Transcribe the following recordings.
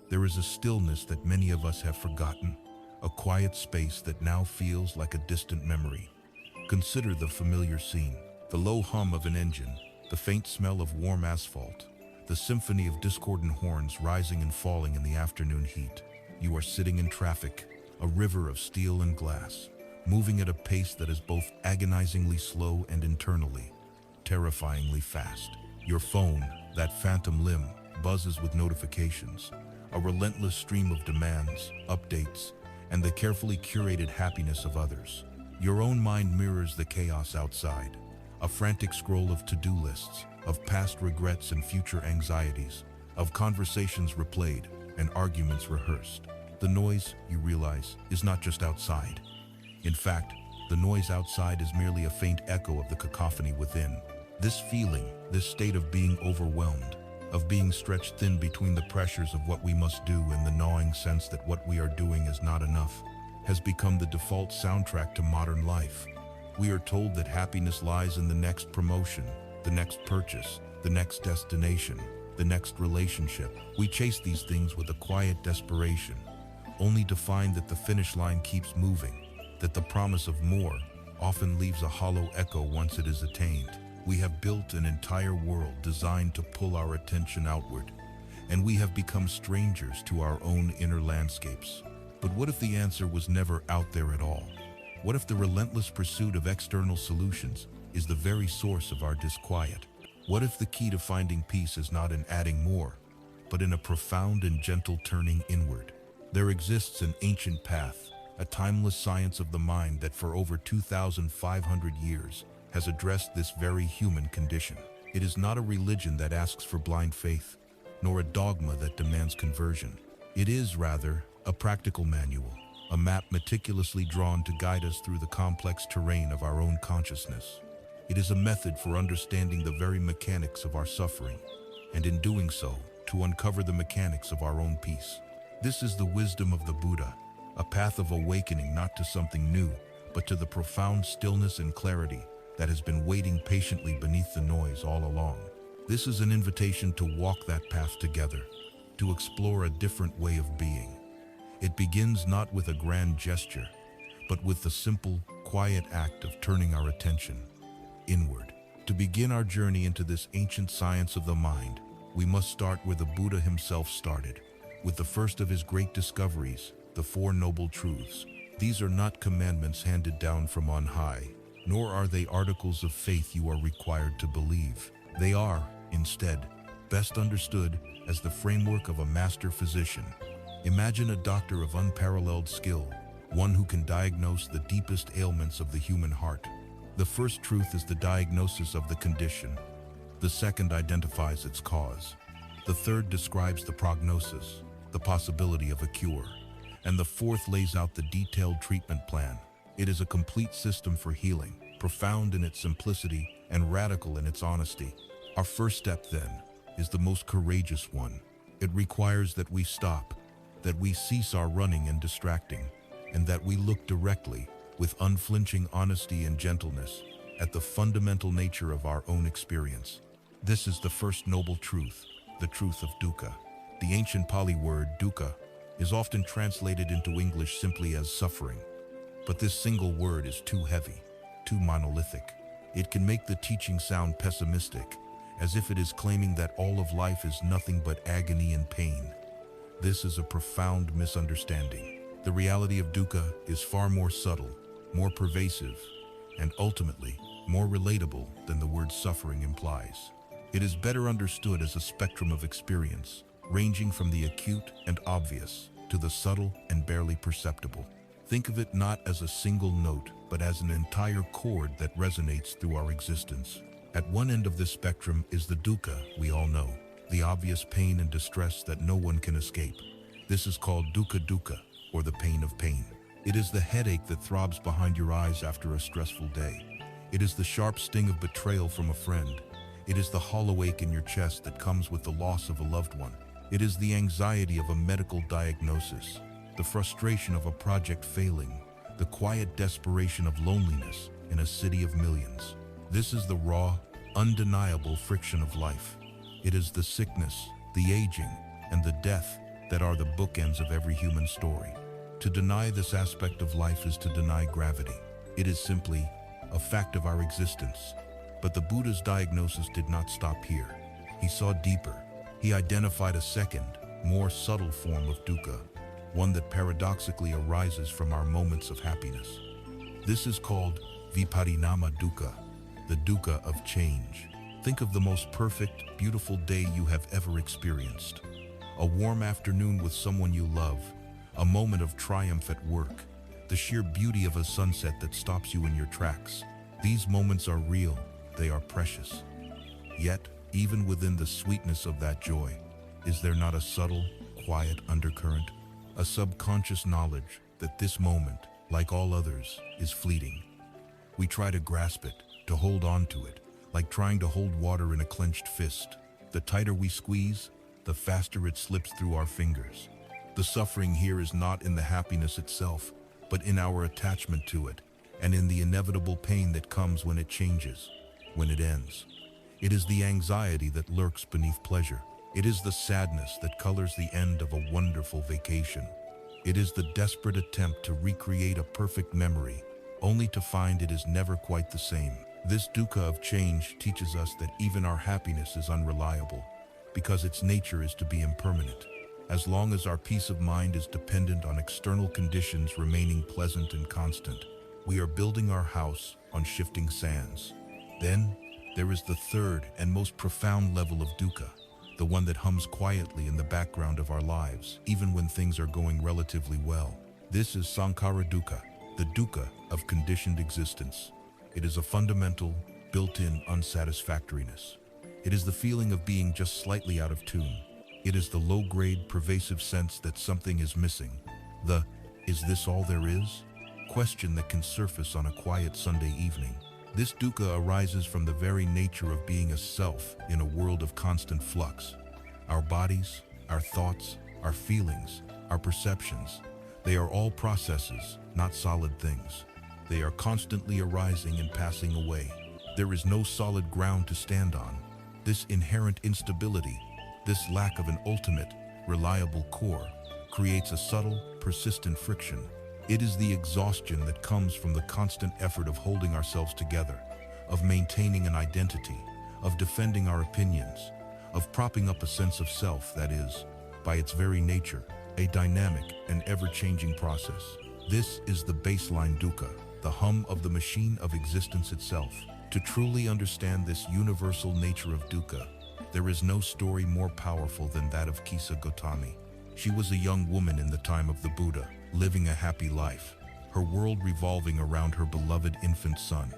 There is a stillness that many of us have forgotten, a quiet space that now feels like a distant memory. Consider the familiar scene, the low hum of an engine, the faint smell of warm asphalt, the symphony of discordant horns rising and falling in the afternoon heat. You are sitting in traffic, a river of steel and glass, moving at a pace that is both agonizingly slow and internally terrifyingly fast. Your phone, that phantom limb, buzzes with notifications, a relentless stream of demands, updates, and the carefully curated happiness of others. Your own mind mirrors the chaos outside, a frantic scroll of to-do lists, of past regrets and future anxieties, of conversations replayed and arguments rehearsed. The noise, you realize, is not just outside. In fact, the noise outside is merely a faint echo of the cacophony within. This feeling, this state of being overwhelmed, of being stretched thin between the pressures of what we must do and the gnawing sense that what we are doing is not enough, has become the default soundtrack to modern life. We are told that happiness lies in the next promotion, the next purchase, the next destination, the next relationship. We chase these things with a quiet desperation, only to find that the finish line keeps moving, that the promise of more often leaves a hollow echo once it is attained. We have built an entire world designed to pull our attention outward, and we have become strangers to our own inner landscapes. But what if the answer was never out there at all? What if the relentless pursuit of external solutions is the very source of our disquiet? What if the key to finding peace is not in adding more, but in a profound and gentle turning inward? There exists an ancient path, a timeless science of the mind that for over 2,500 years has addressed this very human condition. It is not a religion that asks for blind faith, nor a dogma that demands conversion. It is, rather, a practical manual, a map meticulously drawn to guide us through the complex terrain of our own consciousness. It is a method for understanding the very mechanics of our suffering, and in doing so, to uncover the mechanics of our own peace. This is the wisdom of the Buddha, a path of awakening not to something new, but to the profound stillness and clarity that has been waiting patiently beneath the noise all along. This is an invitation to walk that path together, to explore a different way of being. It begins not with a grand gesture, but with the simple, quiet act of turning our attention inward. To begin our journey into this ancient science of the mind, we must start where the Buddha himself started, with the first of his great discoveries, the Four Noble Truths. These are not commandments handed down from on high, nor are they articles of faith you are required to believe. They are, instead, best understood as the framework of a master physician. Imagine a doctor of unparalleled skill, one who can diagnose the deepest ailments of the human heart. The first truth is the diagnosis of the condition. The second identifies its cause. The third describes the prognosis, the possibility of a cure. And the fourth lays out the detailed treatment plan. It is a complete system for healing, profound in its simplicity and radical in its honesty. Our first step, then, is the most courageous one. It requires that we stop, that we cease our running and distracting, and that we look directly, with unflinching honesty and gentleness, at the fundamental nature of our own experience. This is the first noble truth, the truth of dukkha. The ancient Pali word dukkha is often translated into English simply as suffering. But this single word is too heavy, too monolithic. It can make the teaching sound pessimistic, as if it is claiming that all of life is nothing but agony and pain. This is a profound misunderstanding. The reality of dukkha is far more subtle, more pervasive, and ultimately more relatable than the word suffering implies. It is better understood as a spectrum of experience, ranging from the acute and obvious to the subtle and barely perceptible. Think of it not as a single note, but as an entire chord that resonates through our existence. At one end of this spectrum is the dukkha we all know, the obvious pain and distress that no one can escape. This is called dukkha dukkha, or the pain of pain. It is the headache that throbs behind your eyes after a stressful day. It is the sharp sting of betrayal from a friend. It is the hollow ache in your chest that comes with the loss of a loved one. It is the anxiety of a medical diagnosis, the frustration of a project failing, the quiet desperation of loneliness in a city of millions. This is the raw, undeniable friction of life. It is the sickness, the aging, and the death that are the bookends of every human story. To deny this aspect of life is to deny gravity. It is simply a fact of our existence. But the Buddha's diagnosis did not stop here. He saw deeper. He identified a second, more subtle form of dukkha, one that paradoxically arises from our moments of happiness. This is called viparinama dukkha, the dukkha of change. Think of the most perfect, beautiful day you have ever experienced. A warm afternoon with someone you love, a moment of triumph at work, the sheer beauty of a sunset that stops you in your tracks. These moments are real, they are precious. Yet, even within the sweetness of that joy, is there not a subtle, quiet undercurrent? A subconscious knowledge that this moment, like all others, is fleeting. We try to grasp it, to hold on to it, like trying to hold water in a clenched fist. The tighter we squeeze, the faster it slips through our fingers. The suffering here is not in the happiness itself, but in our attachment to it, and in the inevitable pain that comes when it changes, when it ends. It is the anxiety that lurks beneath pleasure. It is the sadness that colors the end of a wonderful vacation. It is the desperate attempt to recreate a perfect memory, only to find it is never quite the same. This dukkha of change teaches us that even our happiness is unreliable, because its nature is to be impermanent. As long as our peace of mind is dependent on external conditions remaining pleasant and constant, we are building our house on shifting sands. Then, there is the third and most profound level of dukkha, the one that hums quietly in the background of our lives, even when things are going relatively well. This is sankhara dukkha, the dukkha of conditioned existence. It is a fundamental, built-in unsatisfactoriness. It is the feeling of being just slightly out of tune. It is the low-grade, pervasive sense that something is missing. The "is this all there is?" question that can surface on a quiet Sunday evening. This dukkha arises from the very nature of being a self in a world of constant flux. Our bodies, our thoughts, our feelings, our perceptions, they are all processes, not solid things. They are constantly arising and passing away. There is no solid ground to stand on. This inherent instability, this lack of an ultimate, reliable core, creates a subtle, persistent friction. It is the exhaustion that comes from the constant effort of holding ourselves together, of maintaining an identity, of defending our opinions, of propping up a sense of self that is, by its very nature, a dynamic and ever-changing process. This is the baseline dukkha, the hum of the machine of existence itself. To truly understand this universal nature of dukkha, there is no story more powerful than that of Kisa Gotami. She was a young woman in the time of the Buddha, living a happy life, her world revolving around her beloved infant son.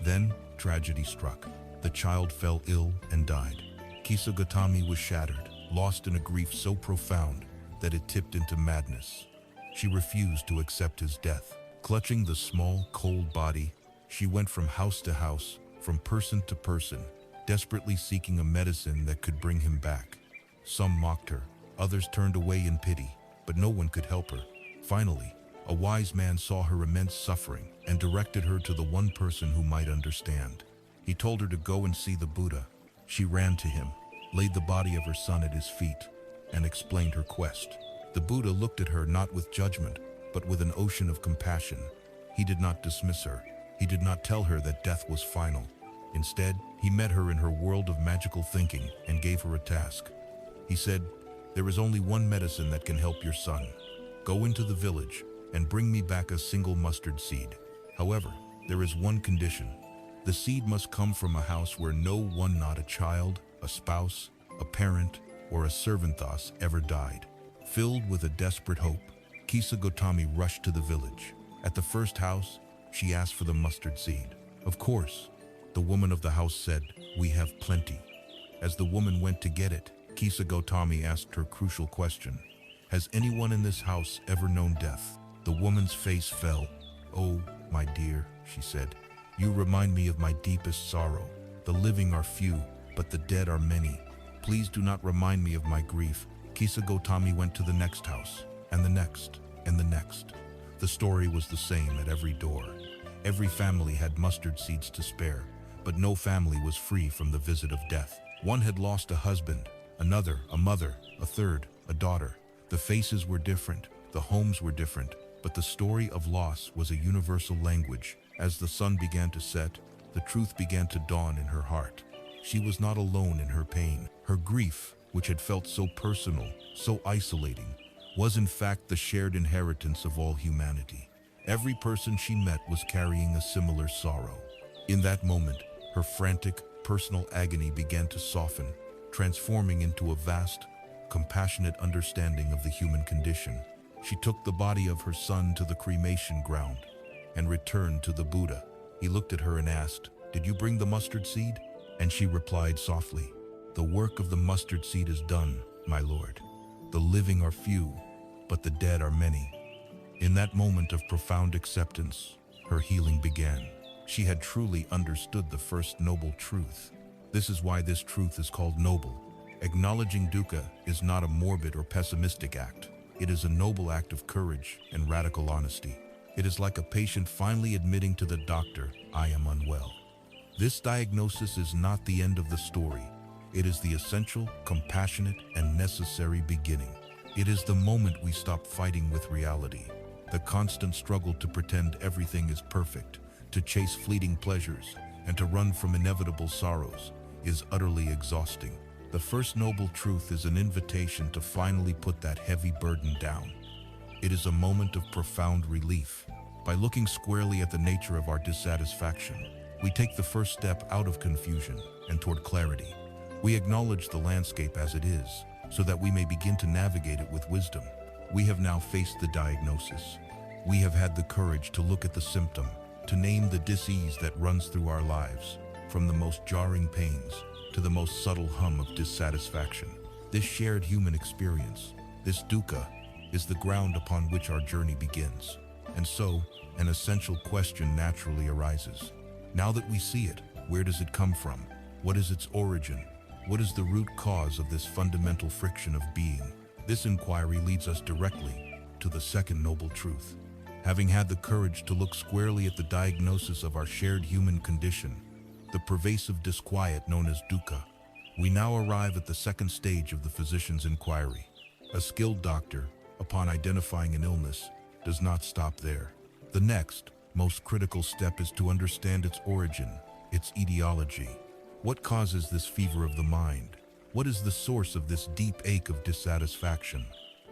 Then, tragedy struck. The child fell ill and died. Kisa Gotami was shattered, lost in a grief so profound that it tipped into madness. She refused to accept his death. Clutching the small, cold body, she went from house to house, from person to person, desperately seeking a medicine that could bring him back. Some mocked her, others turned away in pity, but no one could help her. Finally, a wise man saw her immense suffering and directed her to the one person who might understand. He told her to go and see the Buddha. She ran to him, laid the body of her son at his feet, and explained her quest. The Buddha looked at her not with judgment, but with an ocean of compassion. He did not dismiss her. He did not tell her that death was final. Instead, he met her in her world of magical thinking and gave her a task. He said, "There is only one medicine that can help your son. Go into the village and bring me back a single mustard seed. However, there is one condition. The seed must come from a house where no one, not a child, a spouse, a parent, or a servant thus ever died." Filled with a desperate hope, Kisa Gotami rushed to the village. At the first house, she asked for the mustard seed. Of course, the woman of the house said, "We have plenty." As the woman went to get it, Kisa Gotami asked her crucial question. "Has anyone in this house ever known death?" The woman's face fell. "Oh, my dear," she said, "you remind me of my deepest sorrow. The living are few, but the dead are many. Please do not remind me of my grief." Kisa Gotami went to the next house, and the next, and the next. The story was the same at every door. Every family had mustard seeds to spare, but no family was free from the visit of death. One had lost a husband, another a mother, a third a daughter. The faces were different, the homes were different, but the story of loss was a universal language. As the sun began to set, the truth began to dawn in her heart. She was not alone in her pain. Her grief, which had felt so personal, so isolating, was in fact the shared inheritance of all humanity. Every person she met was carrying a similar sorrow. In that moment, her frantic, personal agony began to soften, transforming into a vast, compassionate understanding of the human condition. She took the body of her son to the cremation ground and returned to the Buddha. He looked at her and asked, "Did you bring the mustard seed?" And she replied softly, "The work of the mustard seed is done, my lord. The living are few, but the dead are many." In that moment of profound acceptance, her healing began. She had truly understood the first noble truth. This is why this truth is called noble. Acknowledging dukkha is not a morbid or pessimistic act. It is a noble act of courage and radical honesty. It is like a patient finally admitting to the doctor, "I am unwell." This diagnosis is not the end of the story. It is the essential, compassionate, and necessary beginning. It is the moment we stop fighting with reality. The constant struggle to pretend everything is perfect, to chase fleeting pleasures, and to run from inevitable sorrows is utterly exhausting. The first noble truth is an invitation to finally put that heavy burden down. It is a moment of profound relief. By looking squarely at the nature of our dissatisfaction, we take the first step out of confusion and toward clarity. We acknowledge the landscape as it is, so that we may begin to navigate it with wisdom. We have now faced the diagnosis. We have had the courage to look at the symptom, to name the dis-ease that runs through our lives, from the most jarring pains to the most subtle hum of dissatisfaction. This shared human experience, this dukkha, is the ground upon which our journey begins. And so, an essential question naturally arises. Now that we see it, where does it come from? What is its origin? What is the root cause of this fundamental friction of being? This inquiry leads us directly to the second noble truth. Having had the courage to look squarely at the diagnosis of our shared human condition, the pervasive disquiet known as dukkha, we now arrive at the second stage of the physician's inquiry. A skilled doctor, upon identifying an illness, does not stop there. The next, most critical step is to understand its origin, its etiology. What causes this fever of the mind? What is the source of this deep ache of dissatisfaction?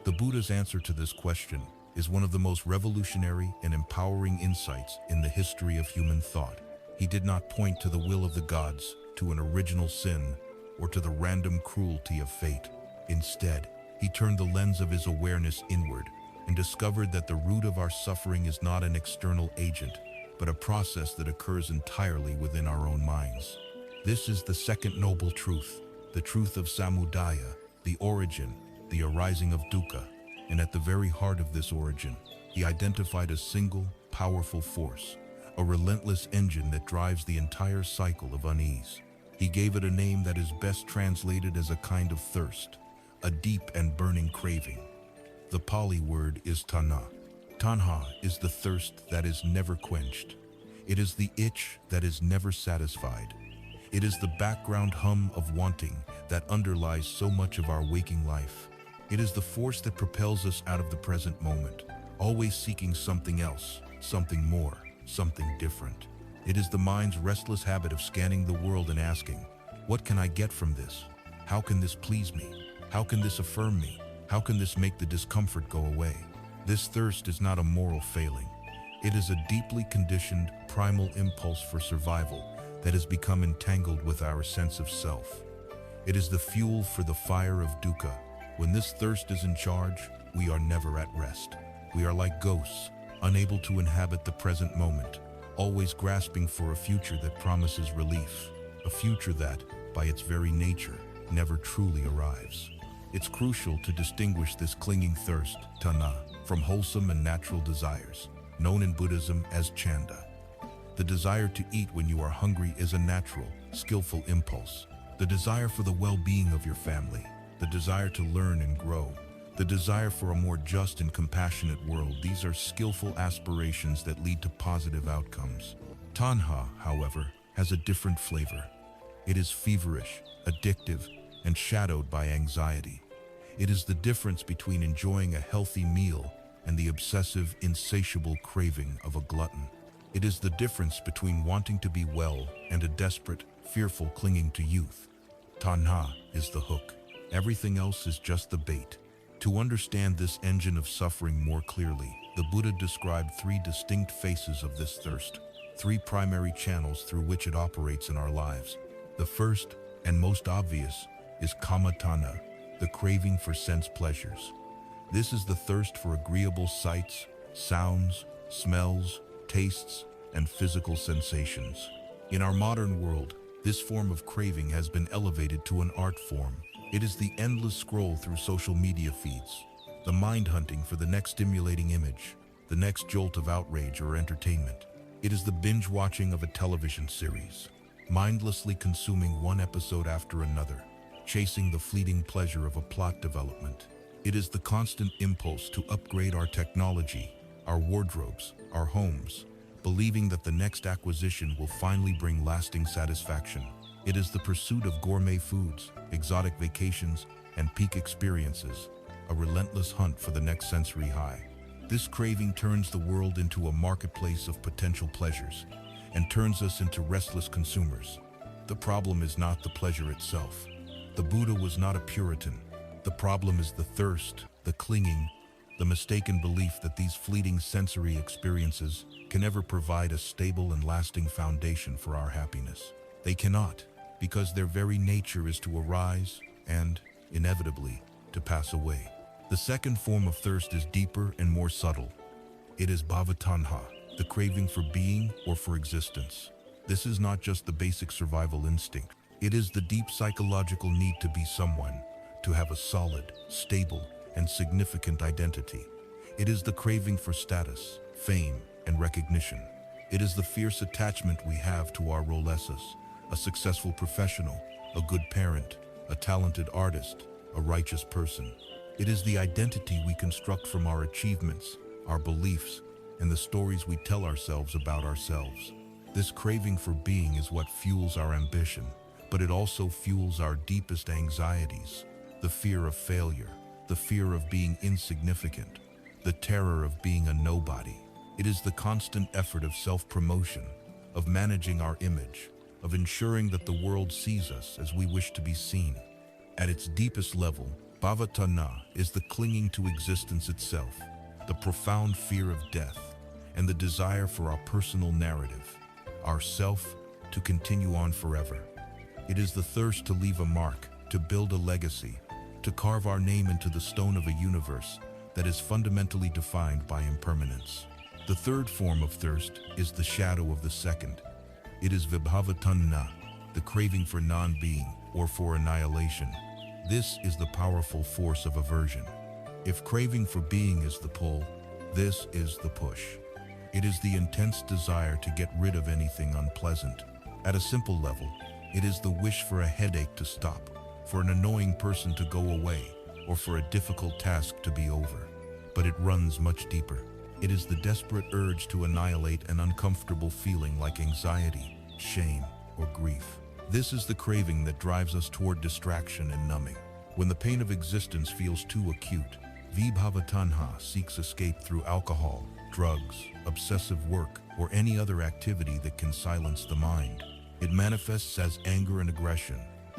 The Buddha's answer to this question is one of the most revolutionary and empowering insights in the history of human thought. He did not point to the will of the gods, to an original sin, or to the random cruelty of fate. Instead, he turned the lens of his awareness inward and discovered that the root of our suffering is not an external agent, but a process that occurs entirely within our own minds. This is the second noble truth, the truth of samudaya, the origin, the arising of dukkha. And at the very heart of this origin, he identified a single, powerful force, a relentless engine that drives the entire cycle of unease. He gave it a name that is best translated as a kind of thirst, a deep and burning craving. The Pali word is tanha. Tanha is the thirst that is never quenched. It is the itch that is never satisfied. It is the background hum of wanting that underlies so much of our waking life. It is the force that propels us out of the present moment, always seeking something else, something more, something different. It is the mind's restless habit of scanning the world and asking, what can I get from this? How can this please me? How can this affirm me? How can this make the discomfort go away? This thirst is not a moral failing. It is a deeply conditioned, primal impulse for survival that has become entangled with our sense of self. It is the fuel for the fire of dukkha. When this thirst is in charge, we are never at rest. We are like ghosts, unable to inhabit the present moment, always grasping for a future that promises relief, a future that, by its very nature, never truly arrives. It's crucial to distinguish this clinging thirst, tanha, from wholesome and natural desires, known in Buddhism as chanda. The desire to eat when you are hungry is a natural, skillful impulse. The desire for the well-being of your family, the desire to learn and grow, the desire for a more just and compassionate world, these are skillful aspirations that lead to positive outcomes. Tanha, however, has a different flavor. It is feverish, addictive, and shadowed by anxiety. It is the difference between enjoying a healthy meal and the obsessive, insatiable craving of a glutton. It is the difference between wanting to be well and a desperate, fearful clinging to youth. Tanha is the hook. Everything else is just the bait. To understand this engine of suffering more clearly, the Buddha described three distinct faces of this thirst, three primary channels through which it operates in our lives. The first, and most obvious, is kama-tanha, the craving for sense pleasures. This is the thirst for agreeable sights, sounds, smells, tastes, and physical sensations. In our modern world, this form of craving has been elevated to an art form. It is the endless scroll through social media feeds, the mind hunting for the next stimulating image, the next jolt of outrage or entertainment. It is the binge watching of a television series, mindlessly consuming one episode after another, chasing the fleeting pleasure of a plot development. It is the constant impulse to upgrade our technology, our wardrobes, our homes, believing that the next acquisition will finally bring lasting satisfaction. It is the pursuit of gourmet foods, exotic vacations, and peak experiences, a relentless hunt for the next sensory high. This craving turns the world into a marketplace of potential pleasures and turns us into restless consumers. The problem is not the pleasure itself. The Buddha was not a Puritan. The problem is the thirst, the clinging, the mistaken belief that these fleeting sensory experiences can ever provide a stable and lasting foundation for our happiness. They cannot, because their very nature is to arise and, inevitably, to pass away. The second form of thirst is deeper and more subtle. It is bhavatanha, the craving for being or for existence. This is not just the basic survival instinct. It is the deep psychological need to be someone, to have a solid, stable, and significant identity. It is the craving for status, fame, and recognition. It is the fierce attachment we have to our roles, a successful professional, a good parent, a talented artist, a righteous person. It is the identity we construct from our achievements, our beliefs, and the stories we tell ourselves about ourselves. This craving for being is what fuels our ambition, but it also fuels our deepest anxieties, the fear of failure, the fear of being insignificant, the terror of being a nobody. It is the constant effort of self-promotion, of managing our image, of ensuring that the world sees us as we wish to be seen. At its deepest level, bhavatanha is the clinging to existence itself, the profound fear of death, and the desire for our personal narrative, our self, to continue on forever. It is the thirst to leave a mark, to build a legacy, to carve our name into the stone of a universe that is fundamentally defined by impermanence. The third form of thirst is the shadow of the second. It is vibhavatanha, the craving for non-being or for annihilation. This is the powerful force of aversion. If craving for being is the pull, this is the push. It is the intense desire to get rid of anything unpleasant. At a simple level, it is the wish for a headache to stop, for an annoying person to go away, or for a difficult task to be over. But it runs much deeper. It is the desperate urge to annihilate an uncomfortable feeling like anxiety, shame, or grief. This is the craving that drives us toward distraction and numbing. When the pain of existence feels too acute, vibhavatanha seeks escape through alcohol, drugs, obsessive work, or any other activity that can silence the mind. It manifests as anger and aggression,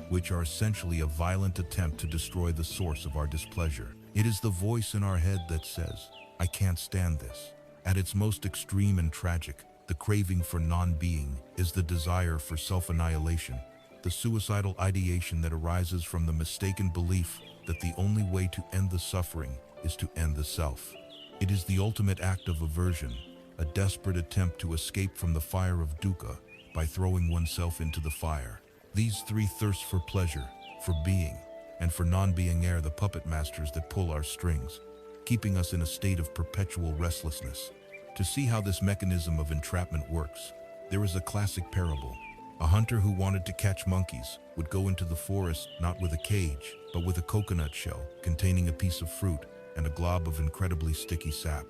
which are essentially a violent attempt to destroy the source of our displeasure. It is the voice in our head that says, "I can't stand this." At its most extreme and tragic, the craving for non-being is the desire for self-annihilation, the suicidal ideation that arises from the mistaken belief that the only way to end the suffering is to end the self. It is the ultimate act of aversion, a desperate attempt to escape from the fire of dukkha by throwing oneself into the fire. These three thirsts for pleasure, for being, and for non-being are the puppet masters that pull our strings, keeping us in a state of perpetual restlessness. To see how this mechanism of entrapment works, there is a classic parable. A hunter who wanted to catch monkeys would go into the forest not with a cage, but with a coconut shell containing a piece of fruit and a glob of incredibly sticky sap.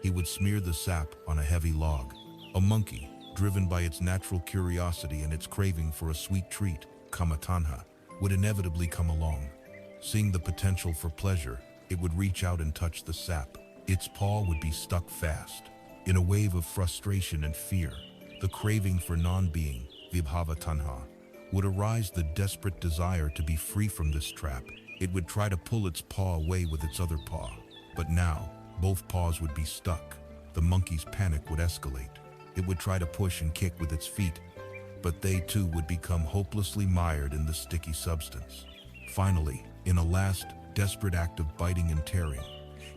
He would smear the sap on a heavy log. A monkey, driven by its natural curiosity and its craving for a sweet treat, kama-tanha, would inevitably come along. Seeing the potential for pleasure, it would reach out and touch the sap. Its paw would be stuck fast. In a wave of frustration and fear, the craving for non-being, vibhava tanha, would arise, the desperate desire to be free from this trap. It would try to pull its paw away with its other paw. But now, both paws would be stuck. The monkey's panic would escalate. It would try to push and kick with its feet, but they too would become hopelessly mired in the sticky substance. Finally, in a last, desperate act of biting and tearing,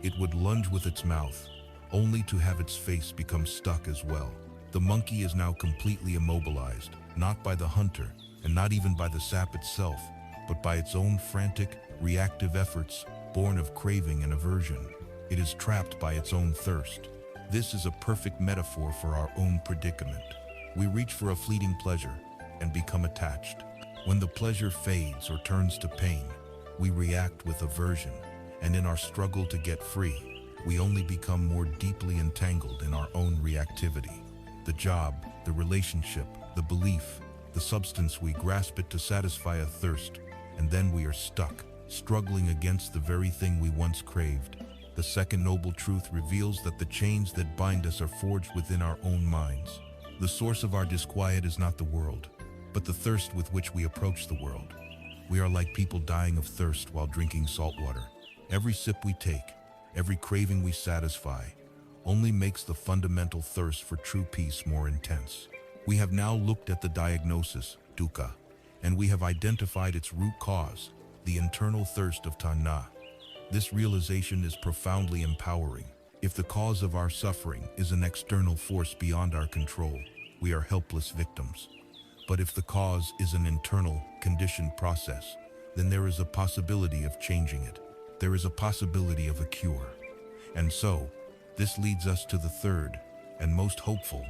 it would lunge with its mouth, only to have its face become stuck as well. The monkey is now completely immobilized, not by the hunter, and not even by the sap itself, but by its own frantic, reactive efforts, born of craving and aversion. It is trapped by its own thirst. This is a perfect metaphor for our own predicament. We reach for a fleeting pleasure and become attached. When the pleasure fades or turns to pain, we react with aversion, and in our struggle to get free, we only become more deeply entangled in our own reactivity. The job, the relationship, the belief, the substance, we grasp it to satisfy a thirst, and then we are stuck, struggling against the very thing we once craved. The second noble truth reveals that the chains that bind us are forged within our own minds. The source of our disquiet is not the world, but the thirst with which we approach the world. We are like people dying of thirst while drinking salt water. Every sip we take, every craving we satisfy, only makes the fundamental thirst for true peace more intense. We have now looked at the diagnosis, dukkha, and we have identified its root cause, the internal thirst of tanha. This realization is profoundly empowering. If the cause of our suffering is an external force beyond our control, we are helpless victims. But if the cause is an internal, conditioned process, then there is a possibility of changing it. There is a possibility of a cure. And so, this leads us to the third, and most hopeful,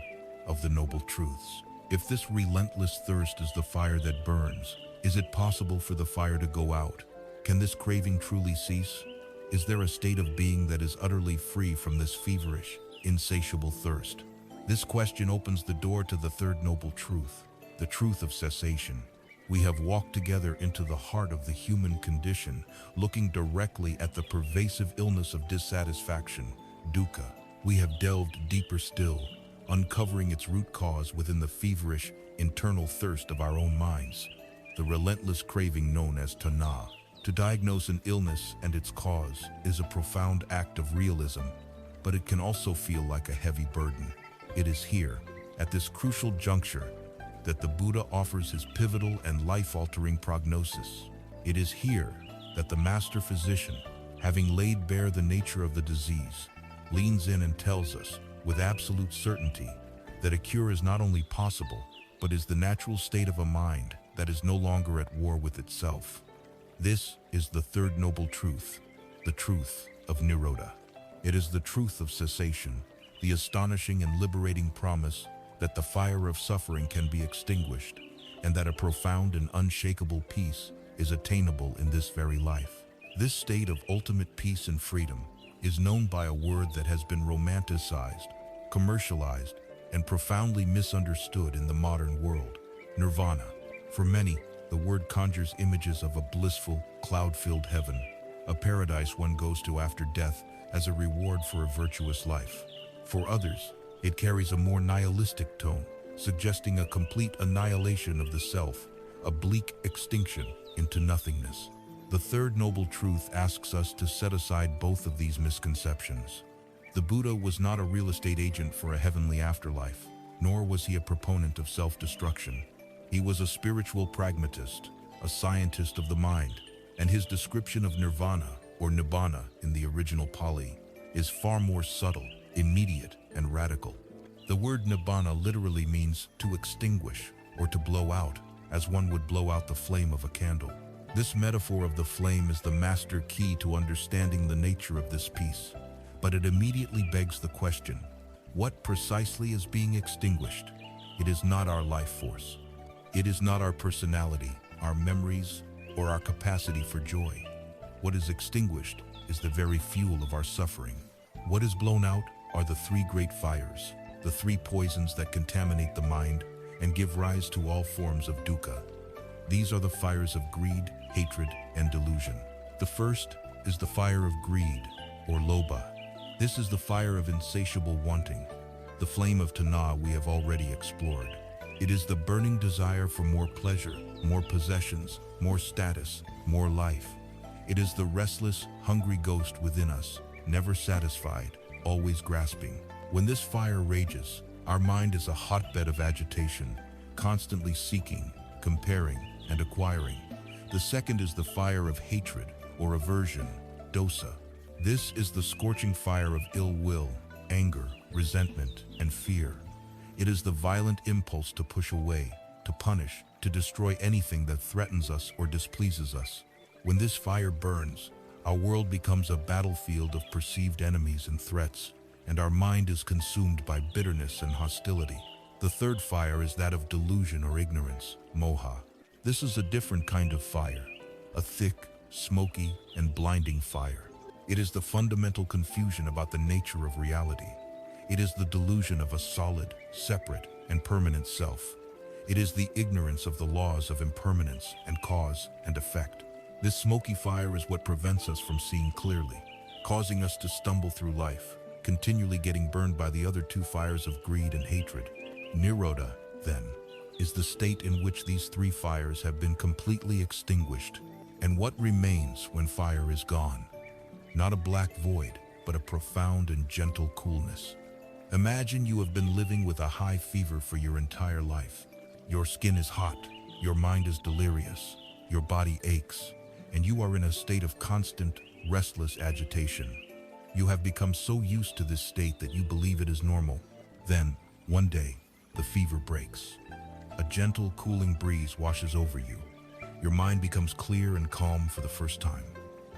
of the noble truths. If this relentless thirst is the fire that burns, is it possible for the fire to go out? Can this craving truly cease? Is there a state of being that is utterly free from this feverish, insatiable thirst? This question opens the door to the third noble truth, the truth of cessation. We have walked together into the heart of the human condition, looking directly at the pervasive illness of dissatisfaction, dukkha. We have delved deeper still, uncovering its root cause within the feverish, internal thirst of our own minds, the relentless craving known as tanha. To diagnose an illness and its cause is a profound act of realism, but it can also feel like a heavy burden. It is here, at this crucial juncture, that the Buddha offers his pivotal and life-altering prognosis. It is here that the master physician, having laid bare the nature of the disease, leans in and tells us, with absolute certainty, that a cure is not only possible, but is the natural state of a mind that is no longer at war with itself. This is the third noble truth, the truth of Nirodha. It is the truth of cessation, the astonishing and liberating promise that the fire of suffering can be extinguished, and that a profound and unshakable peace is attainable in this very life. This state of ultimate peace and freedom is known by a word that has been romanticized, commercialized, and profoundly misunderstood in the modern world: nirvana. For many, the word conjures images of a blissful, cloud-filled heaven, a paradise one goes to after death as a reward for a virtuous life. For others, it carries a more nihilistic tone, suggesting a complete annihilation of the self, a bleak extinction into nothingness. The third noble truth asks us to set aside both of these misconceptions. The Buddha was not a real estate agent for a heavenly afterlife, nor was he a proponent of self-destruction. He was a spiritual pragmatist, a scientist of the mind, and his description of nirvana, or nibbana in the original Pali, is far more subtle, immediate, and radical. The word nibbana literally means to extinguish or to blow out, as one would blow out the flame of a candle. This metaphor of the flame is the master key to understanding the nature of this peace, but it immediately begs the question, what precisely is being extinguished? It is not our life force. It is not our personality, our memories, or our capacity for joy. What is extinguished is the very fuel of our suffering. What is blown out are the three great fires, the three poisons that contaminate the mind and give rise to all forms of dukkha. These are the fires of greed, hatred, and delusion. The first is the fire of greed, or loba. This is the fire of insatiable wanting, the flame of tanha we have already explored. It is the burning desire for more pleasure, more possessions, more status, more life. It is the restless, hungry ghost within us, never satisfied, always grasping. When this fire rages, our mind is a hotbed of agitation, constantly seeking, comparing, and acquiring. The second is the fire of hatred, or aversion, dosa. This is the scorching fire of ill will, anger, resentment, and fear. It is the violent impulse to push away, to punish, to destroy anything that threatens us or displeases us. When this fire burns, our world becomes a battlefield of perceived enemies and threats, and our mind is consumed by bitterness and hostility. The third fire is that of delusion or ignorance, moha. This is a different kind of fire, a thick, smoky, and blinding fire. It is the fundamental confusion about the nature of reality. It is the delusion of a solid, separate, and permanent self. It is the ignorance of the laws of impermanence and cause and effect. This smoky fire is what prevents us from seeing clearly, causing us to stumble through life, continually getting burned by the other two fires of greed and hatred. Nirodha, then, is the state in which these three fires have been completely extinguished. And what remains when fire is gone? Not a black void, but a profound and gentle coolness. Imagine you have been living with a high fever for your entire life. Your skin is hot, your mind is delirious, your body aches, and you are in a state of constant, restless agitation. You have become so used to this state that you believe it is normal. Then, one day, the fever breaks. A gentle, cooling breeze washes over you. Your mind becomes clear and calm for the first time.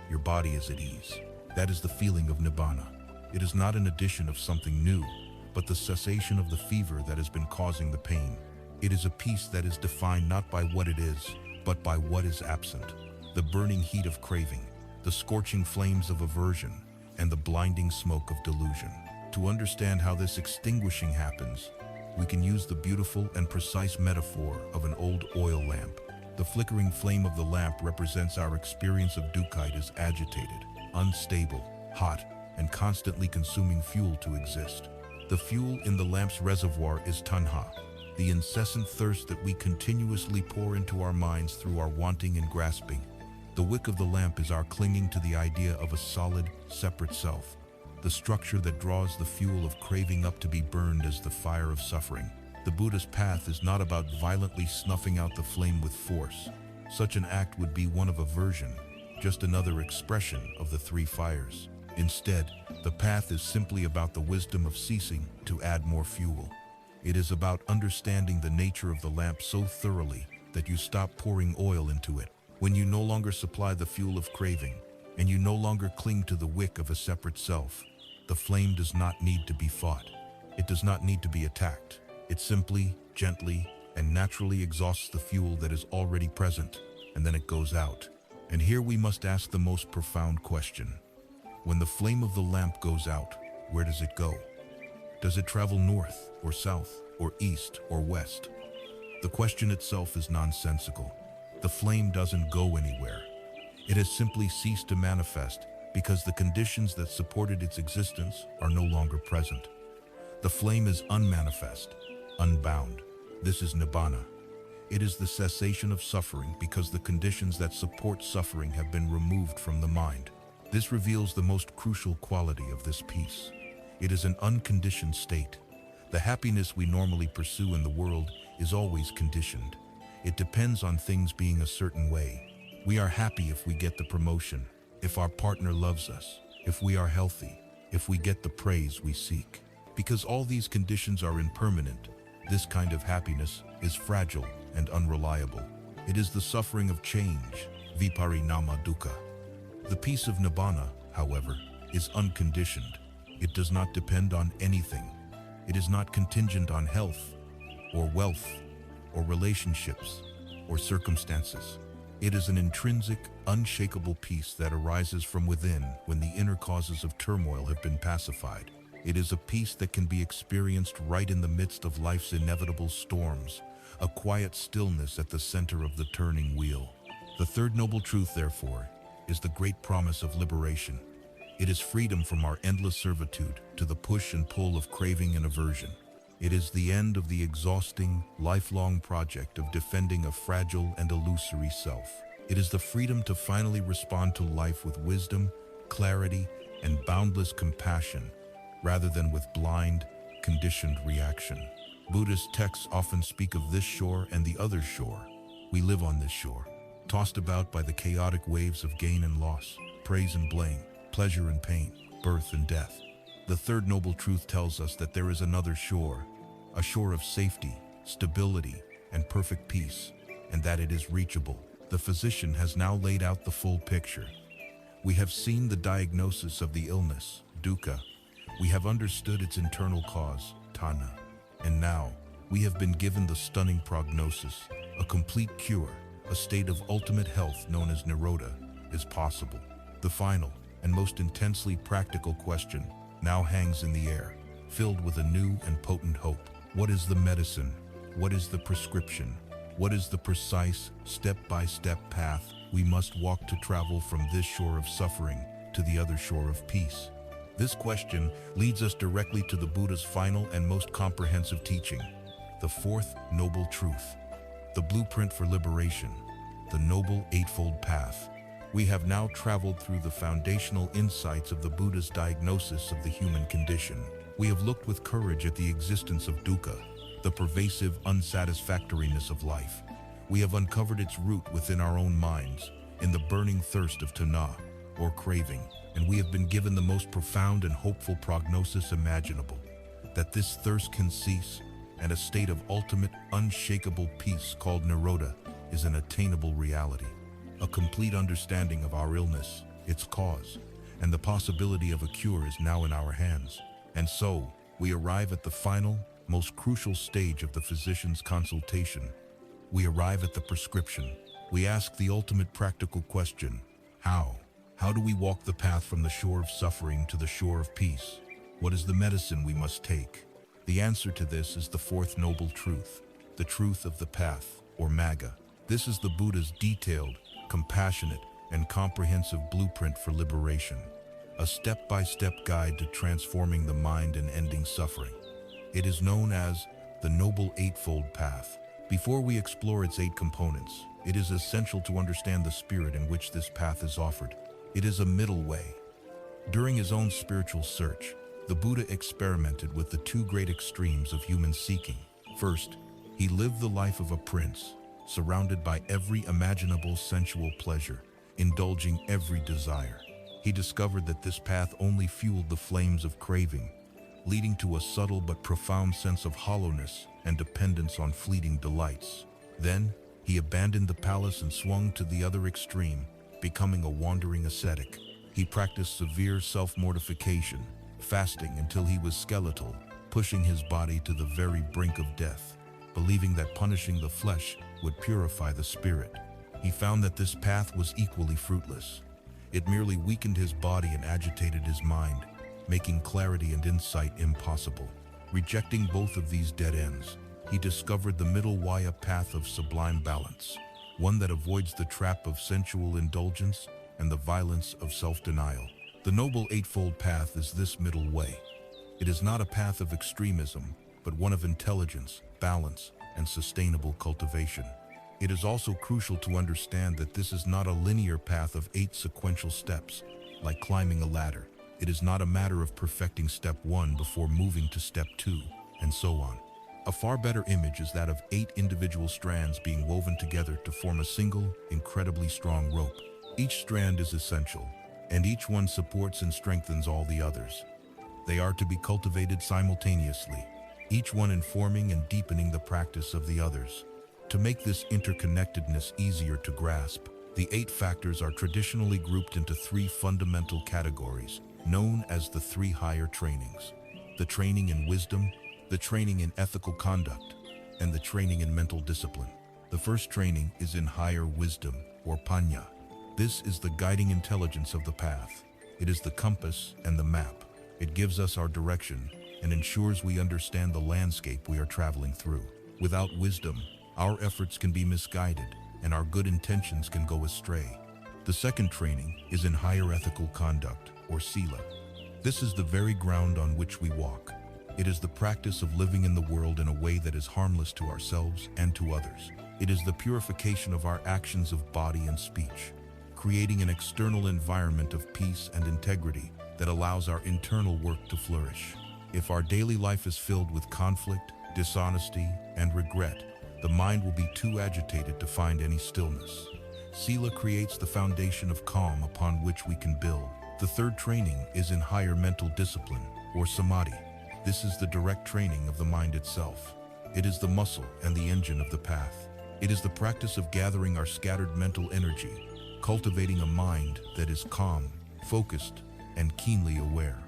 Your body is at ease. That is the feeling of nibbana. It is not an addition of something new, but the cessation of the fever that has been causing the pain. It is a peace that is defined not by what it is, but by what is absent. The burning heat of craving, the scorching flames of aversion, and the blinding smoke of delusion. To understand how this extinguishing happens, we can use the beautiful and precise metaphor of an old oil lamp. The flickering flame of the lamp represents our experience of dukkha as agitated, unstable, hot, and constantly consuming fuel to exist. The fuel in the lamp's reservoir is tanha, the incessant thirst that we continuously pour into our minds through our wanting and grasping. The wick of the lamp is our clinging to the idea of a solid, separate self, the structure that draws the fuel of craving up to be burned as the fire of suffering. The Buddhist path is not about violently snuffing out the flame with force. Such an act would be one of aversion, just another expression of the three fires. Instead, the path is simply about the wisdom of ceasing to add more fuel. It is about understanding the nature of the lamp so thoroughly that you stop pouring oil into it. When you no longer supply the fuel of craving, and you no longer cling to the wick of a separate self, the flame does not need to be fought. It does not need to be attacked. It simply, gently, and naturally exhausts the fuel that is already present, and then it goes out. And here we must ask the most profound question. When the flame of the lamp goes out, where does it go? Does it travel north, or south, or east, or west? The question itself is nonsensical. The flame doesn't go anywhere. It has simply ceased to manifest because the conditions that supported its existence are no longer present. The flame is unmanifest, unbound. This is nibbana. It is the cessation of suffering because the conditions that support suffering have been removed from the mind. This reveals the most crucial quality of this peace. It is an unconditioned state. The happiness we normally pursue in the world is always conditioned. It depends on things being a certain way. We are happy if we get the promotion, if our partner loves us, if we are healthy, if we get the praise we seek. Because all these conditions are impermanent, this kind of happiness is fragile and unreliable. It is the suffering of change, viparinama dukkha. The peace of nibbana, however, is unconditioned. It does not depend on anything. It is not contingent on health, or wealth, or relationships, or circumstances. It is an intrinsic, unshakable peace that arises from within when the inner causes of turmoil have been pacified. It is a peace that can be experienced right in the midst of life's inevitable storms, a quiet stillness at the center of the turning wheel. The third noble truth, therefore, is the great promise of liberation. It is freedom from our endless servitude to the push and pull of craving and aversion. It is the end of the exhausting, lifelong project of defending a fragile and illusory self. It is the freedom to finally respond to life with wisdom, clarity, and boundless compassion, rather than with blind, conditioned reaction. Buddhist texts often speak of this shore and the other shore. We live on this shore, tossed about by the chaotic waves of gain and loss, praise and blame, pleasure and pain, birth and death. The third noble truth tells us that there is another shore, a shore of safety, stability, and perfect peace, and that it is reachable. The physician has now laid out the full picture. We have seen the diagnosis of the illness, dukkha. We have understood its internal cause, tanha. And now, we have been given the stunning prognosis. A complete cure, a state of ultimate health known as nirodha, is possible. The final and most intensely practical question now hangs in the air, filled with a new and potent hope. What is the medicine? What is the prescription? What is the precise, step-by-step path we must walk to travel from this shore of suffering to the other shore of peace? This question leads us directly to the Buddha's final and most comprehensive teaching, the fourth noble truth, the blueprint for liberation, the Noble Eightfold Path. We have now traveled through the foundational insights of the Buddha's diagnosis of the human condition. We have looked with courage at the existence of dukkha, the pervasive unsatisfactoriness of life. We have uncovered its root within our own minds, in the burning thirst of tanha, or craving, and we have been given the most profound and hopeful prognosis imaginable, that this thirst can cease, and a state of ultimate, unshakable peace called nirodha is an attainable reality. A complete understanding of our illness, its cause, and the possibility of a cure is now in our hands. And so, we arrive at the final, most crucial stage of the physician's consultation. We arrive at the prescription. We ask the ultimate practical question, how? How do we walk the path from the shore of suffering to the shore of peace? What is the medicine we must take? The answer to this is the fourth noble truth, the truth of the path, or magga. This is the Buddha's detailed, compassionate, and comprehensive blueprint for liberation, a step-by-step guide to transforming the mind and ending suffering. It is known as the Noble Eightfold Path. Before we explore its 8 components, it is essential to understand the spirit in which this path is offered. It is a middle way. During his own spiritual search, the Buddha experimented with the 2 great extremes of human seeking. First, he lived the life of a prince, surrounded by every imaginable sensual pleasure, indulging every desire. He discovered that this path only fueled the flames of craving, leading to a subtle but profound sense of hollowness and dependence on fleeting delights. Then, he abandoned the palace and swung to the other extreme, becoming a wandering ascetic. He practiced severe self-mortification, fasting until he was skeletal, pushing his body to the very brink of death, believing that punishing the flesh would purify the spirit. He found that this path was equally fruitless. It merely weakened his body and agitated his mind, making clarity and insight impossible. Rejecting both of these dead ends, he discovered the middle Vaya path of sublime balance, one that avoids the trap of sensual indulgence and the violence of self-denial. The Noble Eightfold Path is this middle way. It is not a path of extremism, but one of intelligence, balance, and sustainable cultivation. It is also crucial to understand that this is not a linear path of 8 sequential steps, like climbing a ladder. It is not a matter of perfecting step 1 before moving to step 2, and so on. A far better image is that of 8 individual strands being woven together to form a single, incredibly strong rope. Each strand is essential, and each one supports and strengthens all the others. They are to be cultivated simultaneously, each one informing and deepening the practice of the others. To make this interconnectedness easier to grasp, the 8 factors are traditionally grouped into 3 fundamental categories, known as the 3 higher trainings: the training in wisdom, the training in ethical conduct, and the training in mental discipline. The first training is in higher wisdom, or panya. This is the guiding intelligence of the path. It is the compass and the map. It gives us our direction and ensures we understand the landscape we are traveling through. Without wisdom, our efforts can be misguided and our good intentions can go astray. The second training is in higher ethical conduct, or sila. This is the very ground on which we walk. It is the practice of living in the world in a way that is harmless to ourselves and to others. It is the purification of our actions of body and speech, creating an external environment of peace and integrity that allows our internal work to flourish. If our daily life is filled with conflict, dishonesty, and regret, the mind will be too agitated to find any stillness. Sila creates the foundation of calm upon which we can build. The third training is in higher mental discipline, or samadhi. This is the direct training of the mind itself. It is the muscle and the engine of the path. It is the practice of gathering our scattered mental energy, cultivating a mind that is calm, focused, and keenly aware.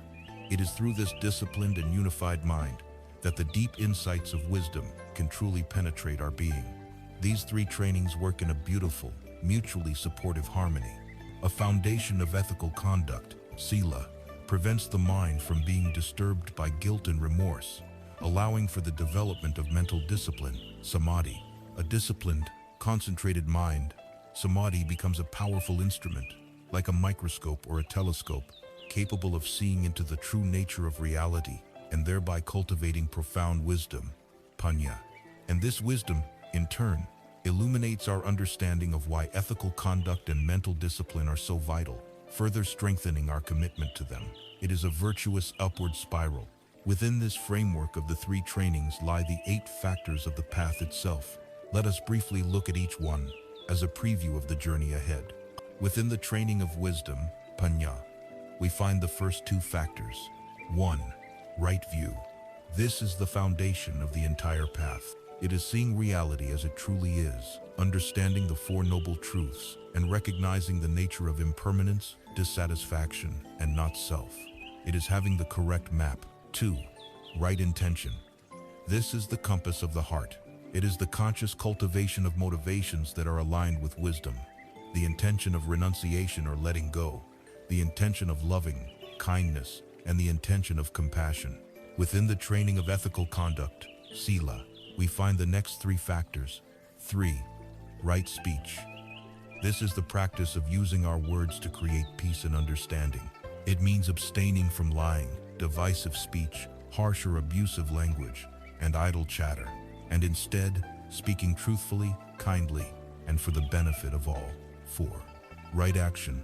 It is through this disciplined and unified mind that the deep insights of wisdom can truly penetrate our being. These three trainings work in a beautiful, mutually supportive harmony. A foundation of ethical conduct, sila, prevents the mind from being disturbed by guilt and remorse, allowing for the development of mental discipline, samadhi. A disciplined, concentrated mind, samadhi becomes a powerful instrument, like a microscope or a telescope, capable of seeing into the true nature of reality and thereby cultivating profound wisdom, panya. And this wisdom, in turn, illuminates our understanding of why ethical conduct and mental discipline are so vital, further strengthening our commitment to them. It is a virtuous upward spiral. Within this framework of the three trainings lie the 8 factors of the path itself. Let us briefly look at each one as a preview of the journey ahead. Within the training of wisdom, panya, we find the first 2 factors. 1. Right view. This is the foundation of the entire path. It is seeing reality as it truly is, understanding the 4 noble truths, and recognizing the nature of impermanence, dissatisfaction, and not self. It is having the correct map. 2. Right intention. This is the compass of the heart. It is the conscious cultivation of motivations that are aligned with wisdom, the intention of renunciation or letting go, the intention of loving, kindness, and the intention of compassion. Within the training of ethical conduct, sila, we find the next 3 factors. 3. Right speech. This is the practice of using our words to create peace and understanding. It means abstaining from lying, divisive speech, harsh or abusive language, and idle chatter, and instead speaking truthfully, kindly, and for the benefit of all. 4. Right action.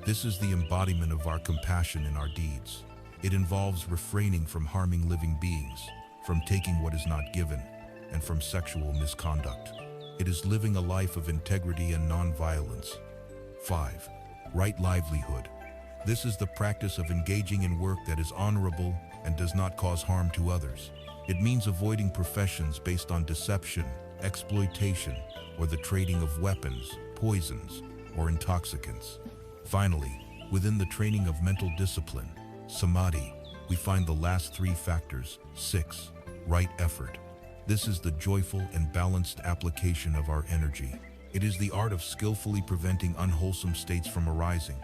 This is the embodiment of our compassion in our deeds. It involves refraining from harming living beings, from taking what is not given, and from sexual misconduct. It is living a life of integrity and non-violence. 5. Right livelihood. This is the practice of engaging in work that is honorable and does not cause harm to others. It means avoiding professions based on deception, exploitation, or the trading of weapons, poisons, or intoxicants. Finally, within the training of mental discipline, samadhi, we find the last 3 factors. 6. Right effort. This is the joyful and balanced application of our energy. It is the art of skillfully preventing unwholesome states from arising,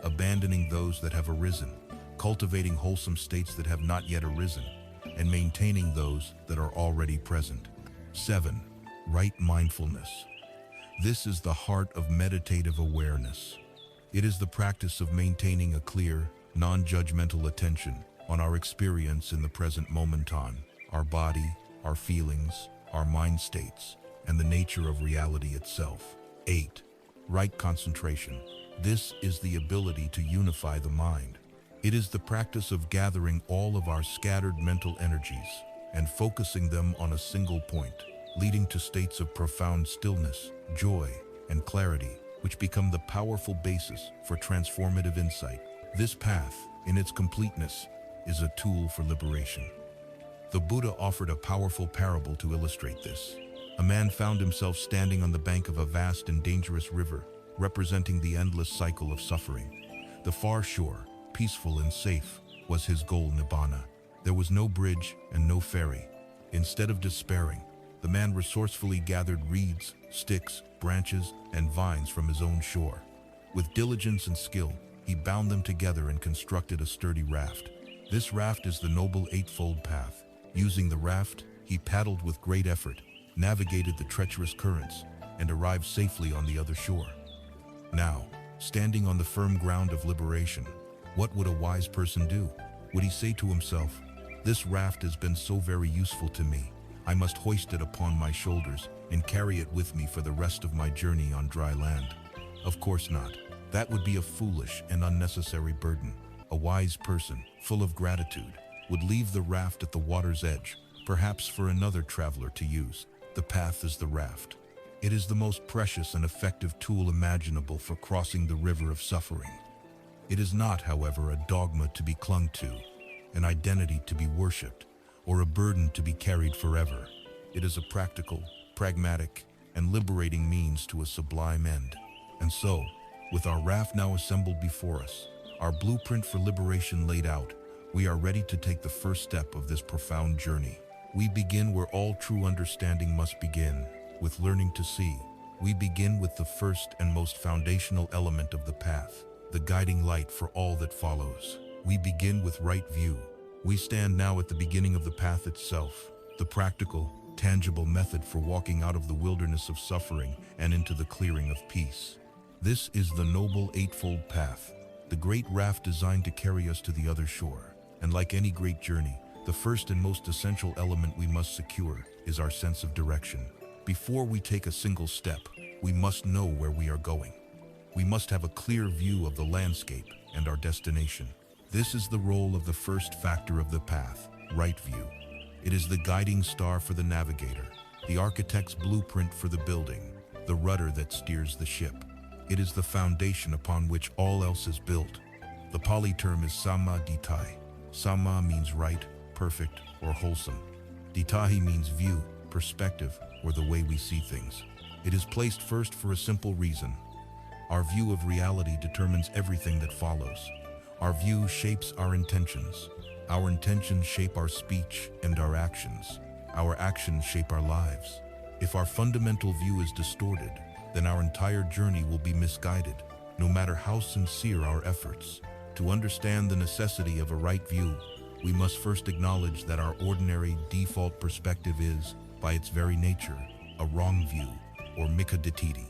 abandoning those that have arisen, cultivating wholesome states that have not yet arisen, and maintaining those that are already present. 7. Right mindfulness. This is the heart of meditative awareness. It is the practice of maintaining a clear, non-judgmental attention on our experience in the present momentum, our body, our feelings, our mind states, and the nature of reality itself. 8. Right concentration. This is the ability to unify the mind. It is the practice of gathering all of our scattered mental energies and focusing them on a single point, leading to states of profound stillness, joy, and clarity, which become the powerful basis for transformative insight. This path, in its completeness, is a tool for liberation. The Buddha offered a powerful parable to illustrate this. A man found himself standing on the bank of a vast and dangerous river, representing the endless cycle of suffering. The far shore, peaceful and safe, was his goal, nibbana. There was no bridge and no ferry. Instead of despairing, the man resourcefully gathered reeds, sticks, branches, and vines from his own shore. With diligence and skill, he bound them together and constructed a sturdy raft. This raft is the noble eightfold path. Using the raft, he paddled with great effort, navigated the treacherous currents, and arrived safely on the other shore. Now, standing on the firm ground of liberation. What would a wise person do? Would he say to himself, "This raft has been so very useful to me. I must hoist it upon my shoulders and carry it with me for the rest of my journey on dry land"? Of course not. That would be a foolish and unnecessary burden. A wise person, full of gratitude, would leave the raft at the water's edge, perhaps for another traveler to use. The path is the raft. It is the most precious and effective tool imaginable for crossing the river of suffering. It is not, however, a dogma to be clung to, an identity to be worshipped, or a burden to be carried forever. It is a practical, pragmatic, and liberating means to a sublime end. And so, with our raft now assembled before us, our blueprint for liberation laid out, we are ready to take the first step of this profound journey. We begin where all true understanding must begin, with learning to see. We begin with the first and most foundational element of the path, the guiding light for all that follows. We begin with right view. We stand now at the beginning of the path itself, the practical, tangible method for walking out of the wilderness of suffering and into the clearing of peace. This is the noble eightfold path, the great raft designed to carry us to the other shore. And like any great journey, the first and most essential element we must secure is our sense of direction. Before we take a single step, we must know where we are going. We must have a clear view of the landscape and our destination. This is the role of the first factor of the path, right view. It is the guiding star for the navigator, the architect's blueprint for the building, the rudder that steers the ship. It is the foundation upon which all else is built. The Pali term is samma dittai. Samma means right, perfect, or wholesome. Dittahi means view, perspective, or the way we see things. It is placed first for a simple reason. Our view of reality determines everything that follows. Our view shapes our intentions. Our intentions shape our speech and our actions. Our actions shape our lives. If our fundamental view is distorted, then our entire journey will be misguided, no matter how sincere our efforts. To understand the necessity of a right view, we must first acknowledge that our ordinary default perspective is, by its very nature, a wrong view, or mikadittiti.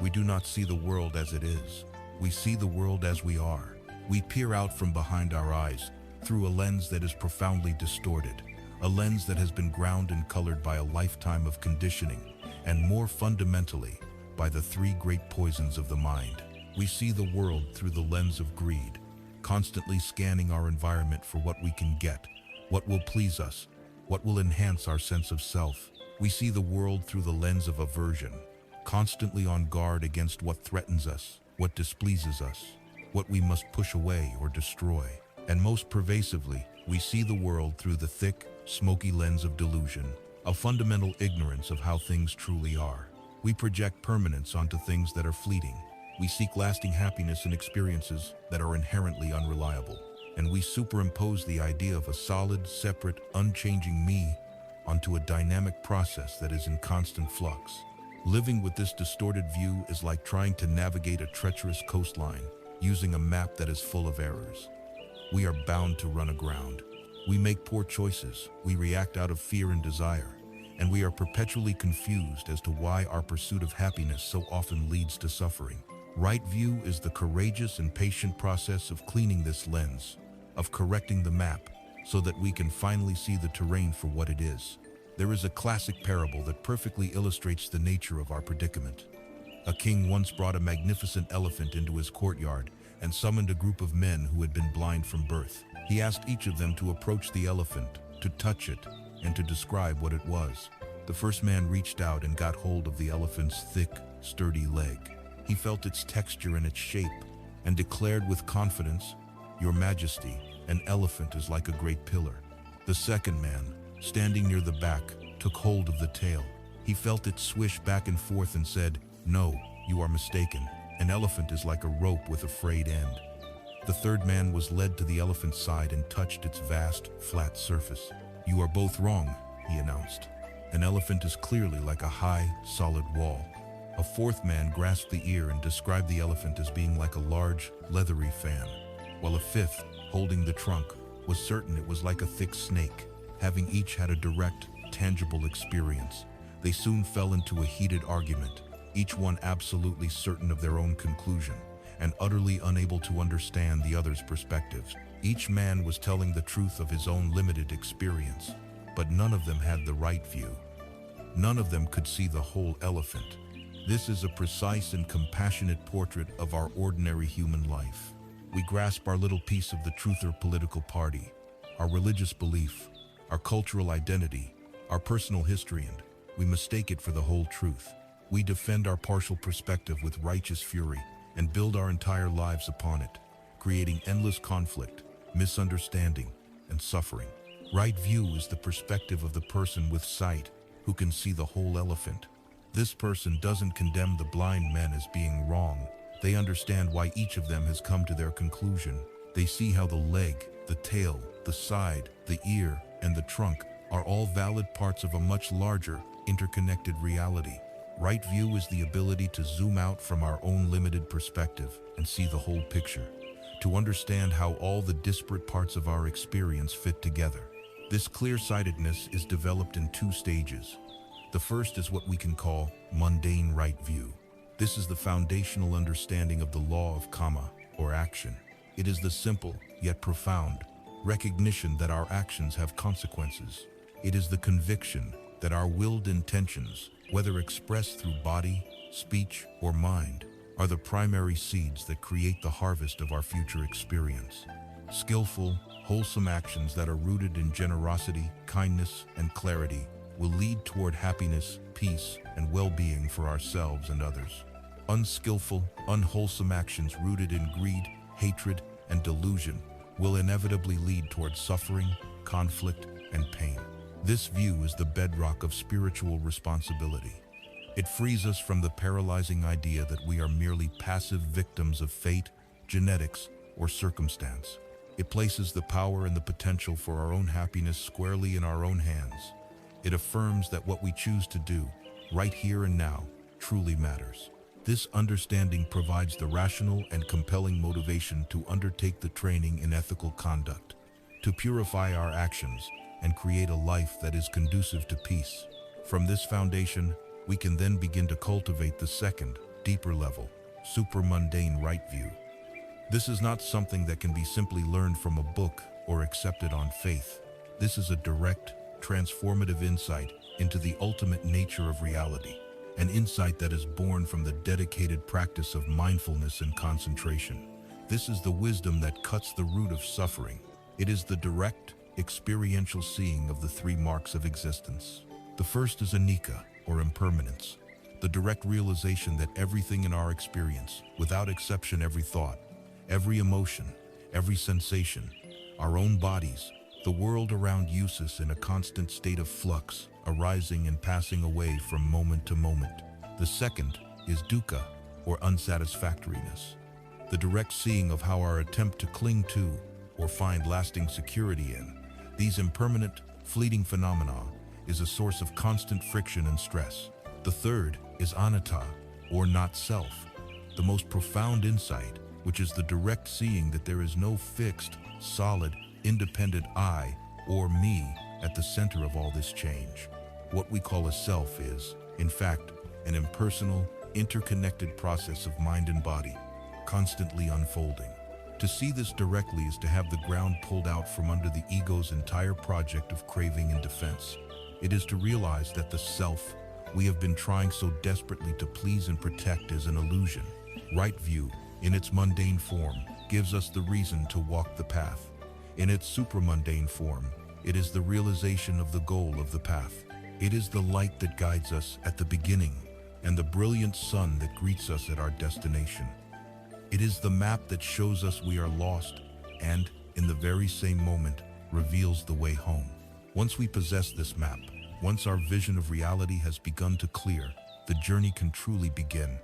We do not see the world as it is. We see the world as we are. We peer out from behind our eyes, through a lens that is profoundly distorted, a lens that has been ground and colored by a lifetime of conditioning, and more fundamentally, by the three great poisons of the mind. We see the world through the lens of greed, constantly scanning our environment for what we can get, what will please us, what will enhance our sense of self. We see the world through the lens of aversion, constantly on guard against what threatens us, what displeases us, what we must push away or destroy. And most pervasively, we see the world through the thick, smoky lens of delusion, a fundamental ignorance of how things truly are. We project permanence onto things that are fleeting. We seek lasting happiness in experiences that are inherently unreliable. And we superimpose the idea of a solid, separate, unchanging me onto a dynamic process that is in constant flux. Living with this distorted view is like trying to navigate a treacherous coastline using a map that is full of errors. We are bound to run aground. We make poor choices, we react out of fear and desire, and we are perpetually confused as to why our pursuit of happiness so often leads to suffering. Right view is the courageous and patient process of cleaning this lens, of correcting the map, so that we can finally see the terrain for what it is. There is a classic parable that perfectly illustrates the nature of our predicament. A king once brought a magnificent elephant into his courtyard and summoned a group of men who had been blind from birth. He asked each of them to approach the elephant, to touch it, and to describe what it was. The first man reached out and got hold of the elephant's thick, sturdy leg. He felt its texture and its shape, and declared with confidence, "Your Majesty, an elephant is like a great pillar." The second man, standing near the back, took hold of the tail. He felt it swish back and forth and said, "No, you are mistaken. An elephant is like a rope with a frayed end." The third man was led to the elephant's side and touched its vast, flat surface. "You are both wrong," he announced. "An elephant is clearly like a high, solid wall." A fourth man grasped the ear and described the elephant as being like a large, leathery fan, while a fifth, holding the trunk, was certain it was like a thick snake. Having each had a direct, tangible experience, they soon fell into a heated argument, each one absolutely certain of their own conclusion, and utterly unable to understand the other's perspectives. Each man was telling the truth of his own limited experience, but none of them had the right view. None of them could see the whole elephant. This is a precise and compassionate portrait of our ordinary human life. We grasp our little piece of the truth or political party, our religious belief, our cultural identity, our personal history, and we mistake it for the whole truth. We defend our partial perspective with righteous fury and build our entire lives upon it, creating endless conflict, misunderstanding, and suffering. Right view is the perspective of the person with sight who can see the whole elephant. This person doesn't condemn the blind men as being wrong. They understand why each of them has come to their conclusion. They see how the leg, the tail, the side, the ear, and the trunk are all valid parts of a much larger, interconnected reality. Right view is the ability to zoom out from our own limited perspective and see the whole picture, to understand how all the disparate parts of our experience fit together. This clear-sightedness is developed in two stages. The first is what we can call mundane right view. This is the foundational understanding of the law of karma, or action. It is the simple, yet profound, recognition that our actions have consequences. It is the conviction that our willed intentions, whether expressed through body, speech, or mind, are the primary seeds that create the harvest of our future experience. Skillful, wholesome actions that are rooted in generosity, kindness, and clarity will lead toward happiness, peace, and well-being for ourselves and others. Unskillful, unwholesome actions rooted in greed, hatred, and delusion will inevitably lead toward suffering, conflict, and pain. This view is the bedrock of spiritual responsibility. It frees us from the paralyzing idea that we are merely passive victims of fate, genetics, or circumstance. It places the power and the potential for our own happiness squarely in our own hands. It affirms that what we choose to do, right here and now, truly matters. This understanding provides the rational and compelling motivation to undertake the training in ethical conduct, to purify our actions, and create a life that is conducive to peace. From this foundation, we can then begin to cultivate the second, deeper level, supramundane right view. This is not something that can be simply learned from a book or accepted on faith. This is a direct, transformative insight into the ultimate nature of reality, an insight that is born from the dedicated practice of mindfulness and concentration. This is the wisdom that cuts the root of suffering. It is the direct, experiential seeing of the three marks of existence. The first is anicca, or impermanence, the direct realization that everything in our experience, without exception, every thought, every emotion, every sensation, our own bodies, the world around us in a constant state of flux, arising and passing away from moment to moment. The second is dukkha, or unsatisfactoriness, the direct seeing of how our attempt to cling to or find lasting security in these impermanent, fleeting phenomena is a source of constant friction and stress. The third is anatta, or not self, the most profound insight, which is the direct seeing that there is no fixed, solid, independent I or me at the center of all this change. What we call a self is, in fact, an impersonal, interconnected process of mind and body, constantly unfolding. To see this directly is to have the ground pulled out from under the ego's entire project of craving and defense. It is to realize that the self we have been trying so desperately to please and protect is an illusion. Right view, in its mundane form, gives us the reason to walk the path. In its supramundane form, it is the realization of the goal of the path. It is the light that guides us at the beginning and the brilliant sun that greets us at our destination. It is the map that shows us we are lost and, in the very same moment, reveals the way home. Once we possess this map, once our vision of reality has begun to clear, the journey can truly begin.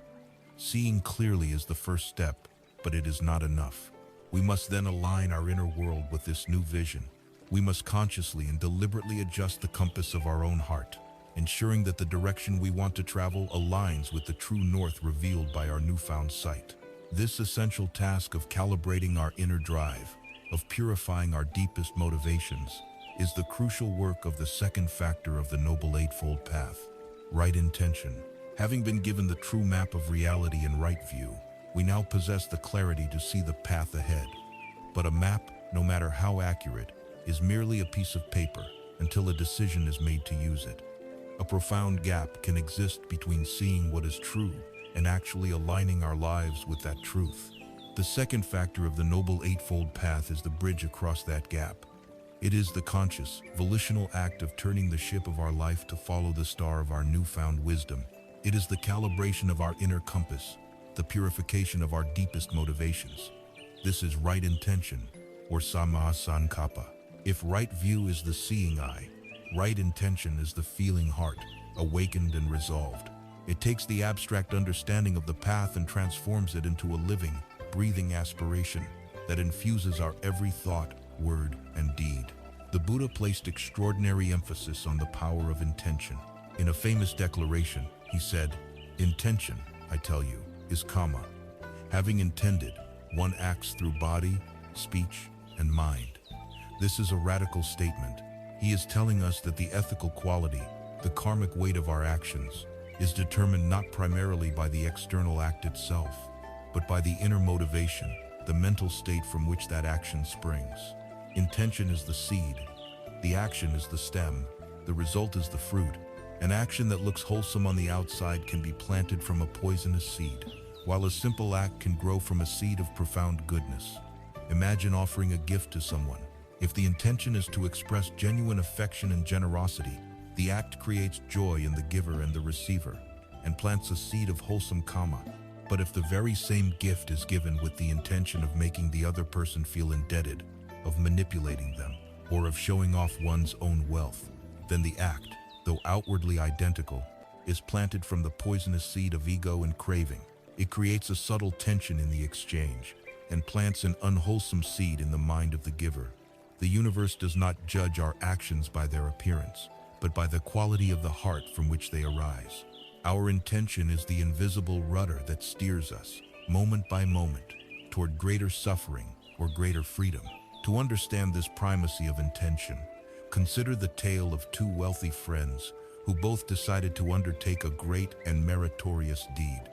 Seeing clearly is the first step, but it is not enough. We must then align our inner world with this new vision. We must consciously and deliberately adjust the compass of our own heart, ensuring that the direction we want to travel aligns with the true north revealed by our newfound sight. This essential task of calibrating our inner drive, of purifying our deepest motivations, is the crucial work of the second factor of the Noble Eightfold Path, right intention. Having been given the true map of reality and right view, we now possess the clarity to see the path ahead. But a map, no matter how accurate, is merely a piece of paper until a decision is made to use it. A profound gap can exist between seeing what is true and actually aligning our lives with that truth. The second factor of the Noble Eightfold Path is the bridge across that gap. It is the conscious, volitional act of turning the ship of our life to follow the star of our newfound wisdom. It is the calibration of our inner compass, the purification of our deepest motivations. This is right intention, or samma sankappa. If right view is the seeing eye, right intention is the feeling heart, awakened and resolved. It takes the abstract understanding of the path and transforms it into a living, breathing aspiration that infuses our every thought, word, and deed. The Buddha placed extraordinary emphasis on the power of intention. In a famous declaration, he said, "Intention, I tell you, is karma. Having intended, one acts through body, speech, and mind." This is a radical statement. He is telling us that the ethical quality, the karmic weight of our actions, is determined not primarily by the external act itself, but by the inner motivation, the mental state from which that action springs. Intention is the seed, the action is the stem, the result is the fruit. An action that looks wholesome on the outside can be planted from a poisonous seed, while a simple act can grow from a seed of profound goodness. Imagine offering a gift to someone. If the intention is to express genuine affection and generosity, the act creates joy in the giver and the receiver, and plants a seed of wholesome karma. But if the very same gift is given with the intention of making the other person feel indebted, of manipulating them, or of showing off one's own wealth, then the act, though outwardly identical, is planted from the poisonous seed of ego and craving. It creates a subtle tension in the exchange and plants an unwholesome seed in the mind of the giver. The universe does not judge our actions by their appearance, but by the quality of the heart from which they arise. Our intention is the invisible rudder that steers us, moment by moment, toward greater suffering or greater freedom. To understand this primacy of intention, consider the tale of two wealthy friends who both decided to undertake a great and meritorious deed,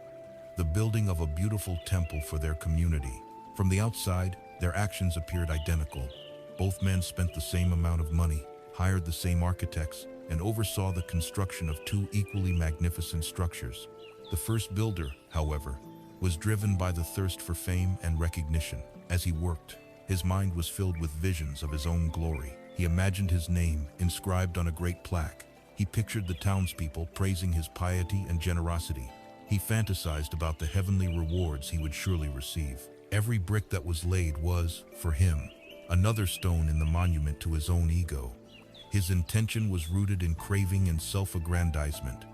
the building of a beautiful temple for their community. From the outside, their actions appeared identical. Both men spent the same amount of money, hired the same architects, and oversaw the construction of two equally magnificent structures. The first builder, however, was driven by the thirst for fame and recognition. As he worked, his mind was filled with visions of his own glory. He imagined his name inscribed on a great plaque. He pictured the townspeople praising his piety and generosity. He fantasized about the heavenly rewards he would surely receive. Every brick that was laid was, for him, another stone in the monument to his own ego. His intention was rooted in craving and self-aggrandizement.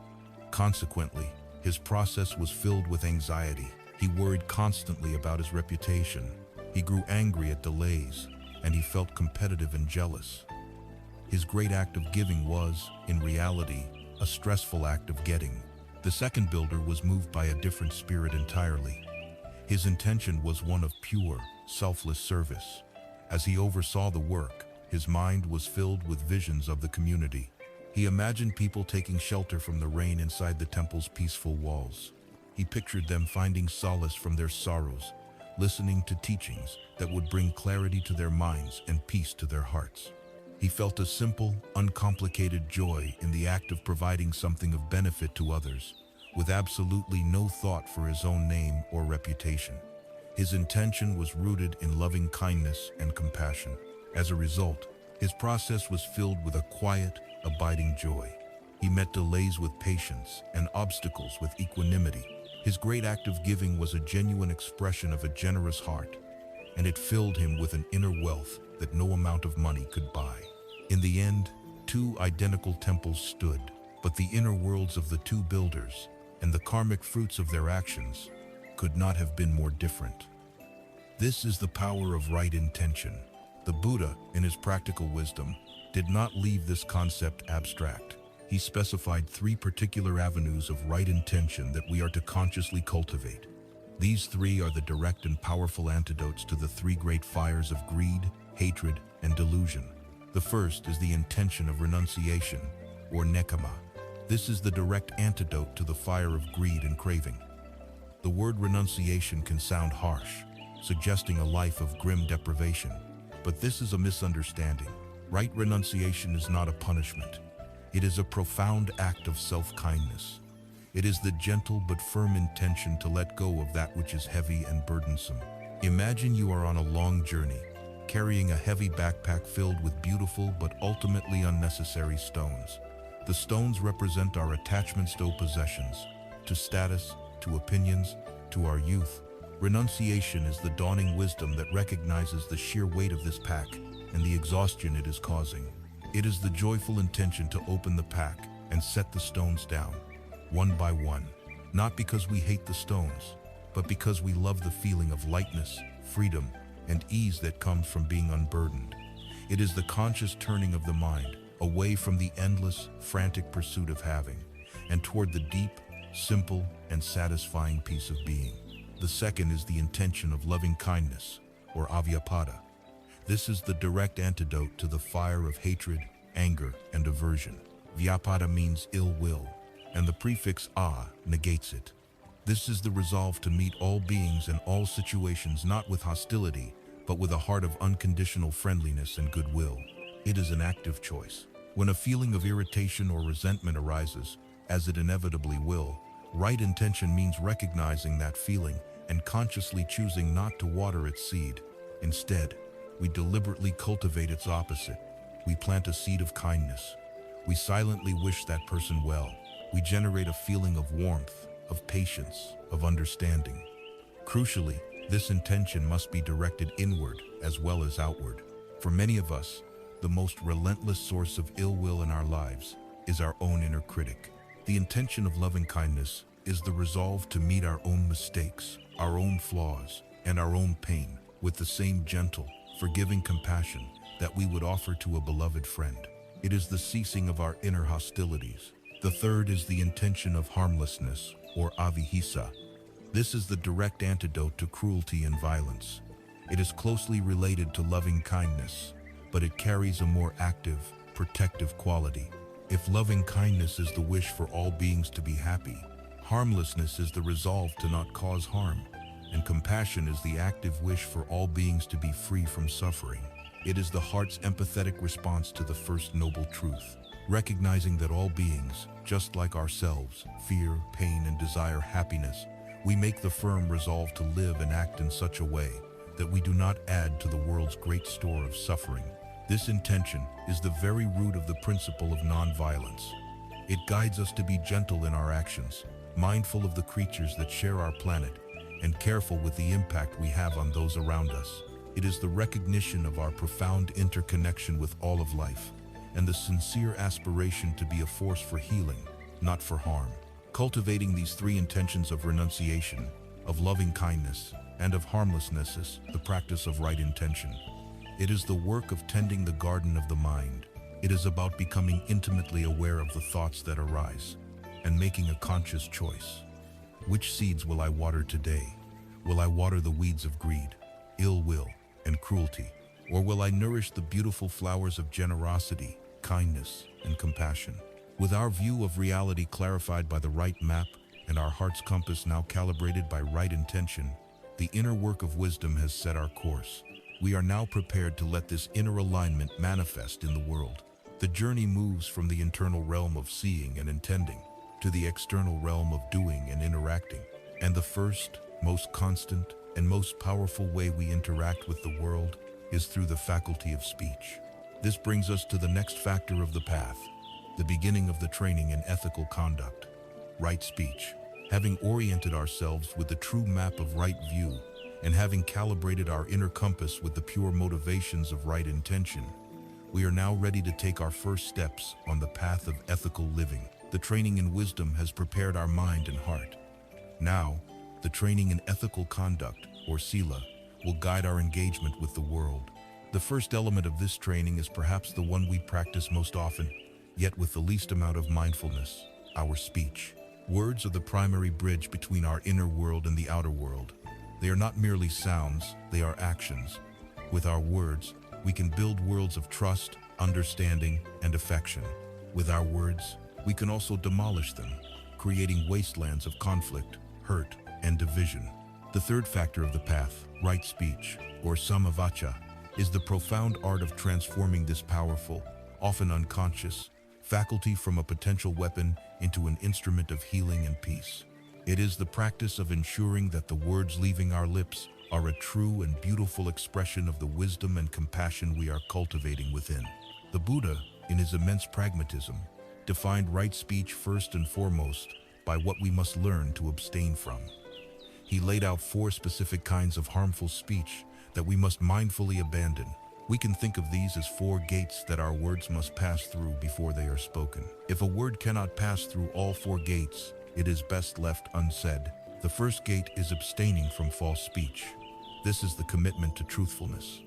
Consequently, his process was filled with anxiety. He worried constantly about his reputation. He grew angry at delays, and he felt competitive and jealous. His great act of giving was, in reality, a stressful act of getting. The second builder was moved by a different spirit entirely. His intention was one of pure, selfless service. As he oversaw the work, his mind was filled with visions of the community. He imagined people taking shelter from the rain inside the temple's peaceful walls. He pictured them finding solace from their sorrows, listening to teachings that would bring clarity to their minds and peace to their hearts. He felt a simple, uncomplicated joy in the act of providing something of benefit to others, with absolutely no thought for his own name or reputation. His intention was rooted in loving kindness and compassion. As a result, his process was filled with a quiet, abiding joy. He met delays with patience and obstacles with equanimity. His great act of giving was a genuine expression of a generous heart, and it filled him with an inner wealth that no amount of money could buy. In the end, two identical temples stood, but the inner worlds of the two builders and the karmic fruits of their actions could not have been more different. This is the power of right intention. The Buddha, in his practical wisdom, did not leave this concept abstract. He specified three particular avenues of right intention that we are to consciously cultivate. These three are the direct and powerful antidotes to the three great fires of greed, hatred, and delusion. The first is the intention of renunciation, or nekkhamma. This is the direct antidote to the fire of greed and craving. The word renunciation can sound harsh, suggesting a life of grim deprivation. But this is a misunderstanding. Right renunciation is not a punishment. It is a profound act of self-kindness. It is the gentle but firm intention to let go of that which is heavy and burdensome. Imagine you are on a long journey, carrying a heavy backpack filled with beautiful but ultimately unnecessary stones. The stones represent our attachments to possessions, to status, to opinions, to our youth. Renunciation is the dawning wisdom that recognizes the sheer weight of this pack and the exhaustion it is causing. It is the joyful intention to open the pack and set the stones down, one by one, not because we hate the stones, but because we love the feeling of lightness, freedom, and ease that comes from being unburdened. It is the conscious turning of the mind away from the endless, frantic pursuit of having, and toward the deep, simple, and satisfying peace of being. The second is the intention of loving kindness, or avyapada. This is the direct antidote to the fire of hatred, anger, and aversion. Vyapada means ill will, and the prefix a negates it. This is the resolve to meet all beings and all situations not with hostility, but with a heart of unconditional friendliness and goodwill. It is an active choice. When a feeling of irritation or resentment arises, as it inevitably will, right intention means recognizing that feeling and consciously choosing not to water its seed. Instead, we deliberately cultivate its opposite. We plant a seed of kindness. We silently wish that person well. We generate a feeling of warmth, of patience, of understanding. Crucially, this intention must be directed inward as well as outward. For many of us, the most relentless source of ill will in our lives is our own inner critic. The intention of loving kindness is the resolve to meet our own mistakes, our own flaws, and our own pain with the same gentle, forgiving compassion that we would offer to a beloved friend. It is the ceasing of our inner hostilities. The third is the intention of harmlessness, or avihisa. This is the direct antidote to cruelty and violence. It is closely related to loving kindness, but it carries a more active, protective quality. If loving kindness is the wish for all beings to be happy, harmlessness is the resolve to not cause harm, and compassion is the active wish for all beings to be free from suffering. It is the heart's empathetic response to the first noble truth, recognizing that all beings, just like ourselves, fear, pain, and desire happiness. We make the firm resolve to live and act in such a way that we do not add to the world's great store of suffering. This intention is the very root of the principle of nonviolence. It guides us to be gentle in our actions, mindful of the creatures that share our planet, and careful with the impact we have on those around us. It is the recognition of our profound interconnection with all of life, and the sincere aspiration to be a force for healing, not for harm. Cultivating these three intentions of renunciation, of loving kindness, and of harmlessness is the practice of right intention. It is the work of tending the garden of the mind. It is about becoming intimately aware of the thoughts that arise and making a conscious choice. Which seeds will I water today? Will I water the weeds of greed, ill will, and cruelty? Or will I nourish the beautiful flowers of generosity, kindness, and compassion? With our view of reality clarified by the right map and our heart's compass now calibrated by right intention, the inner work of wisdom has set our course. We are now prepared to let this inner alignment manifest in the world. The journey moves from the internal realm of seeing and intending to the external realm of doing and interacting. And the first, most constant, and most powerful way we interact with the world is through the faculty of speech. This brings us to the next factor of the path, the beginning of the training in ethical conduct, right speech. Having oriented ourselves with the true map of right view, and having calibrated our inner compass with the pure motivations of right intention, we are now ready to take our first steps on the path of ethical living. The training in wisdom has prepared our mind and heart. Now, the training in ethical conduct, or sila, will guide our engagement with the world. The first element of this training is perhaps the one we practice most often, yet with the least amount of mindfulness: our speech. Words are the primary bridge between our inner world and the outer world. They are not merely sounds, they are actions. With our words, we can build worlds of trust, understanding, and affection. With our words, we can also demolish them, creating wastelands of conflict, hurt, and division. The third factor of the path, right speech, or samavacha, is the profound art of transforming this powerful, often unconscious, faculty from a potential weapon into an instrument of healing and peace. It is the practice of ensuring that the words leaving our lips are a true and beautiful expression of the wisdom and compassion we are cultivating within. The Buddha, in his immense pragmatism, defined right speech first and foremost by what we must learn to abstain from. He laid out 4 specific kinds of harmful speech that we must mindfully abandon. We can think of these as 4 gates that our words must pass through before they are spoken. If a word cannot pass through all 4 gates, it is best left unsaid. The first gate is abstaining from false speech. This is the commitment to truthfulness.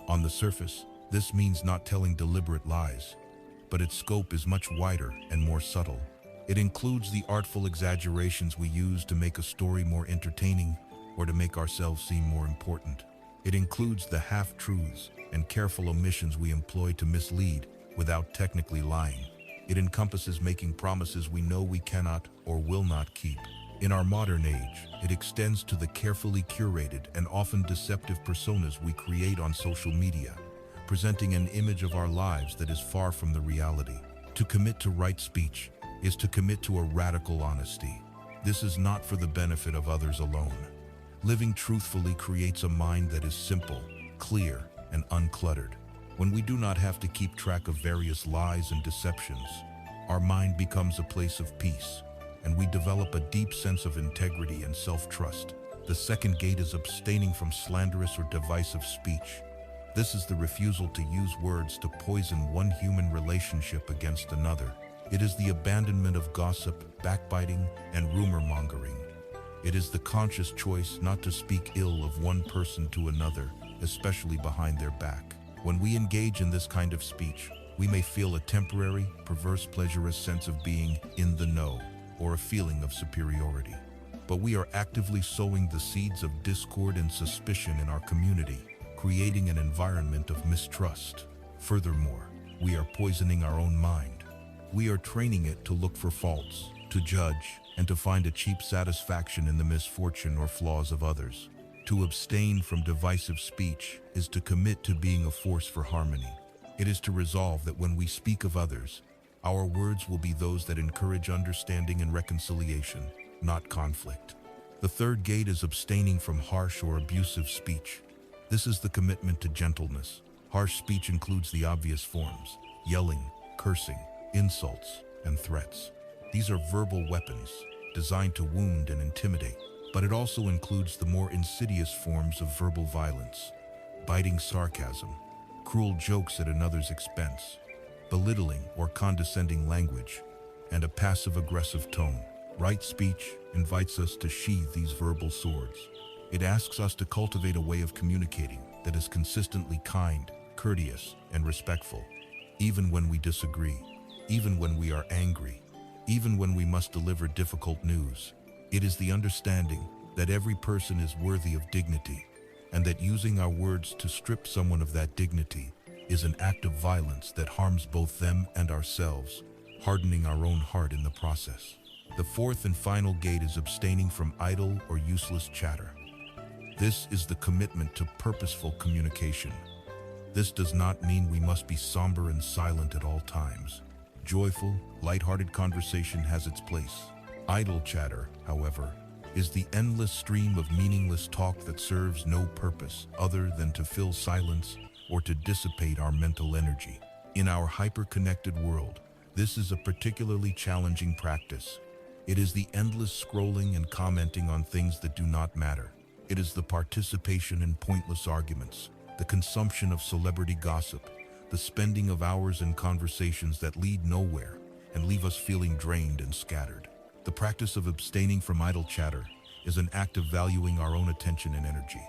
On the surface, this means not telling deliberate lies, but its scope is much wider and more subtle. It includes the artful exaggerations we use to make a story more entertaining or to make ourselves seem more important. It includes the half-truths and careful omissions we employ to mislead without technically lying. It encompasses making promises we know we cannot or will not keep. In our modern age, it extends to the carefully curated and often deceptive personas we create on social media, presenting an image of our lives that is far from the reality. To commit to right speech is to commit to a radical honesty. This is not for the benefit of others alone. Living truthfully creates a mind that is simple, clear, and uncluttered. When we do not have to keep track of various lies and deceptions, our mind becomes a place of peace, and we develop a deep sense of integrity and self-trust. The second gate is abstaining from slanderous or divisive speech. This is the refusal to use words to poison one human relationship against another. It is the abandonment of gossip, backbiting, and rumor-mongering. It is the conscious choice not to speak ill of one person to another, especially behind their back. When we engage in this kind of speech, we may feel a temporary, perverse pleasurous sense of being in the know, or a feeling of superiority. But we are actively sowing the seeds of discord and suspicion in our community, creating an environment of mistrust. Furthermore, we are poisoning our own mind. We are training it to look for faults, to judge, and to find a cheap satisfaction in the misfortune or flaws of others. To abstain from divisive speech is to commit to being a force for harmony. It is to resolve that when we speak of others, our words will be those that encourage understanding and reconciliation, not conflict. The third gate is abstaining from harsh or abusive speech. This is the commitment to gentleness. Harsh speech includes the obvious forms: yelling, cursing, insults, and threats. These are verbal weapons designed to wound and intimidate, but it also includes the more insidious forms of verbal violence: biting sarcasm, cruel jokes at another's expense, belittling or condescending language, and a passive-aggressive tone. Right speech invites us to sheathe these verbal swords. It asks us to cultivate a way of communicating that is consistently kind, courteous, and respectful, even when we disagree, even when we are angry, even when we must deliver difficult news. It is the understanding that every person is worthy of dignity, and that using our words to strip someone of that dignity is an act of violence that harms both them and ourselves, hardening our own heart in the process. The fourth and final gate is abstaining from idle or useless chatter. This is the commitment to purposeful communication. This does not mean we must be somber and silent at all times. Joyful, lighthearted conversation has its place. Idle chatter, however, is the endless stream of meaningless talk that serves no purpose other than to fill silence or to dissipate our mental energy. In our hyper-connected world, this is a particularly challenging practice. It is the endless scrolling and commenting on things that do not matter. It is the participation in pointless arguments, the consumption of celebrity gossip, the spending of hours in conversations that lead nowhere and leave us feeling drained and scattered. The practice of abstaining from idle chatter is an act of valuing our own attention and energy.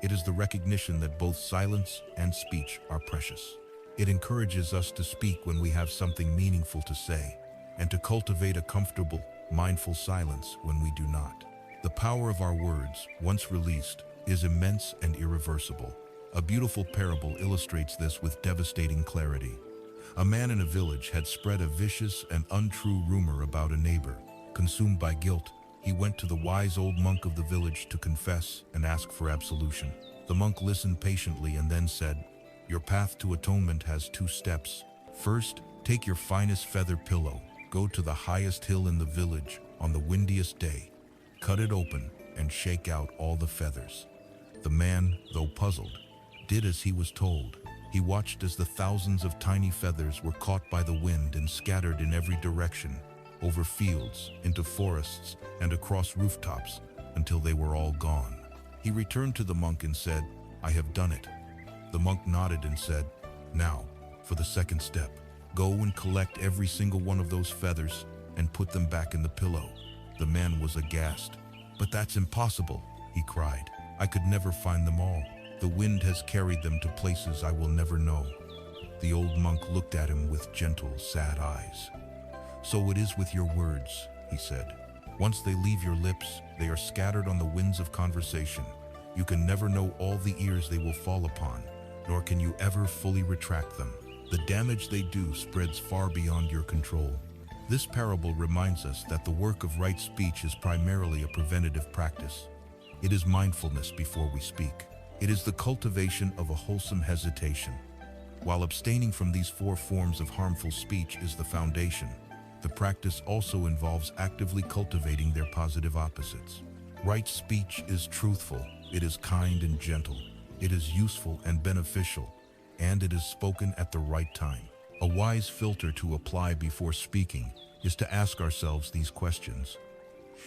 It is the recognition that both silence and speech are precious. It encourages us to speak when we have something meaningful to say, and to cultivate a comfortable, mindful silence when we do not. The power of our words, once released, is immense and irreversible. A beautiful parable illustrates this with devastating clarity. A man in a village had spread a vicious and untrue rumor about a neighbor. Consumed by guilt, he went to the wise old monk of the village to confess and ask for absolution. The monk listened patiently and then said, "Your path to atonement has 2 steps. First, take your finest feather pillow, go to the highest hill in the village on the windiest day, cut it open and shake out all the feathers." The man, though puzzled, did as he was told. He watched as the thousands of tiny feathers were caught by the wind and scattered in every direction, over fields, into forests, and across rooftops, until they were all gone. He returned to the monk and said, "I have done it." The monk nodded and said, "Now, for the second step. Go and collect every single one of those feathers and put them back in the pillow." The man was aghast. "But that's impossible," he cried. "I could never find them all. The wind has carried them to places I will never know." The old monk looked at him with gentle, sad eyes. "So it is with your words," he said. "Once they leave your lips, they are scattered on the winds of conversation. You can never know all the ears they will fall upon, nor can you ever fully retract them. The damage they do spreads far beyond your control." This parable reminds us that the work of right speech is primarily a preventative practice. It is mindfulness before we speak. It is the cultivation of a wholesome hesitation. While abstaining from these 4 forms of harmful speech is the foundation, the practice also involves actively cultivating their positive opposites. Right speech is truthful, it is kind and gentle, it is useful and beneficial, and it is spoken at the right time. A wise filter to apply before speaking is to ask ourselves these questions.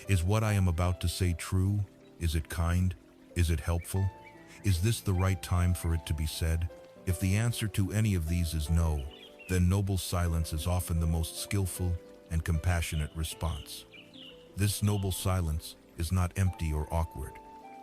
Is what I am about to say true? Is it kind? Is it helpful? Is this the right time for it to be said? If the answer to any of these is no, then noble silence is often the most skillful and compassionate response. This noble silence is not empty or awkward.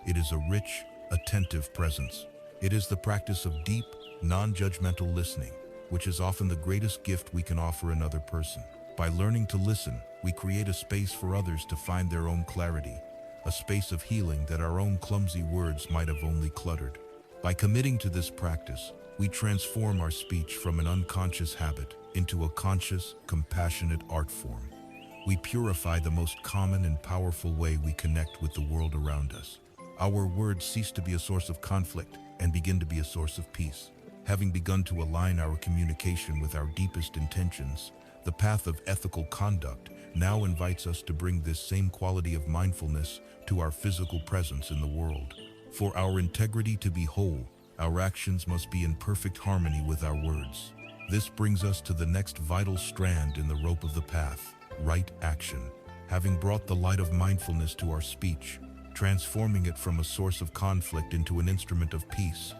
It is a rich, attentive presence. It is the practice of deep, non-judgmental listening, which is often the greatest gift we can offer another person. By learning to listen, we create a space for others to find their own clarity, a space of healing that our own clumsy words might have only cluttered. By committing to this practice, we transform our speech from an unconscious habit into a conscious, compassionate art form. We purify the most common and powerful way we connect with the world around us. Our words cease to be a source of conflict and begin to be a source of peace. Having begun to align our communication with our deepest intentions, the path of ethical conduct now invites us to bring this same quality of mindfulness to our physical presence in the world. For our integrity to be whole, our actions must be in perfect harmony with our words. This brings us to the next vital strand in the rope of the path, right action. Having brought the light of mindfulness to our speech, transforming it from a source of conflict into an instrument of peace,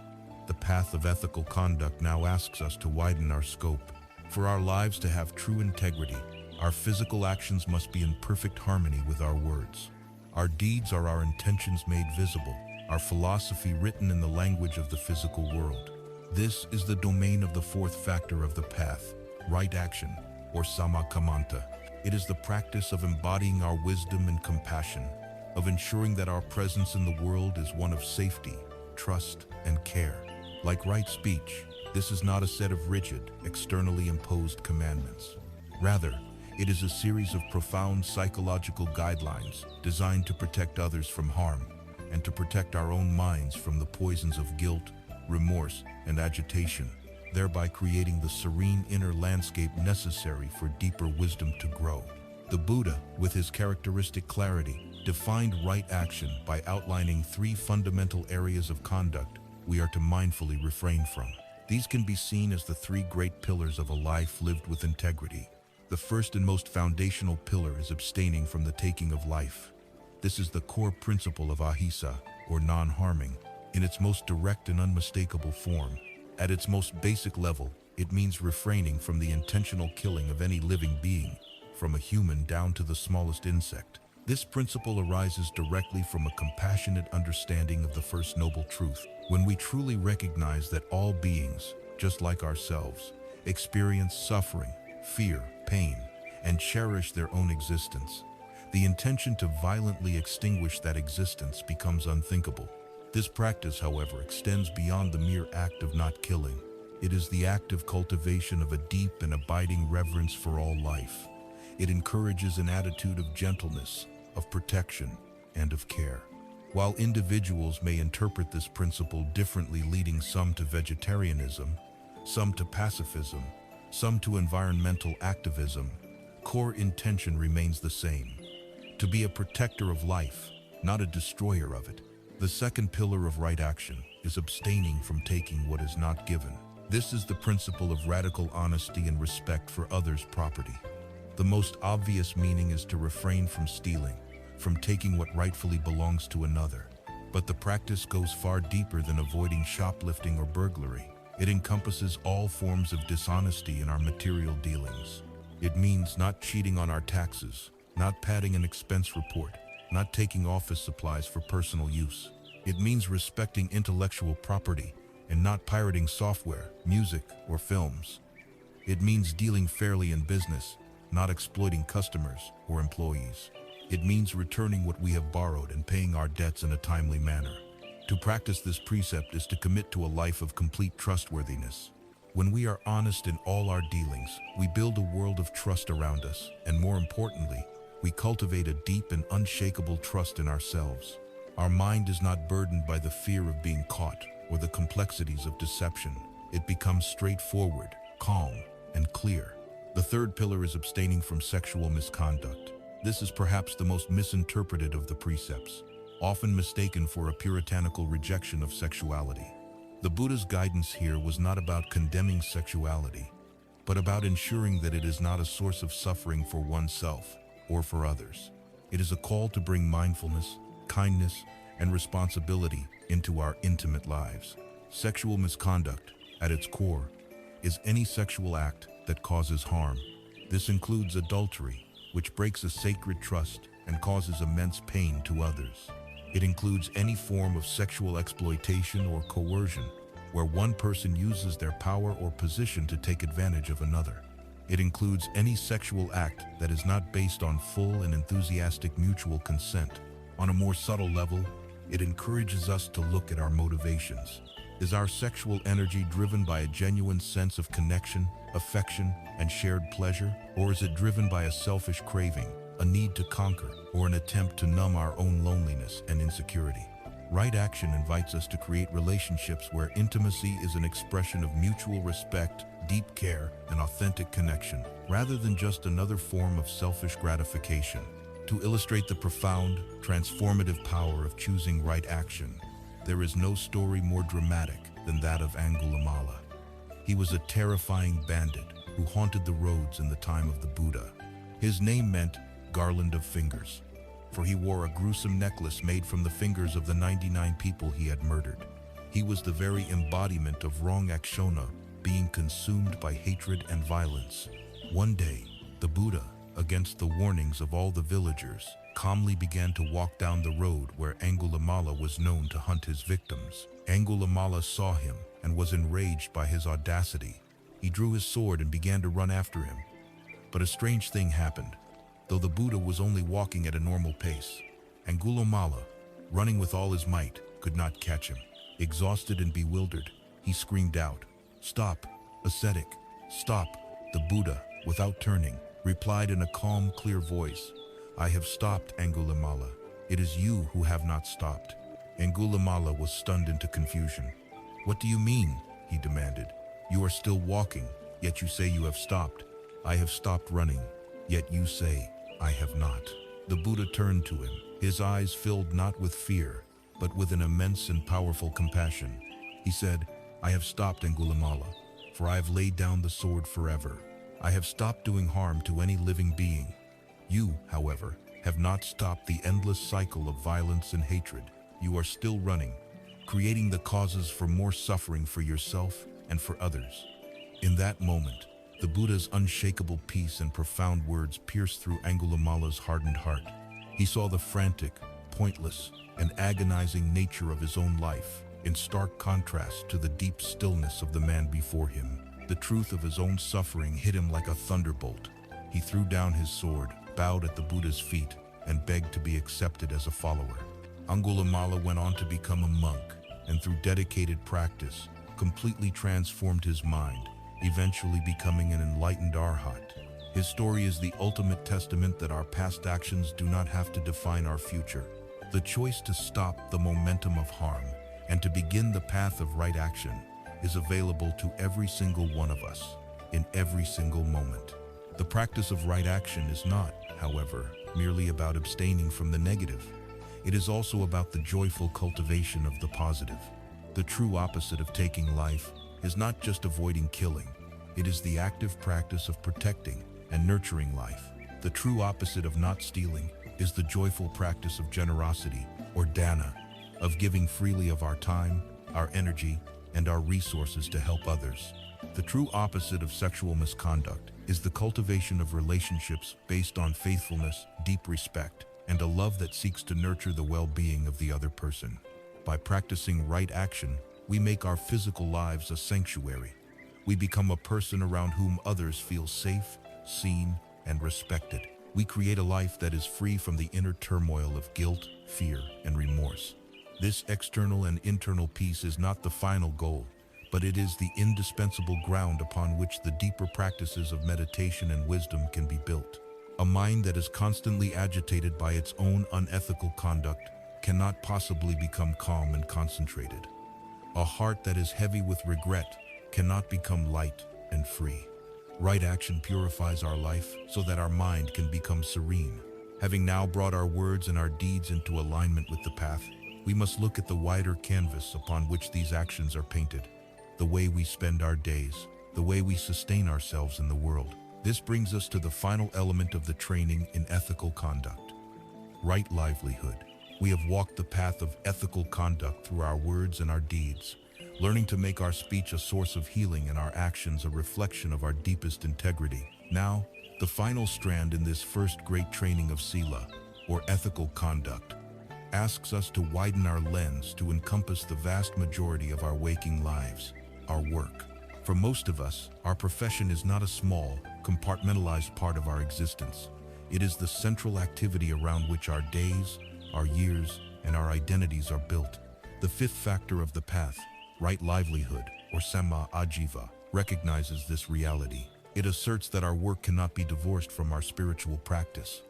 the path of ethical conduct now asks us to widen our scope. For our lives to have true integrity, our physical actions must be in perfect harmony with our words. Our deeds are our intentions made visible, our philosophy written in the language of the physical world. This is the domain of the 4th factor of the path, right action, or samakamanta. It is the practice of embodying our wisdom and compassion, of ensuring that our presence in the world is one of safety, trust, and care. Like right speech, this is not a set of rigid, externally imposed commandments. Rather, it is a series of profound psychological guidelines designed to protect others from harm and to protect our own minds from the poisons of guilt, remorse, and agitation, thereby creating the serene inner landscape necessary for deeper wisdom to grow. The Buddha, with his characteristic clarity, defined right action by outlining 3 fundamental areas of conduct we are to mindfully refrain from. These can be seen as the 3 great pillars of a life lived with integrity. The first and most foundational pillar is abstaining from the taking of life. This is the core principle of ahimsa, or non-harming, in its most direct and unmistakable form. At its most basic level, it means refraining from the intentional killing of any living being, from a human down to the smallest insect. This principle arises directly from a compassionate understanding of the first noble truth. When we truly recognize that all beings, just like ourselves, experience suffering, fear, pain, and cherish their own existence, the intention to violently extinguish that existence becomes unthinkable. This practice, however, extends beyond the mere act of not killing. It is the active cultivation of a deep and abiding reverence for all life. It encourages an attitude of gentleness, of protection, and of care. While individuals may interpret this principle differently, leading some to vegetarianism, some to pacifism, some to environmental activism, core intention remains the same: to be a protector of life, not a destroyer of it. The second pillar of right action is abstaining from taking what is not given. This is the principle of radical honesty and respect for others' property. The most obvious meaning is to refrain from stealing, from taking what rightfully belongs to another. But the practice goes far deeper than avoiding shoplifting or burglary. It encompasses all forms of dishonesty in our material dealings. It means not cheating on our taxes, not padding an expense report, not taking office supplies for personal use. It means respecting intellectual property and not pirating software, music, or films. It means dealing fairly in business, not exploiting customers or employees. It means returning what we have borrowed and paying our debts in a timely manner. To practice this precept is to commit to a life of complete trustworthiness. When we are honest in all our dealings, we build a world of trust around us, and more importantly, we cultivate a deep and unshakable trust in ourselves. Our mind is not burdened by the fear of being caught or the complexities of deception. It becomes straightforward, calm, and clear. The third pillar is abstaining from sexual misconduct. This is perhaps the most misinterpreted of the precepts, often mistaken for a puritanical rejection of sexuality. The Buddha's guidance here was not about condemning sexuality, but about ensuring that it is not a source of suffering for oneself or for others. It is a call to bring mindfulness, kindness, and responsibility into our intimate lives. Sexual misconduct, at its core, is any sexual act that causes harm. This includes adultery, which breaks a sacred trust and causes immense pain to others. It includes any form of sexual exploitation or coercion, where one person uses their power or position to take advantage of another. It includes any sexual act that is not based on full and enthusiastic mutual consent. On a more subtle level, it encourages us to look at our motivations. Is our sexual energy driven by a genuine sense of connection, affection, and shared pleasure? Or is it driven by a selfish craving, a need to conquer, or an attempt to numb our own loneliness and insecurity? Right action invites us to create relationships where intimacy is an expression of mutual respect, deep care, and authentic connection, rather than just another form of selfish gratification. To illustrate the profound, transformative power of choosing right action, there is no story more dramatic than that of Angulimala. He was a terrifying bandit who haunted the roads in the time of the Buddha. His name meant garland of fingers, for he wore a gruesome necklace made from the fingers of the 99 people he had murdered. He was the very embodiment of wrong akshona, being consumed by hatred and violence. One day, the Buddha, against the warnings of all the villagers, calmly began to walk down the road where Angulimala was known to hunt his victims. Angulimala saw him and was enraged by his audacity. He drew his sword and began to run after him. But a strange thing happened. Though the Buddha was only walking at a normal pace, Angulimala, running with all his might, could not catch him. Exhausted and bewildered, he screamed out, "Stop, ascetic, stop!" The Buddha, without turning, replied in a calm, clear voice, "I have stopped, Angulimala. It is you who have not stopped." Angulimala was stunned into confusion. "What do you mean?" he demanded. "You are still walking, yet you say you have stopped. I have stopped running, yet you say, I have not." The Buddha turned to him, his eyes filled not with fear, but with an immense and powerful compassion. He said, "I have stopped, Angulimala, for I have laid down the sword forever. I have stopped doing harm to any living being. You, however, have not stopped the endless cycle of violence and hatred. You are still running, creating the causes for more suffering for yourself and for others." In that moment, the Buddha's unshakable peace and profound words pierced through Angulimala's hardened heart. He saw the frantic, pointless, and agonizing nature of his own life, in stark contrast to the deep stillness of the man before him. The truth of his own suffering hit him like a thunderbolt. He threw down his sword, bowed at the Buddha's feet, and begged to be accepted as a follower. Angulimala went on to become a monk, and through dedicated practice, completely transformed his mind, eventually becoming an enlightened arhat. His story is the ultimate testament that our past actions do not have to define our future. The choice to stop the momentum of harm and to begin the path of right action is available to every single one of us, in every single moment. The practice of right action is not, however, merely about abstaining from the negative. It is also about the joyful cultivation of the positive. The true opposite of taking life is not just avoiding killing. It is the active practice of protecting and nurturing life. The true opposite of not stealing is the joyful practice of generosity, or dana, of giving freely of our time, our energy, and our resources to help others. The true opposite of sexual misconduct is the cultivation of relationships based on faithfulness, deep respect, and a love that seeks to nurture the well-being of the other person. By practicing right action, we make our physical lives a sanctuary. We become a person around whom others feel safe, seen, and respected. We create a life that is free from the inner turmoil of guilt, fear, and remorse. This external and internal peace is not the final goal, but it is the indispensable ground upon which the deeper practices of meditation and wisdom can be built. A mind that is constantly agitated by its own unethical conduct cannot possibly become calm and concentrated. A heart that is heavy with regret cannot become light and free. Right action purifies our life so that our mind can become serene. Having now brought our words and our deeds into alignment with the path, we must look at the wider canvas upon which these actions are painted. The way we spend our days, the way we sustain ourselves in the world. This brings us to the final element of the training in ethical conduct. Right livelihood. We have walked the path of ethical conduct through our words and our deeds, learning to make our speech a source of healing and our actions a reflection of our deepest integrity. Now, the final strand in this first great training of sila, or ethical conduct, asks us to widen our lens to encompass the vast majority of our waking lives, our work. For most of us, our profession is not a small, compartmentalized part of our existence. It is the central activity around which our days, our years, and our identities are built. The fifth factor of the path, right livelihood, or samma ajiva, recognizes this reality. It asserts that our work cannot be divorced from our spiritual practice.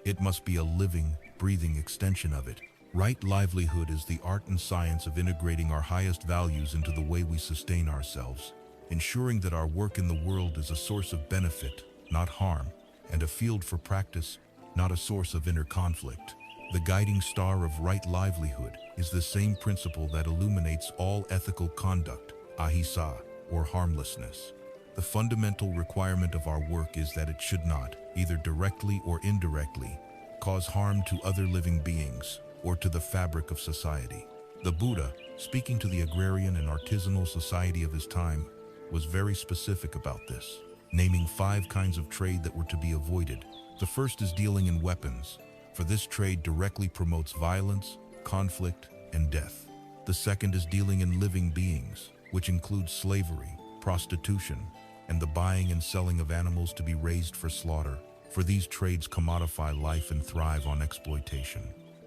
It must be a living, breathing extension of it. Right livelihood is the art and science of integrating our highest values into the way we sustain ourselves, ensuring that our work in the world is a source of benefit, not harm, and a field for practice, not a source of inner conflict. The guiding star of right livelihood is the same principle that illuminates all ethical conduct, ahimsa, or harmlessness. The fundamental requirement of our work is that it should not, either directly or indirectly, cause harm to other living beings or to the fabric of society. The Buddha, speaking to the agrarian and artisanal society of his time, was very specific about this, naming 5 kinds of trade that were to be avoided. The first is dealing in weapons, for this trade directly promotes violence, conflict, and death. The second is dealing in living beings, which includes slavery, prostitution, and the buying and selling of animals to be raised for slaughter, for these trades commodify life and thrive on exploitation.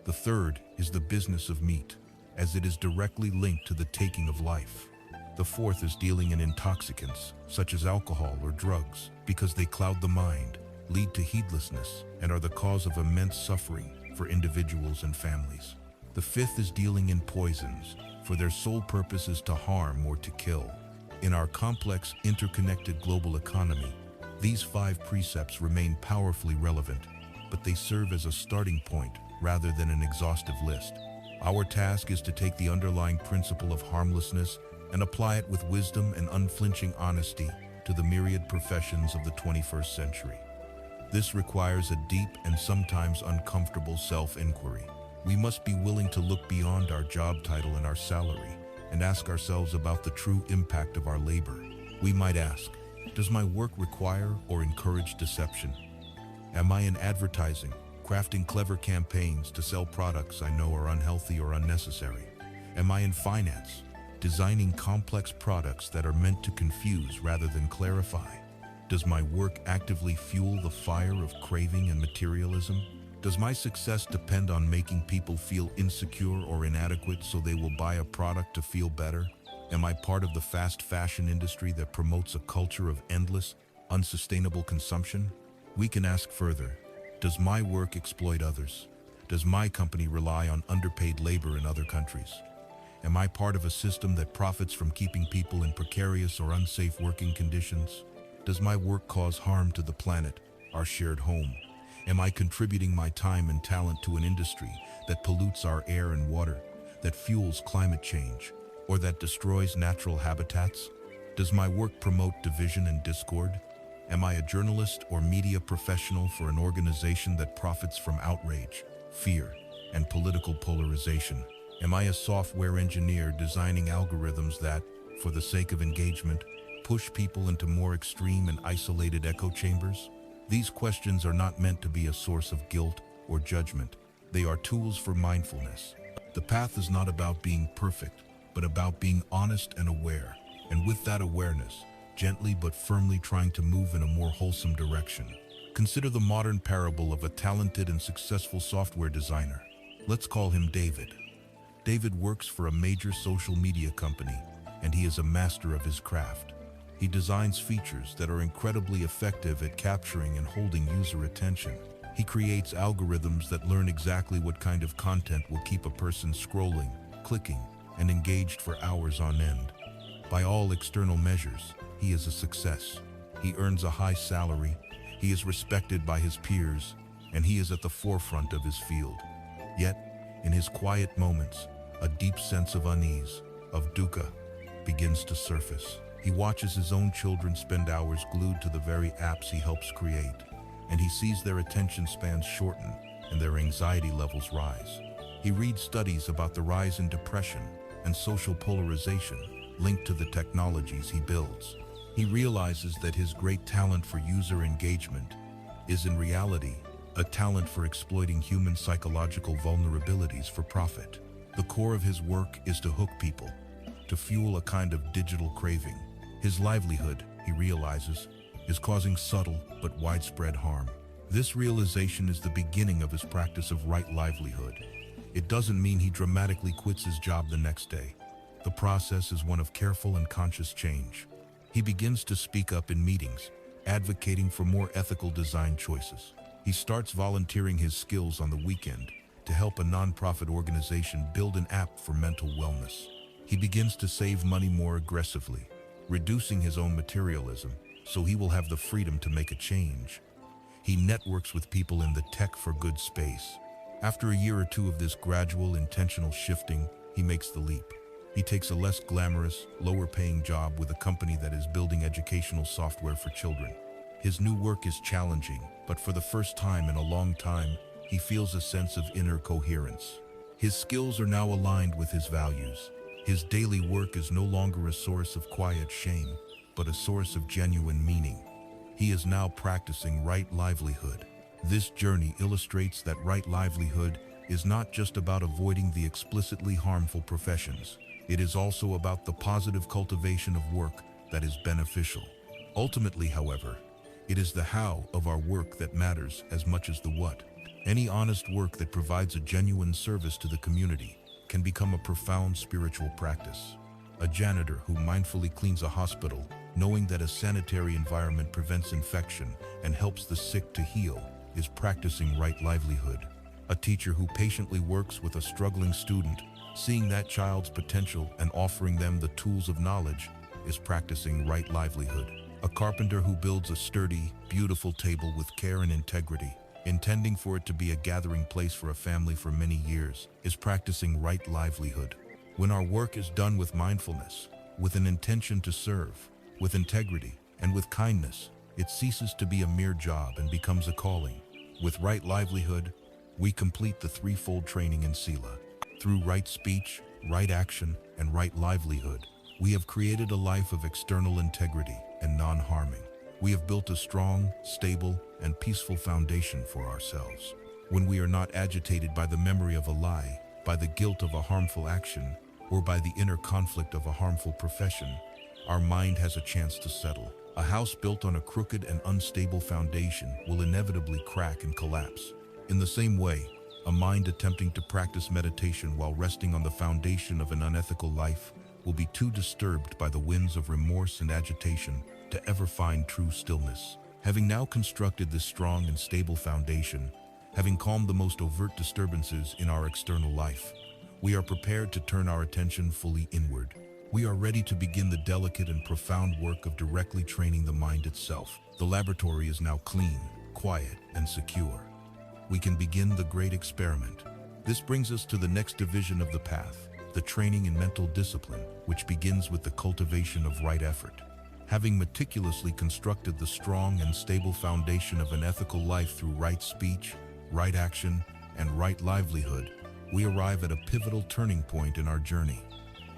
The third is the business of meat, as it is directly linked to the taking of life. The fourth is dealing in intoxicants, such as alcohol or drugs, because they cloud the mind, lead to heedlessness, and are the cause of immense suffering for individuals and families. The fifth is dealing in poisons, for their sole purpose is to harm or to kill. In our complex, interconnected global economy, these 5 precepts remain powerfully relevant, but they serve as a starting point rather than an exhaustive list. Our task is to take the underlying principle of harmlessness and apply it with wisdom and unflinching honesty to the myriad professions of the 21st century. This requires a deep and sometimes uncomfortable self-inquiry. We must be willing to look beyond our job title and our salary and ask ourselves about the true impact of our labor. We might ask, does my work require or encourage deception? Am I in advertising, crafting clever campaigns to sell products I know are unhealthy or unnecessary? Am I in finance, designing complex products that are meant to confuse rather than clarify? Does my work actively fuel the fire of craving and materialism? Does my success depend on making people feel insecure or inadequate so they will buy a product to feel better? Am I part of the fast fashion industry that promotes a culture of endless, unsustainable consumption? We can ask further, does my work exploit others? Does my company rely on underpaid labor in other countries? Am I part of a system that profits from keeping people in precarious or unsafe working conditions? Does my work cause harm to the planet, our shared home? Am I contributing my time and talent to an industry that pollutes our air and water, that fuels climate change, or that destroys natural habitats? Does my work promote division and discord? Am I a journalist or media professional for an organization that profits from outrage, fear, and political polarization? Am I a software engineer designing algorithms that, for the sake of engagement, push people into more extreme and isolated echo chambers? These questions are not meant to be a source of guilt or judgment. They are tools for mindfulness. The path is not about being perfect, but about being honest and aware. And with that awareness, gently but firmly trying to move in a more wholesome direction. Consider the modern parable of a talented and successful software designer. Let's call him David. David works for a major social media company, and he is a master of his craft. He designs features that are incredibly effective at capturing and holding user attention. He creates algorithms that learn exactly what kind of content will keep a person scrolling, clicking, and engaged for hours on end. By all external measures, he is a success. He earns a high salary, he is respected by his peers, and he is at the forefront of his field. Yet, in his quiet moments, a deep sense of unease, of dukkha, begins to surface. He watches his own children spend hours glued to the very apps he helps create, and he sees their attention spans shorten and their anxiety levels rise. He reads studies about the rise in depression and social polarization linked to the technologies he builds. He realizes that his great talent for user engagement is in reality a talent for exploiting human psychological vulnerabilities for profit. The core of his work is to hook people, to fuel a kind of digital craving. His livelihood, he realizes, is causing subtle but widespread harm. This realization is the beginning of his practice of right livelihood. It doesn't mean he dramatically quits his job the next day. The process is one of careful and conscious change. He begins to speak up in meetings, advocating for more ethical design choices. He starts volunteering his skills on the weekend to help a nonprofit organization build an app for mental wellness. He begins to save money more aggressively, reducing his own materialism so he will have the freedom to make a change. He networks with people in the tech for good space. After a year or two of this gradual, intentional shifting, he makes the leap. He takes a less glamorous, lower-paying job with a company that is building educational software for children. His new work is challenging, but for the first time in a long time, he feels a sense of inner coherence. His skills are now aligned with his values. His daily work is no longer a source of quiet shame, but a source of genuine meaning. He is now practicing right livelihood. This journey illustrates that right livelihood is not just about avoiding the explicitly harmful professions. It is also about the positive cultivation of work that is beneficial. Ultimately, however, it is the how of our work that matters as much as the what. Any honest work that provides a genuine service to the community can become a profound spiritual practice. A janitor who mindfully cleans a hospital, knowing that a sanitary environment prevents infection and helps the sick to heal, is practicing right livelihood. A teacher who patiently works with a struggling student, seeing that child's potential and offering them the tools of knowledge, is practicing right livelihood. A carpenter who builds a sturdy, beautiful table with care and integrity, intending for it to be a gathering place for a family for many years, is practicing right livelihood. When our work is done with mindfulness, with an intention to serve, with integrity, and with kindness, it ceases to be a mere job and becomes a calling. With right livelihood, we complete the threefold training in Sila. Through right speech, right action, and right livelihood, we have created a life of external integrity and non-harming. We have built a strong, stable, and peaceful foundation for ourselves. When we are not agitated by the memory of a lie, by the guilt of a harmful action, or by the inner conflict of a harmful profession, our mind has a chance to settle. A house built on a crooked and unstable foundation will inevitably crack and collapse. In the same way, a mind attempting to practice meditation while resting on the foundation of an unethical life will be too disturbed by the winds of remorse and agitation to ever find true stillness. Having now constructed this strong and stable foundation, having calmed the most overt disturbances in our external life, we are prepared to turn our attention fully inward. We are ready to begin the delicate and profound work of directly training the mind itself. The laboratory is now clean, quiet, and secure. We can begin the great experiment. This brings us to the next division of the path, the training in mental discipline, which begins with the cultivation of right effort. Having meticulously constructed the strong and stable foundation of an ethical life through right speech, right action, and right livelihood, we arrive at a pivotal turning point in our journey.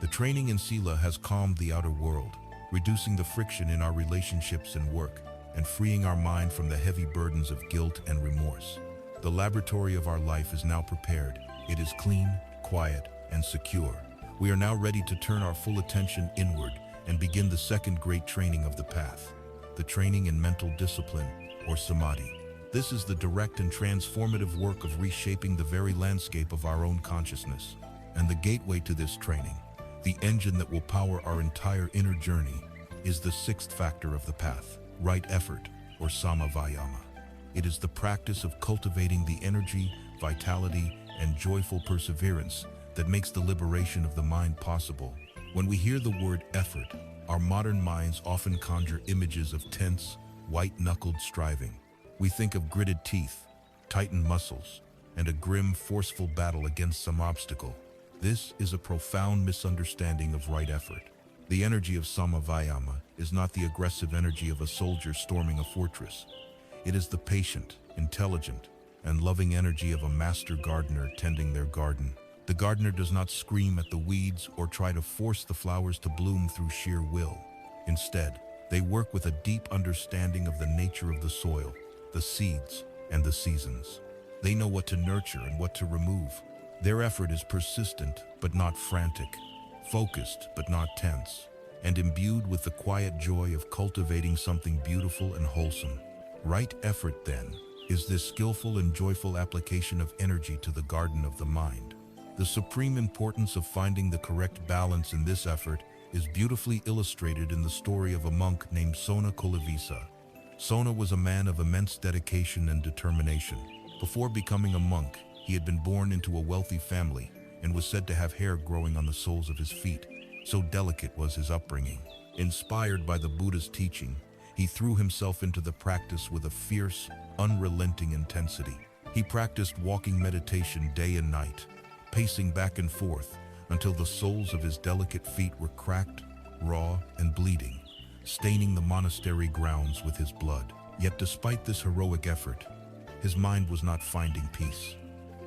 The training in Sila has calmed the outer world, reducing the friction in our relationships and work, and freeing our mind from the heavy burdens of guilt and remorse. The laboratory of our life is now prepared. It is clean, quiet, and secure. We are now ready to turn our full attention inward and begin the second great training of the path, the training in mental discipline, or samadhi. This is the direct and transformative work of reshaping the very landscape of our own consciousness. And the gateway to this training, the engine that will power our entire inner journey, is the sixth factor of the path, right effort, or samavayama. It is the practice of cultivating the energy, vitality, and joyful perseverance that makes the liberation of the mind possible. When we hear the word effort, our modern minds often conjure images of tense, white-knuckled striving. We think of gritted teeth, tightened muscles, and a grim, forceful battle against some obstacle. This is a profound misunderstanding of right effort. The energy of samavayama is not the aggressive energy of a soldier storming a fortress. It is the patient, intelligent, and loving energy of a master gardener tending their garden. The gardener does not scream at the weeds or try to force the flowers to bloom through sheer will. Instead, they work with a deep understanding of the nature of the soil, the seeds, and the seasons. They know what to nurture and what to remove. Their effort is persistent but not frantic, focused but not tense, and imbued with the quiet joy of cultivating something beautiful and wholesome. Right effort, then, is this skillful and joyful application of energy to the garden of the mind. The supreme importance of finding the correct balance in this effort is beautifully illustrated in the story of a monk named Sona Kolavisa. Sona was a man of immense dedication and determination. Before becoming a monk, he had been born into a wealthy family and was said to have hair growing on the soles of his feet. So delicate was his upbringing. Inspired by the Buddhist teaching, he threw himself into the practice with a fierce, unrelenting intensity. He practiced walking meditation day and night, pacing back and forth until the soles of his delicate feet were cracked, raw, and bleeding, staining the monastery grounds with his blood. Yet despite this heroic effort, his mind was not finding peace.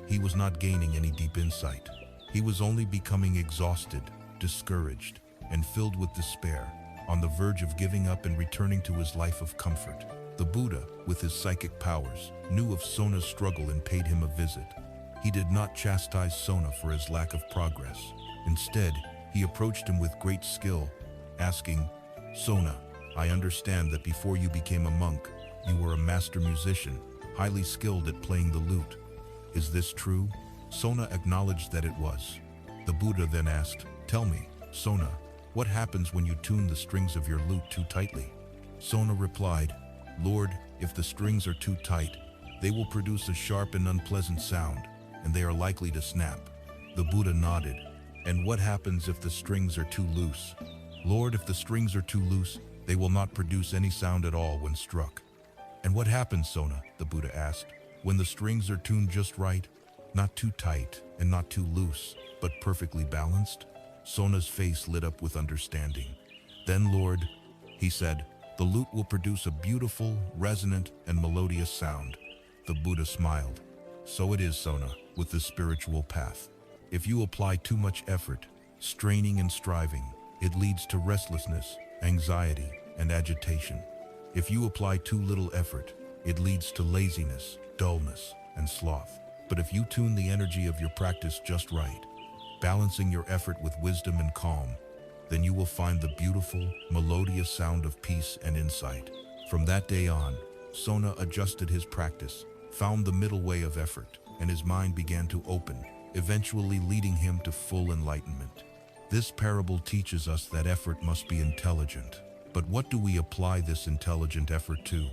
He was not gaining any deep insight. He was only becoming exhausted, discouraged, and filled with despair, on the verge of giving up and returning to his life of comfort. The Buddha, with his psychic powers, knew of Sona's struggle and paid him a visit. He did not chastise Sona for his lack of progress. Instead, he approached him with great skill, asking, "Sona, I understand that before you became a monk, you were a master musician, highly skilled at playing the lute. Is this true?" Sona acknowledged that it was. The Buddha then asked, "Tell me, Sona, what happens when you tune the strings of your lute too tightly?" Sona replied, "Lord, if the strings are too tight, they will produce a sharp and unpleasant sound, and they are likely to snap." The Buddha nodded. "And what happens if the strings are too loose?" "Lord, if the strings are too loose, they will not produce any sound at all when struck." "And what happens, Sona?" the Buddha asked, "when the strings are tuned just right, not too tight and not too loose, but perfectly balanced?" Sona's face lit up with understanding. "Then, Lord," he said, "the lute will produce a beautiful, resonant, and melodious sound." The Buddha smiled. "So it is, Sona, with the spiritual path. If you apply too much effort, straining and striving, it leads to restlessness, anxiety, and agitation. If you apply too little effort, it leads to laziness, dullness, and sloth. But if you tune the energy of your practice just right, balancing your effort with wisdom and calm, then you will find the beautiful, melodious sound of peace and insight." From that day on, Sona adjusted his practice, found the middle way of effort, and his mind began to open, eventually leading him to full enlightenment. This parable teaches us that effort must be intelligent. But what do we apply this intelligent effort to?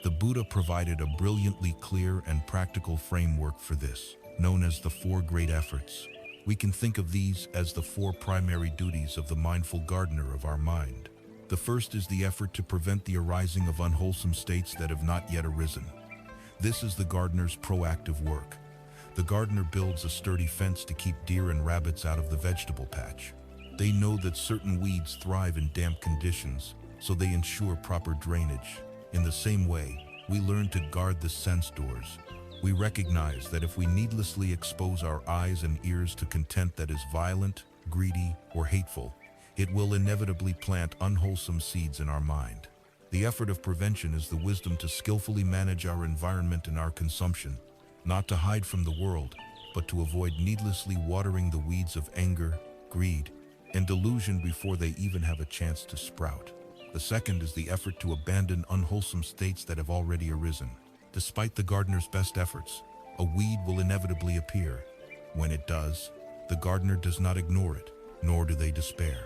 The Buddha provided a brilliantly clear and practical framework for this, known as the Four Great Efforts. We can think of these as the four primary duties of the mindful gardener of our mind. The first is the effort to prevent the arising of unwholesome states that have not yet arisen. This is the gardener's proactive work. The gardener builds a sturdy fence to keep deer and rabbits out of the vegetable patch. They know that certain weeds thrive in damp conditions, so they ensure proper drainage. In the same way, we learn to guard the sense doors. We recognize that if we needlessly expose our eyes and ears to content that is violent, greedy, or hateful, it will inevitably plant unwholesome seeds in our mind. The effort of prevention is the wisdom to skillfully manage our environment and our consumption, not to hide from the world, but to avoid needlessly watering the weeds of anger, greed, and delusion before they even have a chance to sprout. The second is the effort to abandon unwholesome states that have already arisen. Despite the gardener's best efforts, a weed will inevitably appear. When it does, the gardener does not ignore it, nor do they despair.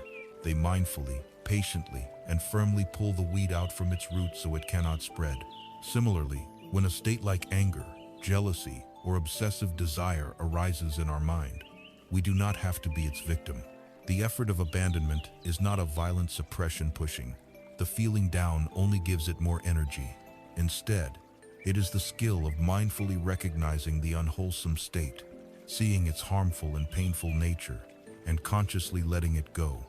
They mindfully, patiently, and firmly pull the weed out from its roots so it cannot spread. Similarly, when a state like anger, jealousy, or obsessive desire arises in our mind, we do not have to be its victim. The effort of abandonment is not a violent suppression pushing. The feeling down only gives it more energy. Instead, it is the skill of mindfully recognizing the unwholesome state, seeing its harmful and painful nature, and consciously letting it go.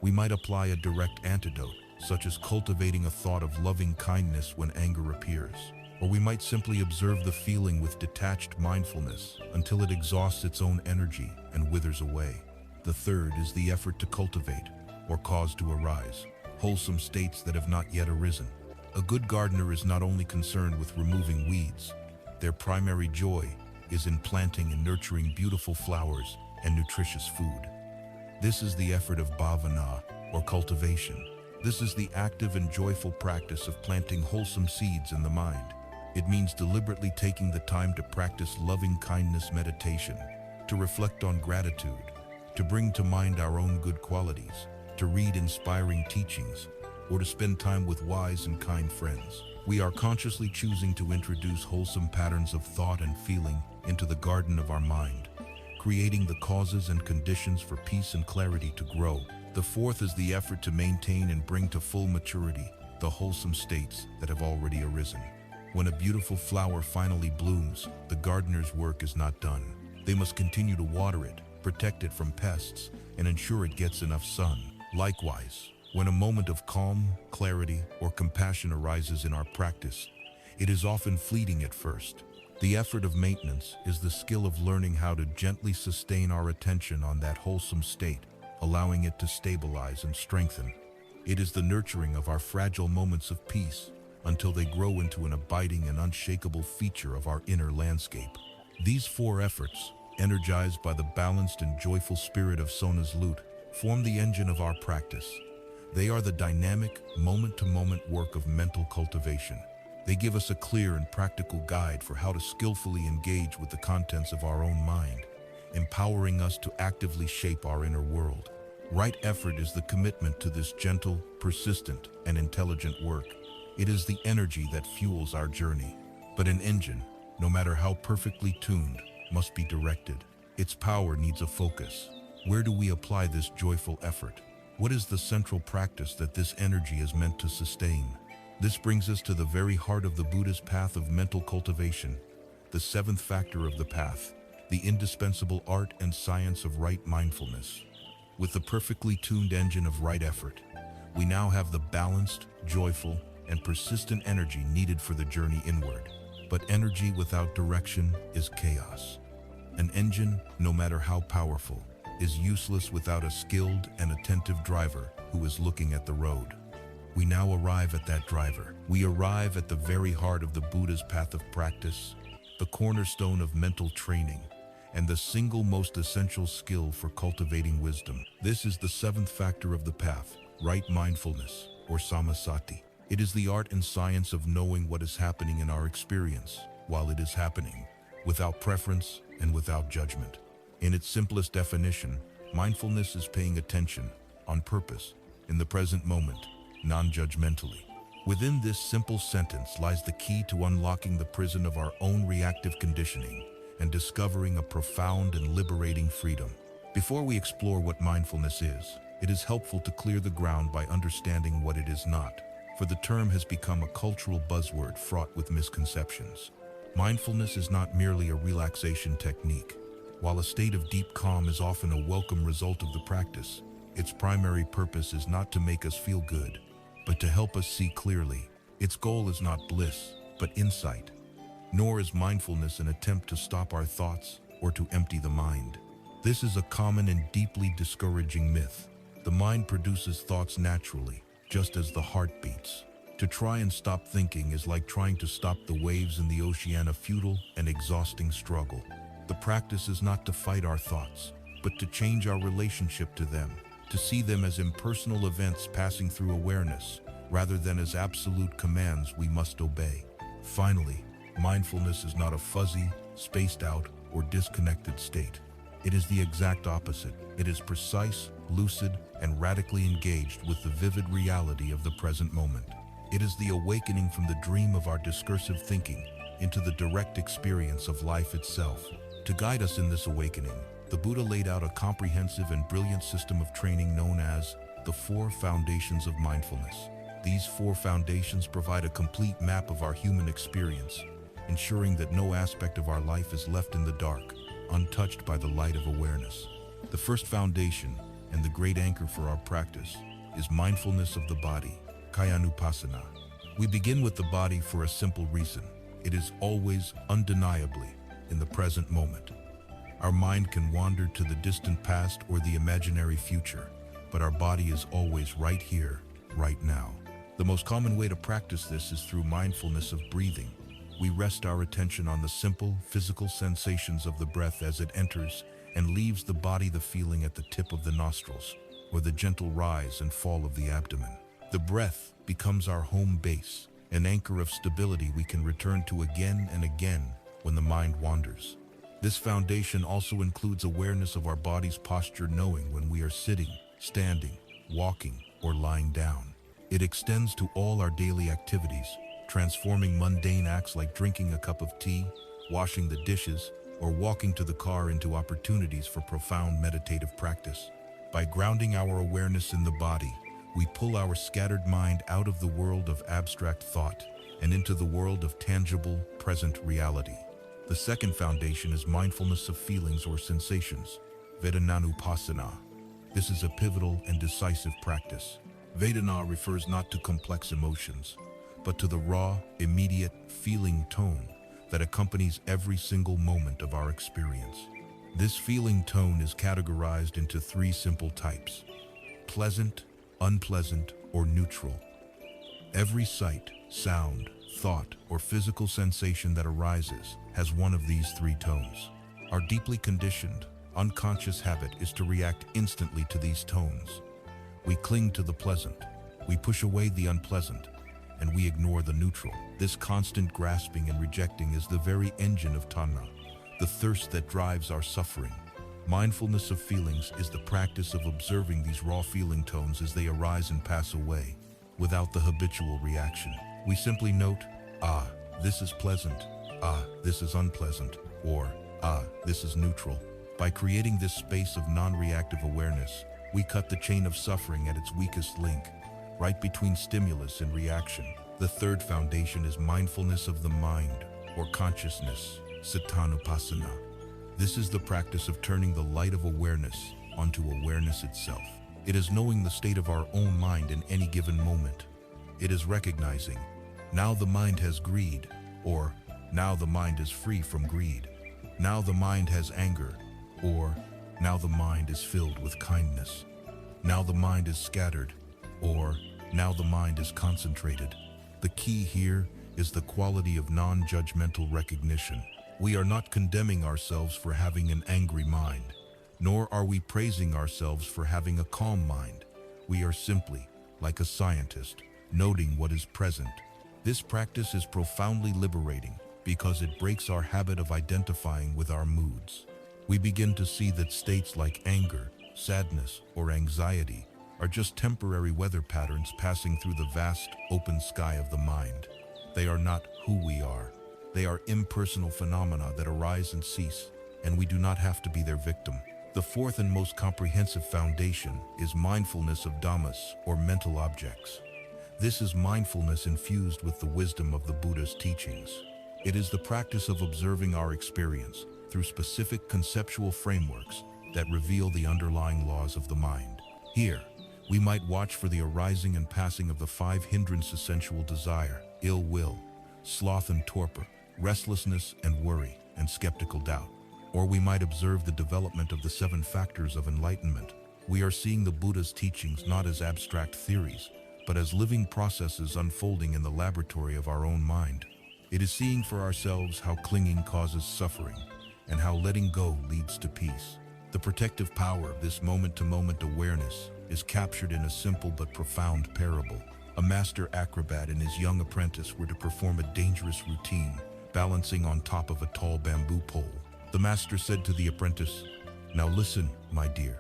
We might apply a direct antidote, such as cultivating a thought of loving kindness when anger appears. Or we might simply observe the feeling with detached mindfulness until it exhausts its own energy and withers away. The third is the effort to cultivate, or cause to arise, wholesome states that have not yet arisen. A good gardener is not only concerned with removing weeds. Their primary joy is in planting and nurturing beautiful flowers and nutritious food. This is the effort of bhavana, or cultivation. This is the active and joyful practice of planting wholesome seeds in the mind. It means deliberately taking the time to practice loving kindness meditation, to reflect on gratitude, to bring to mind our own good qualities, to read inspiring teachings, or to spend time with wise and kind friends. We are consciously choosing to introduce wholesome patterns of thought and feeling into the garden of our mind, creating the causes and conditions for peace and clarity to grow. The fourth is the effort to maintain and bring to full maturity the wholesome states that have already arisen. When a beautiful flower finally blooms, the gardener's work is not done. They must continue to water it, protect it from pests, and ensure it gets enough sun. Likewise, when a moment of calm, clarity, or compassion arises in our practice, it is often fleeting at first. The effort of maintenance is the skill of learning how to gently sustain our attention on that wholesome state, allowing it to stabilize and strengthen. It is the nurturing of our fragile moments of peace until they grow into an abiding and unshakable feature of our inner landscape. These four efforts, energized by the balanced and joyful spirit of Sona's lute, form the engine of our practice. They are the dynamic, moment-to-moment work of mental cultivation. They give us a clear and practical guide for how to skillfully engage with the contents of our own mind, empowering us to actively shape our inner world. Right effort is the commitment to this gentle, persistent, and intelligent work. It is the energy that fuels our journey. But an engine, no matter how perfectly tuned, must be directed. Its power needs a focus. Where do we apply this joyful effort? What is the central practice that this energy is meant to sustain? This brings us to the very heart of the Buddha's path of mental cultivation, the seventh factor of the path, the indispensable art and science of right mindfulness. With the perfectly tuned engine of right effort, we now have the balanced, joyful, and persistent energy needed for the journey inward. But energy without direction is chaos. An engine, no matter how powerful, is useless without a skilled and attentive driver who is looking at the road. We now arrive at that driver. We arrive at the very heart of the Buddha's path of practice, the cornerstone of mental training, and the single most essential skill for cultivating wisdom. This is the seventh factor of the path, right mindfulness, or samasati. It is the art and science of knowing what is happening in our experience while it is happening, without preference and without judgment. In its simplest definition, mindfulness is paying attention, on purpose, in the present moment, non-judgmentally. Within this simple sentence lies the key to unlocking the prison of our own reactive conditioning and discovering a profound and liberating freedom. Before we explore what mindfulness is, it is helpful to clear the ground by understanding what it is not, for the term has become a cultural buzzword fraught with misconceptions. Mindfulness is not merely a relaxation technique. While a state of deep calm is often a welcome result of the practice, its primary purpose is not to make us feel good, but to help us see clearly. Its goal is not bliss, but insight. Nor is mindfulness an attempt to stop our thoughts or to empty the mind. This is a common and deeply discouraging myth. The mind produces thoughts naturally, just as the heart beats. To try and stop thinking is like trying to stop the waves in the ocean, a futile and exhausting struggle. The practice is not to fight our thoughts, but to change our relationship to them, to see them as impersonal events passing through awareness, rather than as absolute commands we must obey. Finally, mindfulness is not a fuzzy, spaced out, or disconnected state. It is the exact opposite. It is precise, lucid, and radically engaged with the vivid reality of the present moment. It is the awakening from the dream of our discursive thinking into the direct experience of life itself. To guide us in this awakening, the Buddha laid out a comprehensive and brilliant system of training known as the 4 foundations of mindfulness. These 4 foundations provide a complete map of our human experience, ensuring that no aspect of our life is left in the dark, untouched by the light of awareness. The first foundation, and the great anchor for our practice, is mindfulness of the body, kayanupassana. We begin with the body for a simple reason. It is always, undeniably, in the present moment. Our mind can wander to the distant past or the imaginary future, but our body is always right here, right now. The most common way to practice this is through mindfulness of breathing. We rest our attention on the simple, physical sensations of the breath as it enters and leaves the body, the feeling at the tip of the nostrils, or the gentle rise and fall of the abdomen. The breath becomes our home base, an anchor of stability we can return to again and again when the mind wanders. This foundation also includes awareness of our body's posture, knowing when we are sitting, standing, walking, or lying down. It extends to all our daily activities, transforming mundane acts like drinking a cup of tea, washing the dishes, or walking to the car into opportunities for profound meditative practice. By grounding our awareness in the body, we pull our scattered mind out of the world of abstract thought and into the world of tangible, present reality. The second foundation is mindfulness of feelings or sensations, Vedananupassana. This is a pivotal and decisive practice. Vedana refers not to complex emotions, but to the raw, immediate feeling tone that accompanies every single moment of our experience. This feeling tone is categorized into 3 simple types: pleasant, unpleasant, or neutral. Every sight, sound, thought, or physical sensation that arises has one of these 3 tones. Our deeply conditioned, unconscious habit is to react instantly to these tones. We cling to the pleasant, we push away the unpleasant, and we ignore the neutral. This constant grasping and rejecting is the very engine of tanha, the thirst that drives our suffering. Mindfulness of feelings is the practice of observing these raw feeling tones as they arise and pass away, without the habitual reaction. We simply note, this is pleasant, this is unpleasant, or this is neutral. By creating this space of non-reactive awareness, we cut the chain of suffering at its weakest link, right between stimulus and reaction. The third foundation is mindfulness of the mind, or consciousness, Satanupassana. This is the practice of turning the light of awareness onto awareness itself. It is knowing the state of our own mind in any given moment. It is recognizing, now the mind has greed, or now the mind is free from greed. Now the mind has anger, or now the mind is filled with kindness. Now the mind is scattered, or now the mind is concentrated. The key here is the quality of non-judgmental recognition. We are not condemning ourselves for having an angry mind, nor are we praising ourselves for having a calm mind. We are simply, like a scientist, noting what is present. This practice is profoundly liberating because it breaks our habit of identifying with our moods. We begin to see that states like anger, sadness, or anxiety are just temporary weather patterns passing through the vast, open sky of the mind. They are not who we are. They are impersonal phenomena that arise and cease, and we do not have to be their victim. The fourth and most comprehensive foundation is mindfulness of dhammas, or mental objects. This is mindfulness infused with the wisdom of the Buddha's teachings. It is the practice of observing our experience through specific conceptual frameworks that reveal the underlying laws of the mind. Here, we might watch for the arising and passing of the 5 hindrances: sensual desire, ill will, sloth and torpor, restlessness and worry, and skeptical doubt. Or we might observe the development of the 7 factors of enlightenment. We are seeing the Buddha's teachings not as abstract theories, but as living processes unfolding in the laboratory of our own mind. It is seeing for ourselves how clinging causes suffering, and how letting go leads to peace. The protective power of this moment-to-moment awareness is captured in a simple but profound parable. A master acrobat and his young apprentice were to perform a dangerous routine, balancing on top of a tall bamboo pole. The master said to the apprentice, "Now listen, my dear.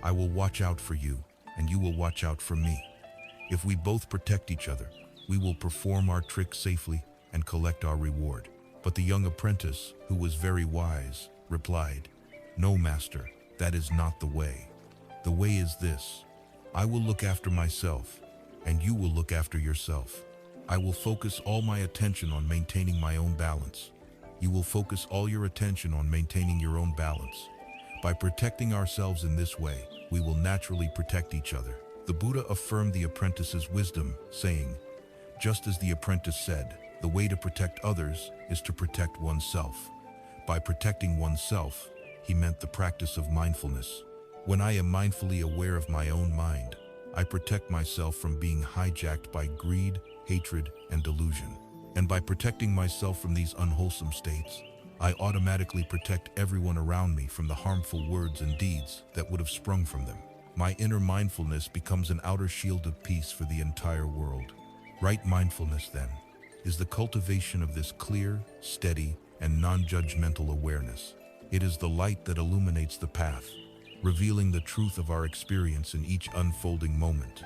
I will watch out for you, and you will watch out for me. If we both protect each other, we will perform our trick safely and collect our reward." But the young apprentice, who was very wise, replied, "No, master, that is not the way. The way is this: I will look after myself, and you will look after yourself. I will focus all my attention on maintaining my own balance. You will focus all your attention on maintaining your own balance. By protecting ourselves in this way, we will naturally protect each other." The Buddha affirmed the apprentice's wisdom, saying, "Just as the apprentice said, the way to protect others is to protect oneself." By protecting oneself, he meant the practice of mindfulness. When I am mindfully aware of my own mind, I protect myself from being hijacked by greed, hatred, and delusion. And by protecting myself from these unwholesome states, I automatically protect everyone around me from the harmful words and deeds that would have sprung from them. My inner mindfulness becomes an outer shield of peace for the entire world. Right mindfulness, then, is the cultivation of this clear, steady, and non-judgmental awareness. It is the light that illuminates the path, revealing the truth of our experience in each unfolding moment.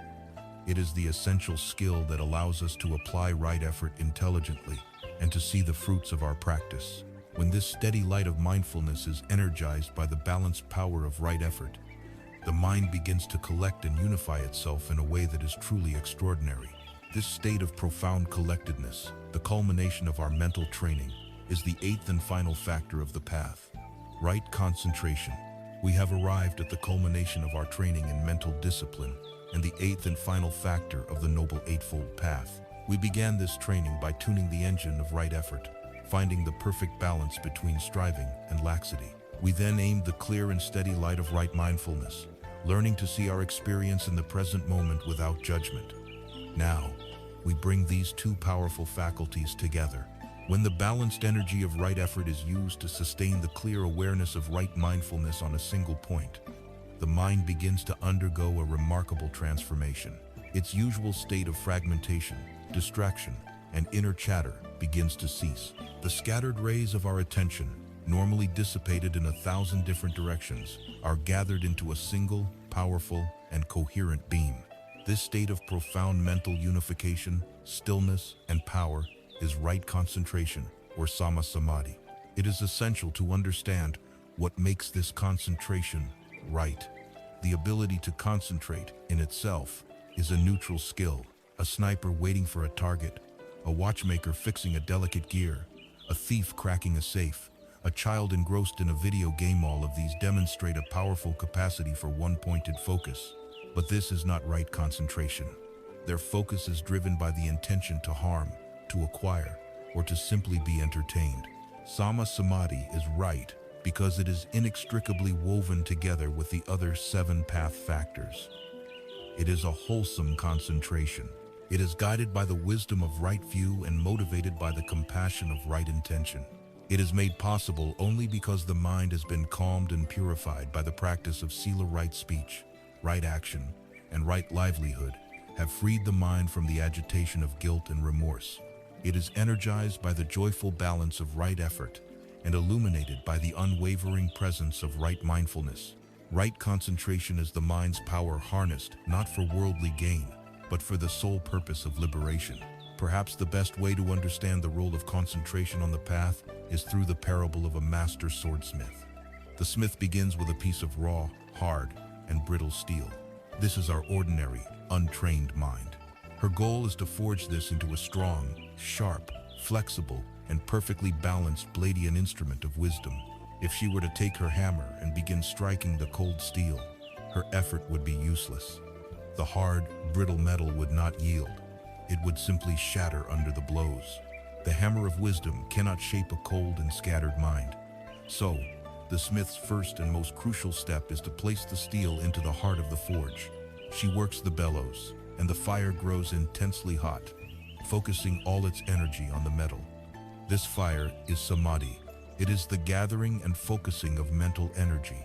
It is the essential skill that allows us to apply right effort intelligently and to see the fruits of our practice. When this steady light of mindfulness is energized by the balanced power of right effort, the mind begins to collect and unify itself in a way that is truly extraordinary. This state of profound collectedness, the culmination of our mental training, is the 8th and final factor of the path: right concentration. We have arrived at the culmination of our training in mental discipline and the 8th and final factor of the Noble Eightfold Path. We began this training by tuning the engine of right effort, finding the perfect balance between striving and laxity. We then aimed the clear and steady light of right mindfulness, learning to see our experience in the present moment without judgment. Now, we bring these 2 powerful faculties together. When the balanced energy of right effort is used to sustain the clear awareness of right mindfulness on a single point, the mind begins to undergo a remarkable transformation. Its usual state of fragmentation, distraction, and inner chatter begins to cease. The scattered rays of our attention, normally dissipated in 1,000 different directions, are gathered into a single, powerful, and coherent beam. This state of profound mental unification, stillness, and power is right concentration, or samma samadhi. It is essential to understand what makes this concentration right. The ability to concentrate in itself is a neutral skill. A sniper waiting for a target, a watchmaker fixing a delicate gear, a thief cracking a safe, a child engrossed in a video game. All of these demonstrate a powerful capacity for one-pointed focus. But this is not right concentration. Their focus is driven by the intention to harm, to acquire, or to simply be entertained. Samma samadhi is right because it is inextricably woven together with the other 7 path factors. It is a wholesome concentration. It is guided by the wisdom of right view and motivated by the compassion of right intention. It is made possible only because the mind has been calmed and purified by the practice of sila. Right speech, right action, and right livelihood have freed the mind from the agitation of guilt and remorse. It is energized by the joyful balance of right effort and illuminated by the unwavering presence of right mindfulness. Right concentration is the mind's power harnessed not for worldly gain, but for the sole purpose of liberation. Perhaps the best way to understand the role of concentration on the path is through the parable of a master swordsmith. The smith begins with a piece of raw, hard, and brittle steel. This is our ordinary, untrained mind. Her goal is to forge this into a strong, sharp, flexible, and perfectly balanced Bladian instrument of wisdom. If she were to take her hammer and begin striking the cold steel, her effort would be useless. The hard, brittle metal would not yield. It would simply shatter under the blows. The hammer of wisdom cannot shape a cold and scattered mind. So, the smith's first and most crucial step is to place the steel into the heart of the forge. She works the bellows, and the fire grows intensely hot, focusing all its energy on the metal. This fire is samadhi. It is the gathering and focusing of mental energy.